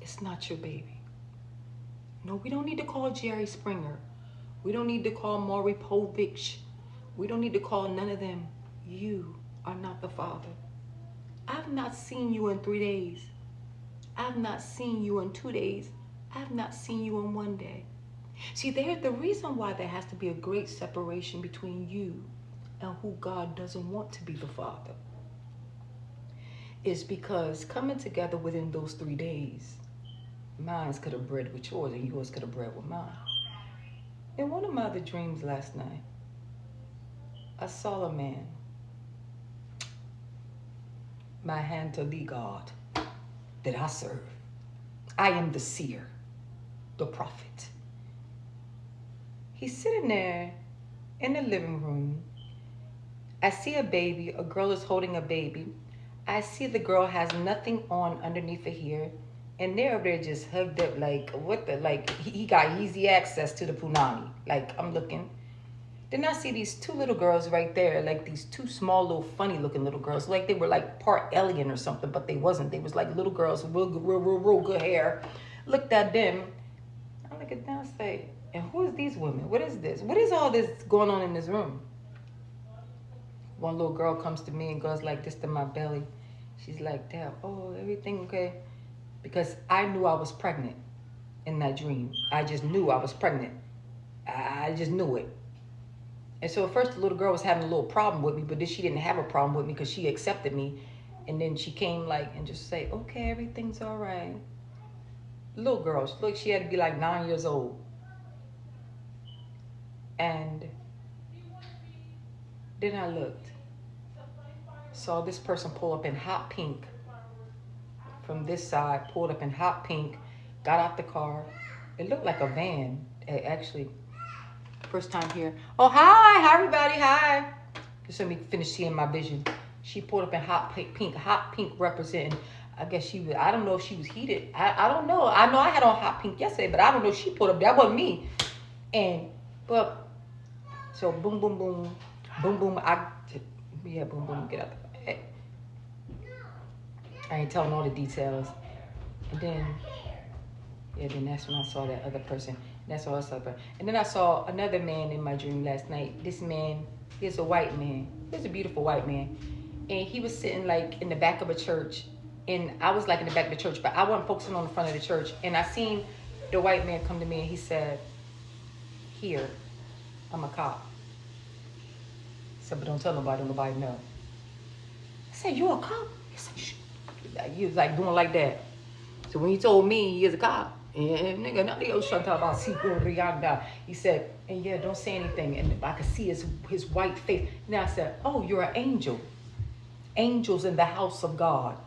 It's not your baby. No, we don't need to call Jerry Springer. We don't need to call Maury Povich. We don't need to call none of them. You are not the father. I've not seen you in 3 days. I've not seen you in 2 days. I've not seen you in 1 day. See, the reason why there has to be a great separation between you and who God doesn't want to be the father is because coming together within those 3 days, mine could have bred with yours and yours could have bred with mine. In one of my other dreams last night, I saw a man, my hand to the God that I serve. I am the seer, the prophet. He's sitting there in the living room. I see a baby. A girl is holding a baby. I see the girl has nothing on underneath her hair. And they're over there just hugged up like, what the, like, he got easy access to the punani. Like, I'm looking. Then I see these 2 little girls right there, like these 2 small little funny looking little girls. Like they were like part alien or something, but they wasn't. They was like little girls with real good hair. Looked at them. I look at them and say, and who is these women? What is this? What is all this going on in this room? One little girl comes to me and goes like this to my belly. She's like, Dad, oh, everything okay? Because I knew I was pregnant in that dream. I just knew I was pregnant. I just knew it. And so at first the little girl was having a little problem with me, but then she didn't have a problem with me because she accepted me. And then she came like and just say, okay, everything's all right. Little girl, look, she had to be like 9 years old. And then I looked, saw this person pull up in hot pink from this side, pulled up in hot pink, got out the car. It looked like a van, actually. First time here. Oh, hi everybody, hi. Just let me finish seeing my vision. She pulled up in hot pink representing, I guess she was, I don't know if she was heated. I don't know. I know I had on hot pink yesterday, but I don't know if she pulled up. That wasn't me. But, so boom, boom, boom, boom, boom. Boom, boom, get out the way. I ain't telling all the details. And then, then that's when I saw that other person. That's all I saw. And then I saw another man in my dream last night. This man, he's a white man. He's a beautiful white man. And he was sitting like in the back of a church. And I was like in the back of the church, but I wasn't focusing on the front of the church. And I seen the white man come to me and he said, here, I'm a cop. I said, but don't tell nobody, nobody know. I said, you a cop? He said, shh. He was like doing like that. So when he told me he is a cop, and nigga, none of y'all shut up about Siko Rianda. He said, and yeah, don't say anything. And I could see his white face. And I said, oh, you're an angel. Angels in the house of God.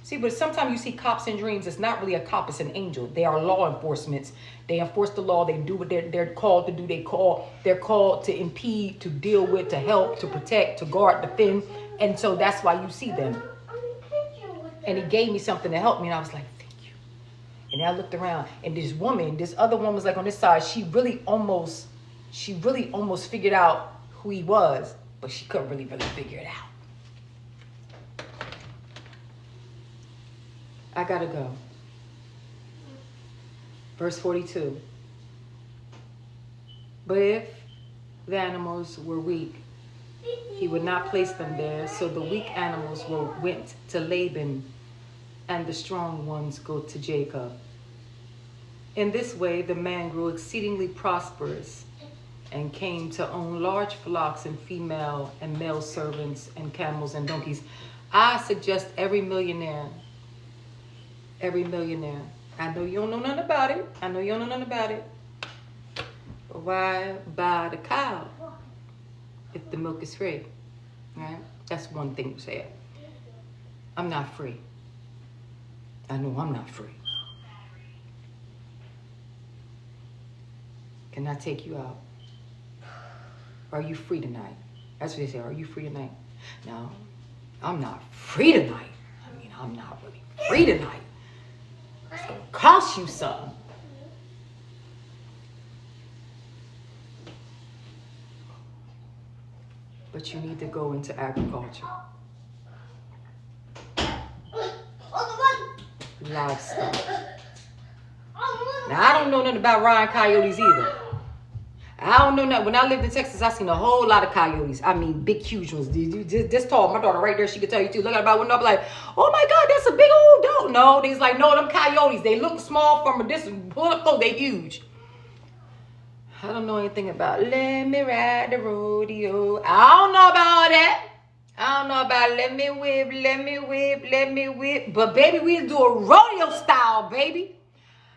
See, but sometimes you see cops in dreams. It's not really a cop, it's an angel. They are law enforcement. They enforce the law. They do what they're called to do. They're called to impede, to deal with, to help, to protect, to guard, defend. And so that's why you see them. And he gave me something to help me. And I was like, thank you. And I looked around. And this other woman was like on this side. She really almost figured out who he was. But she couldn't really figure it out. I gotta go. Verse 42. But if the animals were weak, he would not place them there. So the weak animals went to Laban, and the strong ones go to Jacob. In this way, the man grew exceedingly prosperous and came to own large flocks and female and male servants and camels and donkeys. I suggest every millionaire, I know you don't know nothing about it. But why buy the cow if the milk is free? Right? That's one thing to say. I'm not free. I know I'm not free. Can I take you out? Are you free tonight? That's what they say. Are you free tonight? No, I'm not free tonight. I mean, I'm not really free tonight. It's going to cost you something. But you need to go into agriculture. Livestock. Now, I don't know nothing about riding coyotes either. I don't know nothing. When I lived in Texas, I seen a whole lot of coyotes. I mean, big, huge ones. This tall. My daughter right there, she could tell you too. Look at about window, I'm like, oh my God, that's a big old dog. No, they's like, no, them coyotes. They look small from a distance. Pull up close, they huge. I don't know anything about let me ride the rodeo. I don't know about that. I don't know about let me whip. But baby, we do a rodeo style, baby.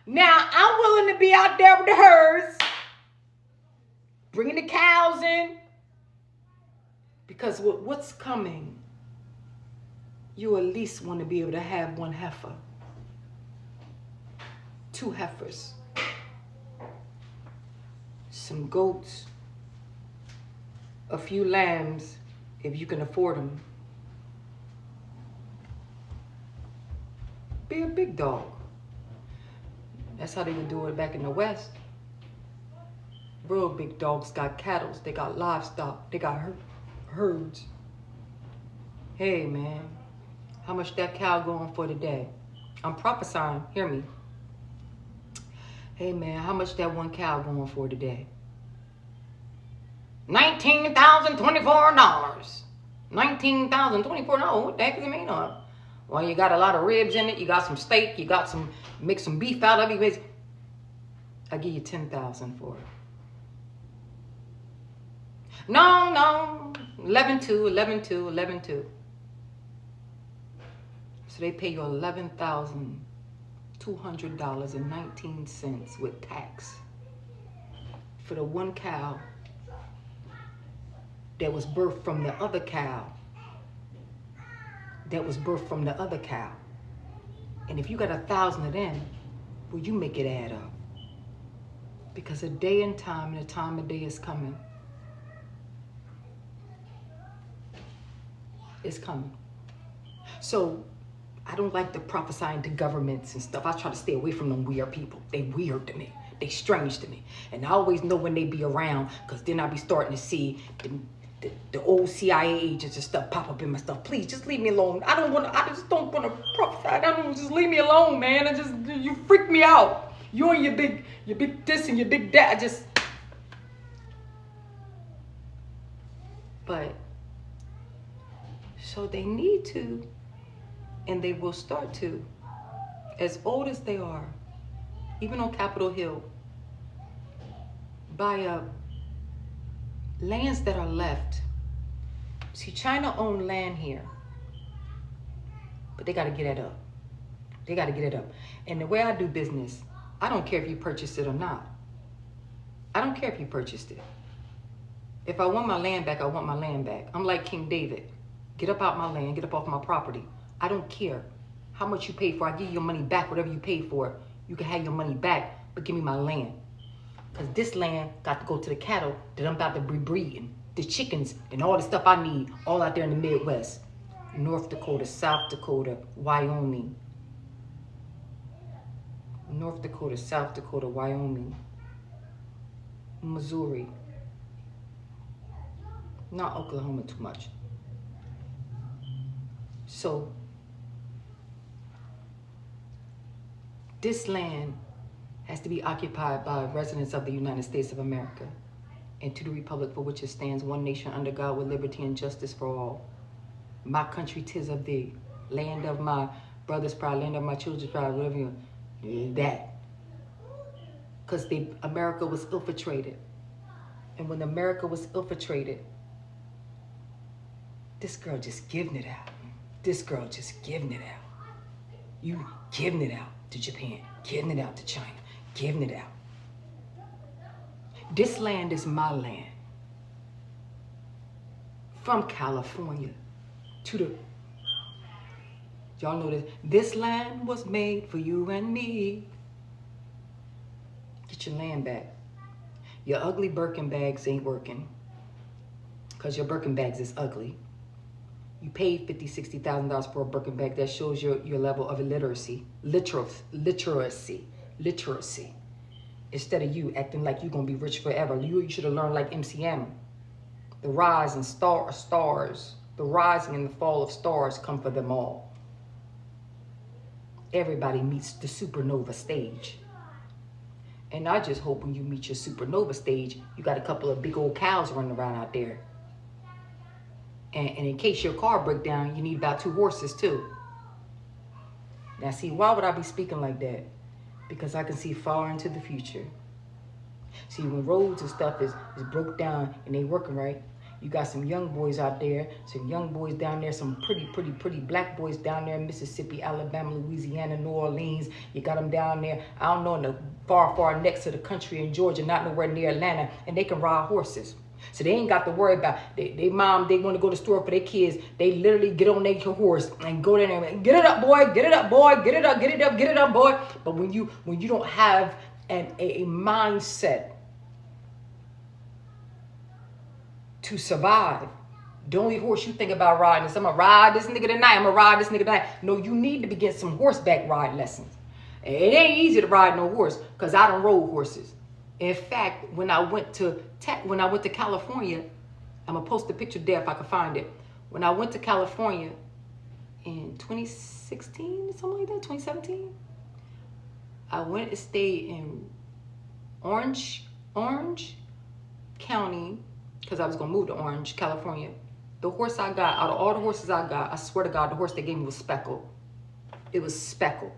Now, I'm willing to be out there with the herds, bringing the cows in, because what's coming, you at least want to be able to have one heifer, 2 heifers, some goats, a few lambs, if you can afford them. Be a big dog. That's how they would do it back in the West. Real big dogs got cattle, they got livestock, they got herds. Hey man, how much that cow going for today? I'm prophesying, hear me. Hey man, how much that one cow going for today? $19,024. $19,024. What the heck does it mean? Well, you got a lot of ribs in it, you got some steak, you got some, make some beef out of it. I'll give you $10,000 for it. No, 11.2. So they pay you $11,200.19 with tax for the one cow that was birthed from the other cow. And if you got 1,000 of them, well, you make it add up. Because a day and time and a time of day is coming. It's coming. So I don't like to prophesying to governments and stuff. I try to stay away from them weird people. They weird to me. They strange to me. And I always know when they be around, because then I be starting to see the old CIA agents and stuff pop up in my stuff. Please, just leave me alone. I just don't want to prophesy. Just leave me alone, man. You freak me out. You and your big this and your big that. But, so they need to, and they will start to, as old as they are, even on Capitol Hill, buy up lands that are left. See, China own land here, but they got to get it up. They got to get it up. And the way I do business, I don't care if you purchased it or not. I don't care if you purchased it. If I want my land back, I want my land back. I'm like King David. Get up out my land, get up off my property. I don't care how much you pay for. I give you your money back, whatever you pay for. You can have your money back, but give me my land. Because this land got to go to the cattle that I'm about to be breeding. The chickens and all the stuff I need, all out there in the Midwest. North Dakota, South Dakota, Wyoming. North Dakota, South Dakota, Wyoming. Missouri. Not Oklahoma too much. So, this land has to be occupied by residents of the United States of America and to the republic for which it stands, one nation under God with liberty and justice for all. My country, 'tis of thee. Land of my brother's pride, land of my children's pride, whatever you, that. Because America was infiltrated. And when America was infiltrated, this girl just giving it out. This girl just giving it out. You giving it out to Japan, giving it out to China, giving it out. This land is my land. From California to the... Y'all know this. This land was made for you and me. Get your land back. Your ugly Birkin bags ain't working. Because your Birkin bags is ugly. You paid $50,000, $60,000 for a Birkin bag. That shows your level of illiteracy. Literacy. Instead of you acting like you're going to be rich forever. You should have learned like MCM. The rise and stars. The rising and the fall of stars come for them all. Everybody meets the supernova stage. And I just hope when you meet your supernova stage, you got a couple of big old cows running around out there. And in case your car breaks down, you need about 2 horses too. Now see, why would I be speaking like that? Because I can see far into the future. See, when roads and stuff is broke down and they working right, you got some young boys out there, some young boys down there, some pretty black boys down there in Mississippi, Alabama, Louisiana, New Orleans. You got them down there, I don't know, in the far next to the country in Georgia, not nowhere near Atlanta, and they can ride horses. So they ain't got to worry about, they mom, they want to go to the store for their kids. They literally get on their horse and go there and get it up, boy, get it up, boy, get it up, boy. But when you don't have a mindset to survive, the only horse you think about riding is, I'm going to ride this nigga tonight, No, you need to be getting some horseback ride lessons. It ain't easy to ride no horse because I don't rode horses. In fact, when I went to California, I'm going to post a picture there if I can find it. When I went to California in 2016, something like that, 2017, I went and stayed in Orange County because I was going to move to Orange, California. The horse I got, out of all the horses I got, I swear to God, the horse they gave me was speckled. It was speckled.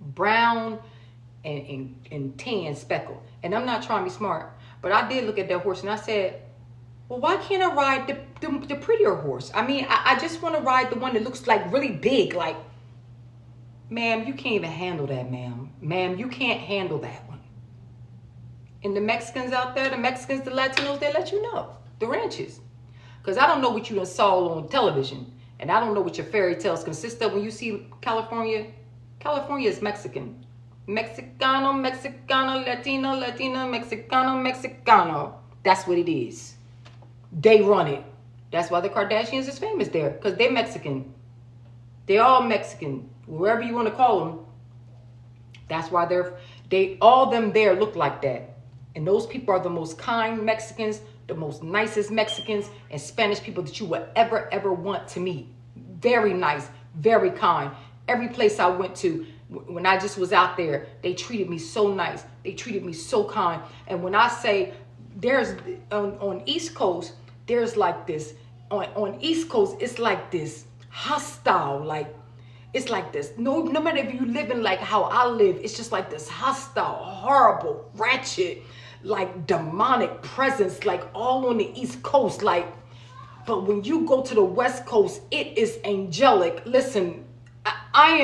Brown and tan speckled. And I'm not trying to be smart, but I did look at that horse and I said, well, why can't I ride the prettier horse? I mean, I just want to ride the one that looks like really big. Like, ma'am, you can't even handle that, ma'am. Ma'am, you can't handle that one. And the Mexicans out there, the Mexicans, the Latinos, they let you know. The ranches. Because I don't know what you done saw on television. And I don't know what your fairy tales consist of when you see California. California is Mexican. Mexicano, Latino, Mexicano. That's what it is. They run it. That's why the Kardashians is famous there. Because they're Mexican. They're all Mexican. Wherever you want to call them. That's why all them there look like that. And those people are the most kind Mexicans, the most nicest Mexicans and Spanish people that you would ever want to meet. Very nice, very kind. Every place I went to, When I just was out there, they treated me so nice. They treated me so kind. And when I say there's on East Coast, there's like this, on East Coast, it's like this hostile, like, it's like this. No matter if you live in like how I live, it's just like this hostile, horrible, ratchet, like demonic presence, like all on the East Coast. Like, but when you go to the West Coast, it is angelic. Listen, I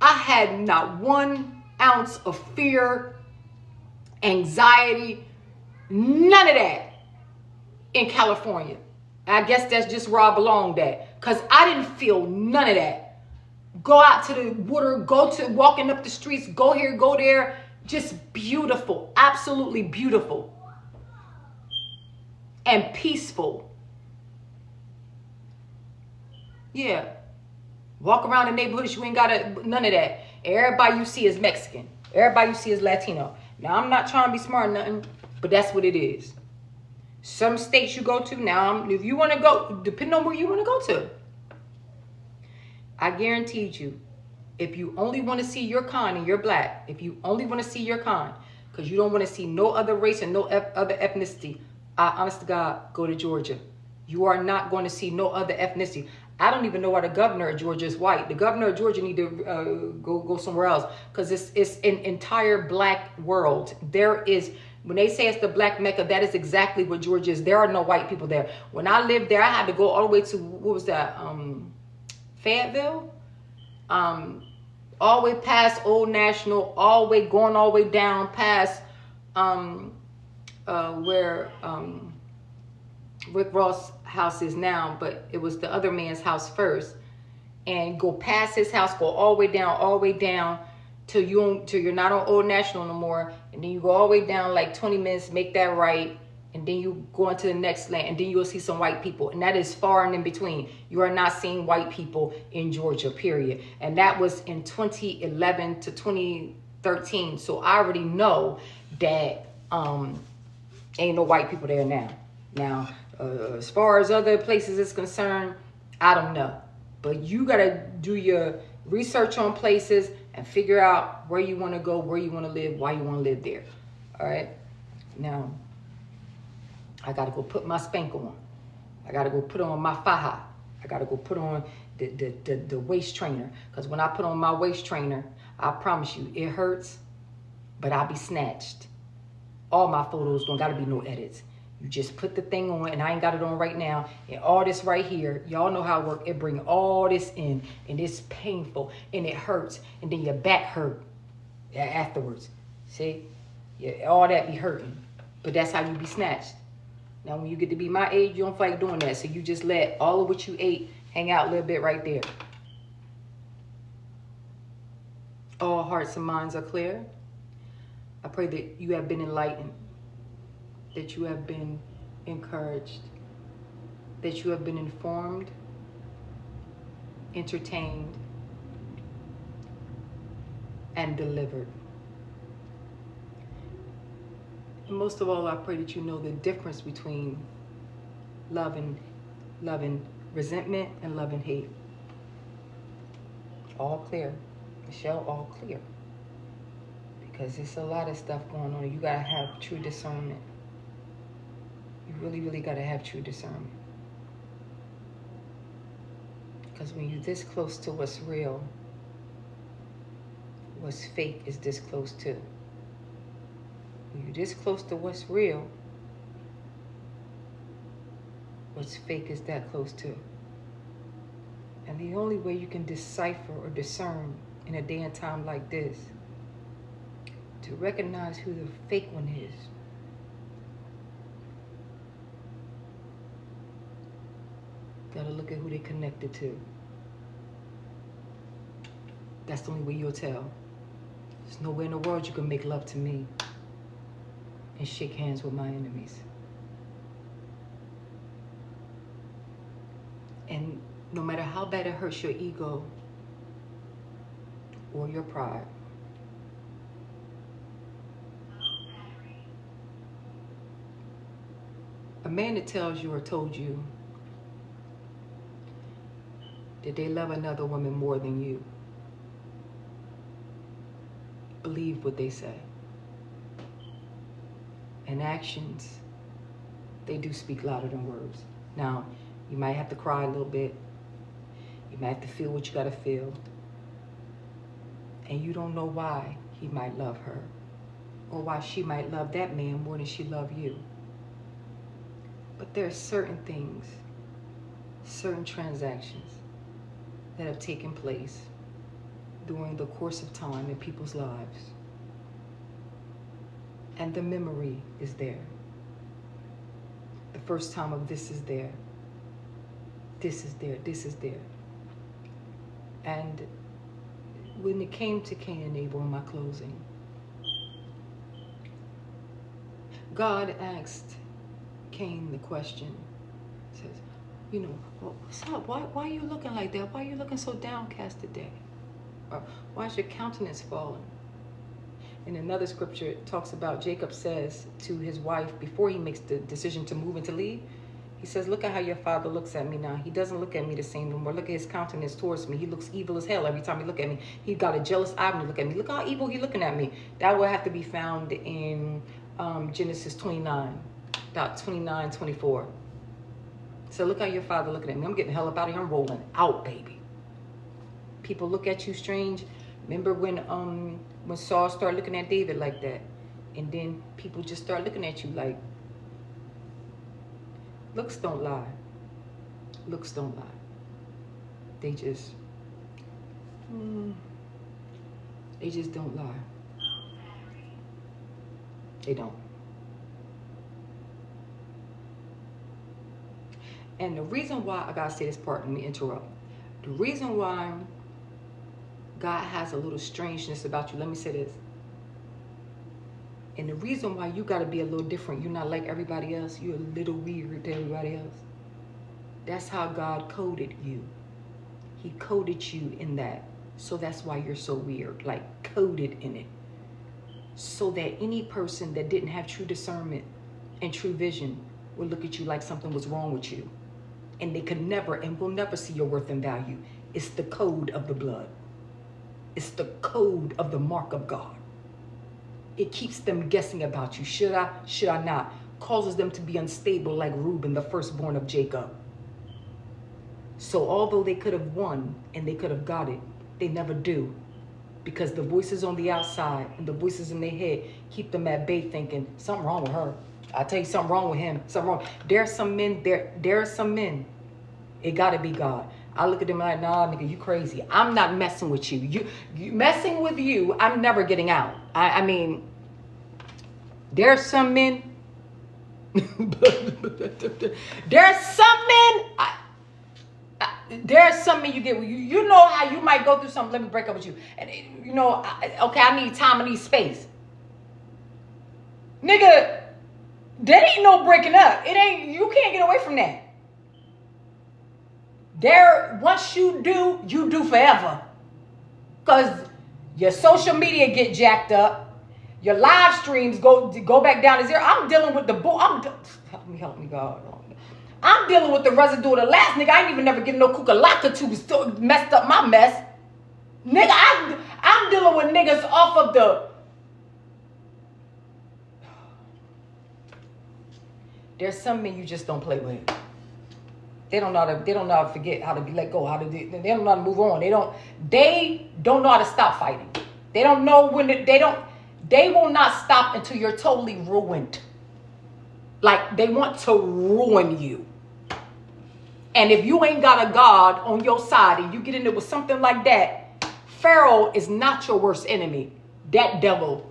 had not 1 ounce of fear, anxiety, none of that in California. I guess that's just where I belonged at, because I didn't feel none of that. Go out to the water, walking up the streets, go here, go there. Just beautiful, absolutely beautiful and peaceful. Yeah. Walk around the neighborhoods, you ain't got none of that. Everybody you see is Mexican. Everybody you see is Latino. Now, I'm not trying to be smart or nothing, but that's what it is. Some states you go to, now, if you want to go, depending on where you want to go to, I guaranteed you, if you only want to see your kind and you're black, if you only want to see your kind, because you don't want to see no other race and no other ethnicity, I, honest to God, go to Georgia. You are not going to see no other ethnicity. I don't even know why the governor of Georgia is white. The governor of Georgia need to go somewhere else, because it's an entire black world. There is, when they say it's the black Mecca, that is exactly what Georgia is. There are no white people there. When I lived there, I had to go all the way to, what was that, Fayetteville? All the way past Old National, going all the way down past where Rick Ross' house is now, but it was the other man's house first, and go past his house, go all the way down till you're not on Old National no more, and then you go all the way down like 20 minutes, make that right, and then you go into the next land, and then you'll see some white people, and that is far and in between. You are not seeing white people in Georgia, period. And that was in 2011 to 2013, so I already know that ain't no white people there now. Now, as far as other places is concerned, I don't know. But you got to do your research on places and figure out where you want to go, where you want to live, why you want to live there. All right? Now, I got to go put my spank on. I got to go put on my faja. I got to go put on the waist trainer. Because when I put on my waist trainer, I promise you, it hurts, but I'll be snatched. All my photos don't got to be no edits. You just put the thing on, and I ain't got it on right now. And all this right here, y'all know how it works. It bring all this in, and it's painful, and it hurts, and then your back hurt afterwards. See? Yeah, all that be hurting. But that's how you be snatched. Now, when you get to be my age, you don't feel like doing that. So you just let all of what you ate hang out a little bit right there. All hearts and minds are clear. I pray that you have been enlightened, that you have been encouraged, that you have been informed, entertained, and delivered. And most of all, I pray that you know the difference between love and resentment and love and hate. All clear. Michelle, all clear. Because there's a lot of stuff going on. You got to have true discernment. You really, really got to have true discernment. Because when you're this close to what's real, what's fake is this close too. When you're this close to what's real, what's fake is that close too. And the only way you can decipher or discern in a day and time like this, to recognize who the fake one is, gotta look at who they connected to. That's the only way you'll tell. There's no way in the world you can make love to me and shake hands with my enemies. And no matter how bad it hurts your ego or your pride, a man that tells you or told you that they love another woman more than you, believe what they say. And actions, they do speak louder than words. Now, you might have to cry a little bit. You might have to feel what you got to feel. And you don't know why he might love her, or why she might love that man more than she loved you. But there are certain things, certain transactions that have taken place during the course of time in people's lives. And the memory is there. The first time of this is there. This is there. This is there. And when it came to Cain and Abel in my closing, God asked Cain the question. He says, you know, well, what's up? Why are you looking like that? Why are you looking so downcast today? Or why is your countenance fallen? In another scripture, it talks about Jacob says to his wife before he makes the decision to move and to leave, he says, look at how your father looks at me now. He doesn't look at me the same no more. Look at his countenance towards me. He looks evil as hell every time he look at me. He got a jealous eye when he look at me. Look how evil he looking at me. That will have to be found in Genesis 29, about 29, 24. So look how your father looking at me. I'm getting the hell up out of here. I'm rolling out, baby. People look at you strange. Remember when Saul started looking at David like that? And then people just start looking at you like, looks don't lie. Looks don't lie. They just don't lie. They don't. And the reason why, I gotta say this part, let me interrupt. The reason why God has a little strangeness about you, let me say this. And the reason why you got to be a little different, you're not like everybody else, you're a little weird to everybody else. That's how God coded you. He coded you in that. So that's why you're so weird, like coded in it. So that any person that didn't have true discernment and true vision would look at you like something was wrong with you. And they could never and will never see your worth and value. It's the code of the blood. It's the code of the mark of God. It keeps them guessing about you. Should I? Should I not? Causes them to be unstable like Reuben, the firstborn of Jacob. So although they could have won and they could have got it, they never do. Because the voices on the outside and the voices in their head keep them at bay thinking, something wrong with her. I tell you something wrong with him. Something wrong. There are some men. It got to be God. I look at them like, nah, nigga, you crazy. I'm not messing with you. You messing with you, I'm never getting out. I mean, there's some men. There's some men. There's some men you get. You know how you might go through something. Let me break up with you. And you know, okay, I need time. I need space. Nigga, that ain't no breaking up. It ain't. You can't get away from that. Once you do forever. Because your social media get jacked up. Your live streams go back down to zero. I'm dealing with the help me, God. I'm dealing with the residue of the last nigga. I ain't even never getting no kukalaka to messed up my mess. Nigga, I'm dealing with niggas off of the. There's some men you just don't play with. They don't know how to forget, how to let go, they don't know how to move on. They don't know how to stop fighting. They don't know when they will not stop until you're totally ruined. Like they want to ruin you. And if you ain't got a God on your side and you get into with something like that, Pharaoh is not your worst enemy. That devil.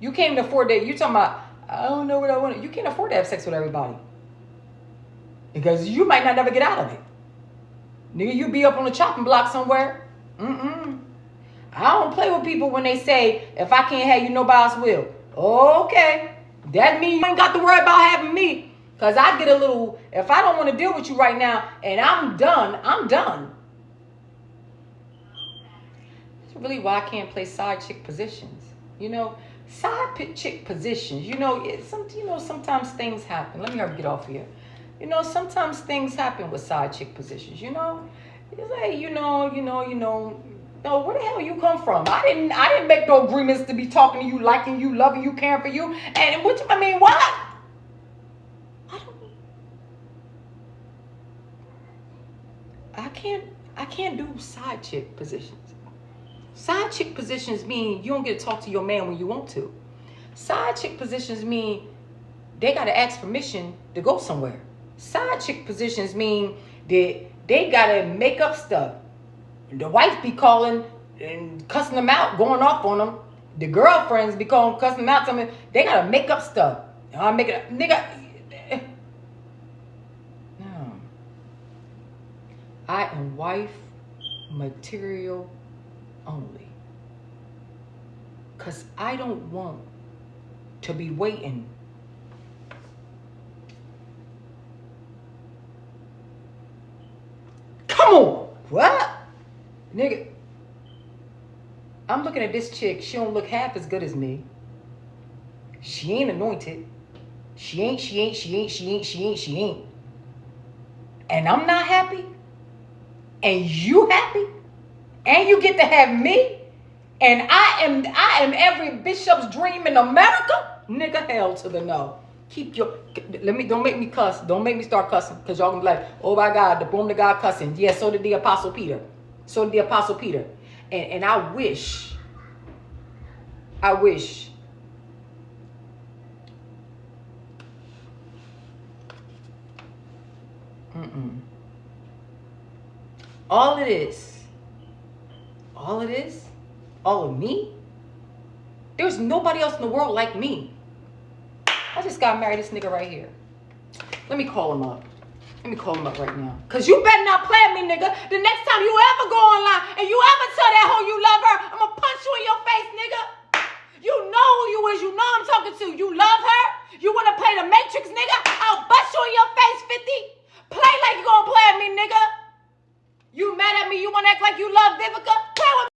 You can't afford that. You talking about, I don't know what I want. You can't afford to have sex with everybody. Because you might not never get out of it. Nigga, you be up on the chopping block somewhere. I don't play with people when they say, if I can't have you, nobody else will. Okay. That means you ain't got to worry about having me. Because I get a little, if I don't want to deal with you right now and I'm done, I'm done. That's really why I can't play side chick positions. You know, side chick positions. You know, sometimes things happen. Let me hurry get off here. You know, sometimes things happen with side chick positions, you know. It's like, you know, No, where the hell you come from? I didn't make no agreements to be talking to you, liking you, loving you, caring for you. And what I mean, what? I can't do side chick positions. Side chick positions mean you don't get to talk to your man when you want to. Side chick positions mean they got to ask permission to go somewhere. Side chick positions mean that they got to make up stuff. The wife be calling and cussing them out, going off on them. The girlfriends be calling, cussing them out, telling them they got to make up stuff. I make it, nigga. No. I am wife material only. Because I don't want to be waiting. Come on. What? Nigga. I'm looking at this chick. She don't look half as good as me. She ain't anointed. She ain't. And I'm not happy. And you happy. And you get to have me. And I am every bishop's dream in America. Nigga, hell to the no. Keep your, don't make me cuss. Don't make me start cussing. Because y'all gonna be like, oh my God, the woman of God cussing. Yeah, so did the Apostle Peter. So did the Apostle Peter. And I wish. All of me, there's nobody else in the world like me. I just got married this nigga right here. Let me call him up. Right now. Because you better not play with me, nigga. The next time you ever go online and you ever tell that hoe you love her, I'm going to punch you in your face, nigga. You know who you is. You know I'm talking to. You love her? You want to play the Matrix, nigga? I'll bust you in your face, 50. Play like you going to play with me, nigga. You mad at me? You want to act like you love Vivica? Play with me.